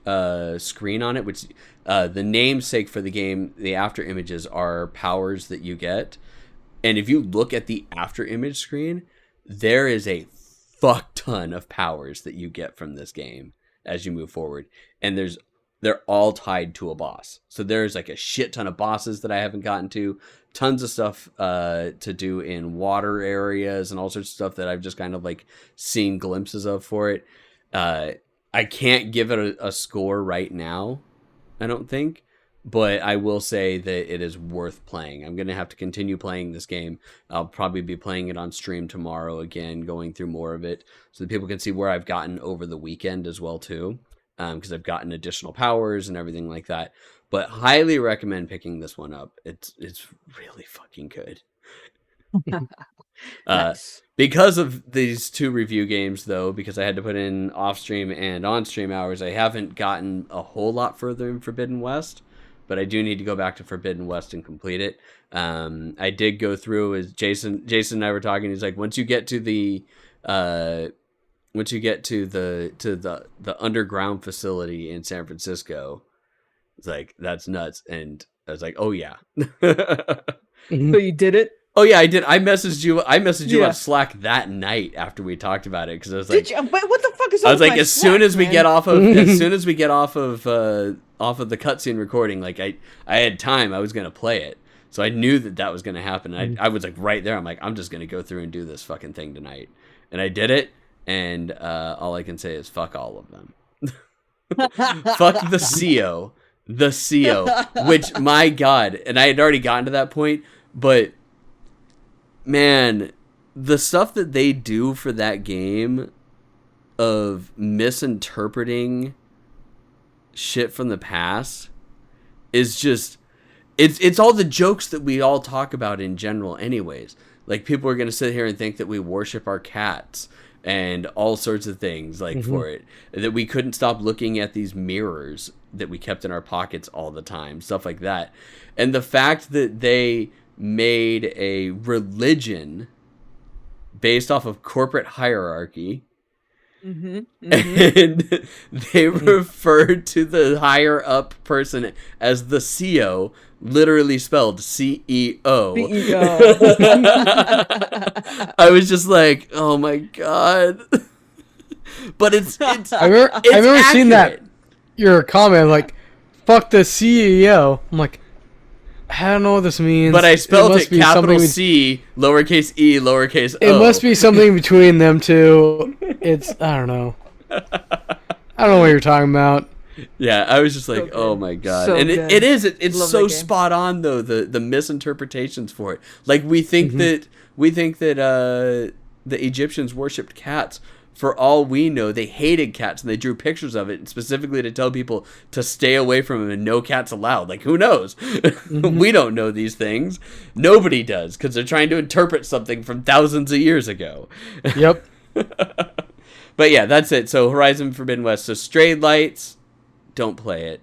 screen on it, which the namesake for the game, the after images are powers that you get. And if you look at the after image screen, there is a fuck ton of powers that you get from this game as you move forward. And they're all tied to a boss. So there's like a shit ton of bosses that I haven't gotten to, tons of stuff to do in water areas and all sorts of stuff that I've just kind of like seen glimpses of for it. I can't give it a score right now, I don't think, but I will say that it is worth playing. I'm going to have to continue playing this game. I'll probably be playing it on stream tomorrow again, going through more of it so that people can see where I've gotten over the weekend as well too. Because I've gotten additional powers and everything like that. But highly recommend picking this one up. It's really fucking good. Nice. Because of these two review games, though, because I had to put in off-stream and on-stream hours, I haven't gotten a whole lot further in Forbidden West. But I do need to go back to Forbidden West and complete it. I did go through, as Jason and I were talking, he's like, once you get to the underground facility in San Francisco, it's like, that's nuts. And I was like, oh yeah. So you did it? Oh yeah, I did. I messaged you on Slack that night after we talked about it, because I was like, did you? But what the fuck is? I was like, as soon as we get off of the cutscene recording, like I had time, I was gonna play it. So I knew that was going to happen. I was like right there. I'm like, I'm just going to go through and do this fucking thing tonight. And I did it. And all I can say is fuck all of them. Fuck the CO. The CO. Which, my God. And I had already gotten to that point. But, man, the stuff that they do for that game of misinterpreting shit from the past is just... It's all the jokes that we all talk about in general anyways. Like, people are going to sit here and think that we worship our cats and all sorts of things, like, for it. That we couldn't stop looking at these mirrors that we kept in our pockets all the time. Stuff like that. And the fact that they made a religion based off of corporate hierarchy... And they referred to the higher up person as the CEO, literally spelled CEO. I was just like, oh my God. But it's I remember seeing that, your comment, like, fuck the CEO. I'm like, I don't know what this means. But I spelled it capital C, lowercase e, lowercase o. It must be something between them two. It's, I don't know. I don't know what you're talking about. Yeah, I was just like, oh my God. So and good. It's so spot on, though, the misinterpretations for it. Like, we think that the Egyptians worshipped cats. For all we know, they hated cats, and they drew pictures of it specifically to tell people to stay away from them and no cats allowed. Like, who knows? We don't know these things. Nobody does, because they're trying to interpret something from thousands of years ago. Yep. But yeah, that's it. So Horizon Forbidden West. So Stray Lights, don't play it.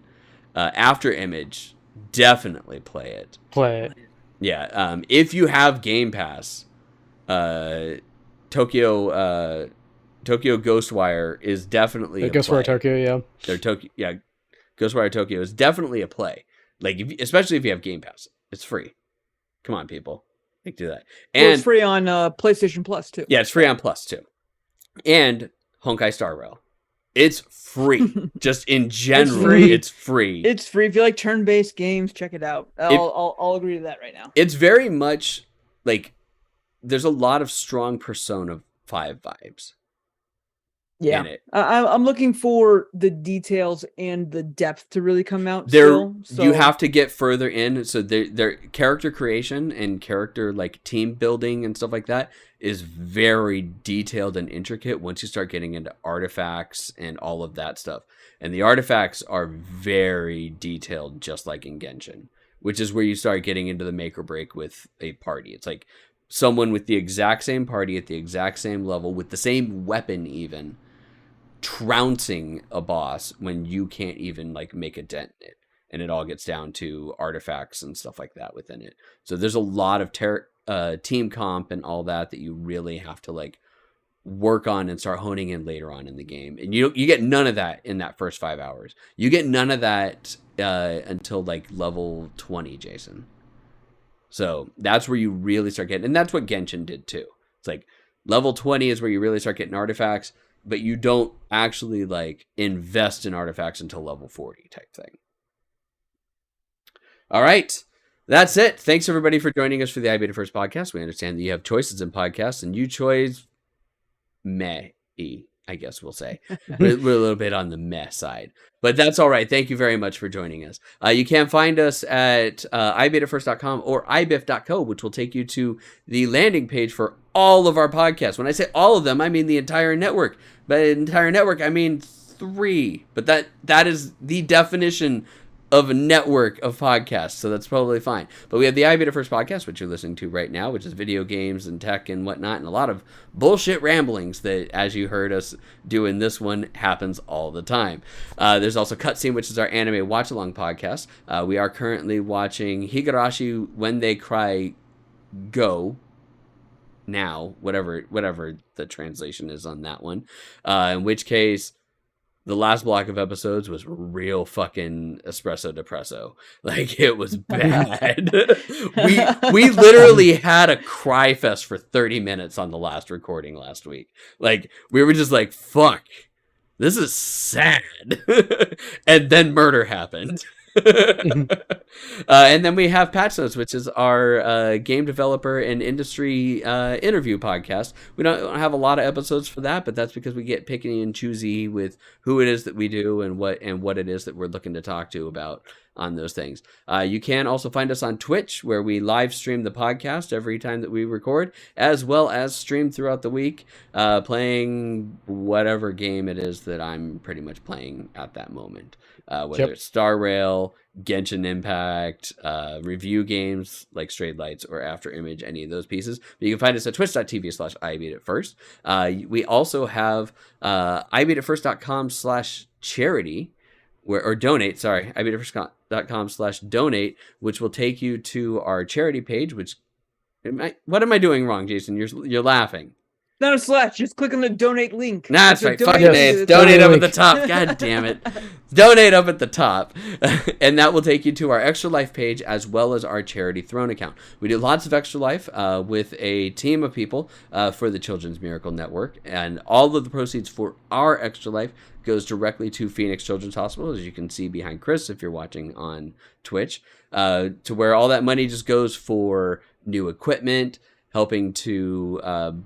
After Image, definitely play it. Play it. Yeah. If you have Game Pass, Tokyo Ghostwire is definitely a Ghostwire play. Tokyo, yeah. Ghostwire Tokyo is definitely a play. Like, especially if you have Game Pass, it's free. Come on, people, do that. And it's free on PlayStation Plus too. Yeah, it's free on Plus too. And Honkai Star Rail, it's free. Just in general, it's free. It's free. If you like turn-based games, check it out. I'll agree to that right now. It's very much like there's a lot of strong Persona 5 vibes. Yeah, in it. I'm looking for the details and the depth to really come out. You have to get further in, so their character creation and character like team building and stuff like that is very detailed and intricate once you start getting into artifacts and all of that stuff. And the artifacts are very detailed, just like in Genshin, which is where you start getting into the make or break with a party. It's like someone with the exact same party at the exact same level with the same weapon even trouncing a boss when you can't even like make a dent in it, and it all gets down to artifacts and stuff like that within it. So there's a lot of team comp and all that you really have to like work on and start honing in later on in the game, and you get none of that in that first 5 hours. You get none of that until like level 20, Jason. So that's where you really start getting, and that's what Genshin did too. It's like level 20 is where you really start getting artifacts, but you don't actually like invest in artifacts until level 40 type thing. All right. That's it. Thanks everybody for joining us for the iBeta First podcast. We understand that you have choices in podcasts, and you chose meh-y, I guess we'll say. we're a little bit on the meh side, but that's all right. Thank you very much for joining us. You can find us at ibetafirst.com or ibiff.co, which will take you to the landing page for all of our podcasts. When I say all of them, I mean the entire network. By entire network, I mean 3. But that is the definition of a network of podcasts, so that's probably fine. But we have the iBeta First podcast, which you're listening to right now, which is video games and tech and whatnot, and a lot of bullshit ramblings that, as you heard us do in this one, happens all the time. There's also Cutscene, which is our anime watch-along podcast. We are currently watching Higurashi When They Cry Go Now, whatever the translation is on that one. In which case, the last block of episodes was real fucking espresso depresso. Like, it was bad. we literally had a cry fest for 30 minutes on the last recording last week. Like, we were just like, fuck, this is sad. And then murder happened. And then we have Patch Notes, which is our game developer and industry interview podcast. We don't have a lot of episodes for that, but that's because we get picky and choosy with who it is that we do and what it is that we're looking to talk to about on those things. You can also find us on Twitch, where we live stream the podcast every time that we record, as well as stream throughout the week, playing whatever game it is that I'm pretty much playing at that moment. Whether it's Star Rail, Genshin Impact, review games like Strayed Lights or After Image, any of those pieces. But you can find us at twitch.tv/ibeatitfirst. We also have ibeatitfirst.com/charity, or donate, sorry, ibeatitfirst.com/donate, which will take you to our charity page, which, what am I doing wrong, Jason? You're laughing. Not a slash. Just click on the donate link. Nah, that's right. Fucking Yes. it's donate up at the top. God damn it. Donate up at the top. And that will take you to our Extra Life page as well as our Charity Throne account. We do lots of Extra Life with a team of people for the Children's Miracle Network. And all of the proceeds for our Extra Life goes directly to Phoenix Children's Hospital, as you can see behind Chris if you're watching on Twitch, to where all that money just goes for new equipment, helping to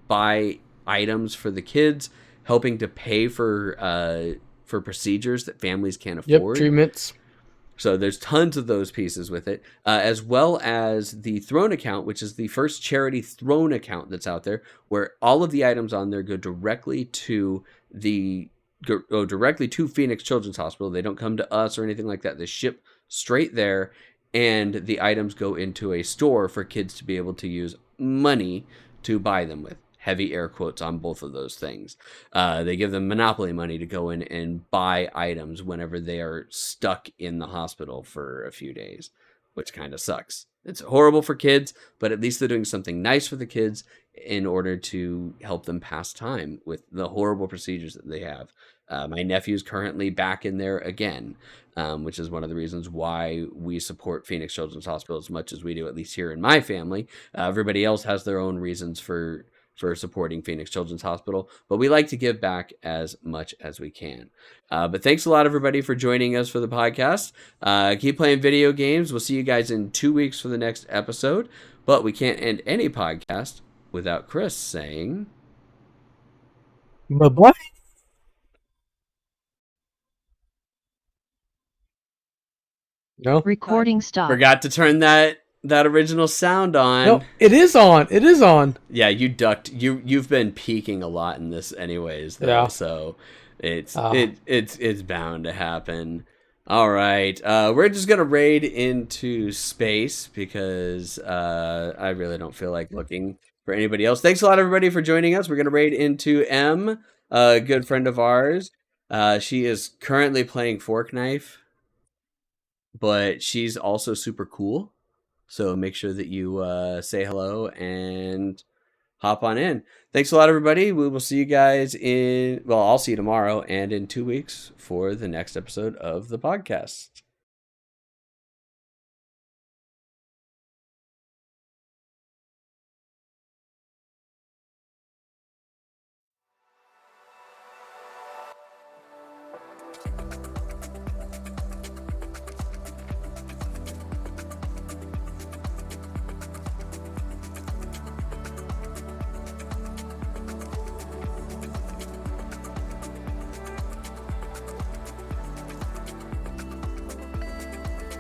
buy items for the kids, helping to pay for procedures that families can't afford. Yep, treatments. So there's tons of those pieces with it, as well as the Throne account, which is the first charity Throne account that's out there, where all of the items on there go directly to Phoenix Children's Hospital. They don't come to us or anything like that. They ship straight there, and the items go into a store for kids to be able to use money to buy them with. Heavy air quotes on both of those things. They give them Monopoly money to go in and buy items whenever they are stuck in the hospital for a few days, which kind of sucks. It's horrible for kids, but at least they're doing something nice for the kids in order to help them pass time with the horrible procedures that they have. My nephew's currently back in there again, which is one of the reasons why we support Phoenix Children's Hospital as much as we do, at least here in my family. Everybody else has their own reasons for supporting Phoenix Children's Hospital, but we like to give back as much as we can. But thanks a lot, everybody, for joining us for the podcast. Keep playing video games. We'll see you guys in 2 weeks for the next episode, but we can't end any podcast without Chris saying... Bye-bye. No? Recording stop. Forgot to turn that original sound on. No, it is on. It is on. Yeah, you ducked. You've been peeking a lot in this anyways, though, Yeah. so it's bound to happen. All right. We're just gonna raid into space because I really don't feel like looking for anybody else. Thanks a lot, everybody, for joining us. We're gonna raid into M, a good friend of ours. She is currently playing Fork Knife, but she's also super cool. So make sure that you say hello and hop on in. Thanks a lot, everybody. We will see you guys I'll see you tomorrow and in 2 weeks for the next episode of the podcast.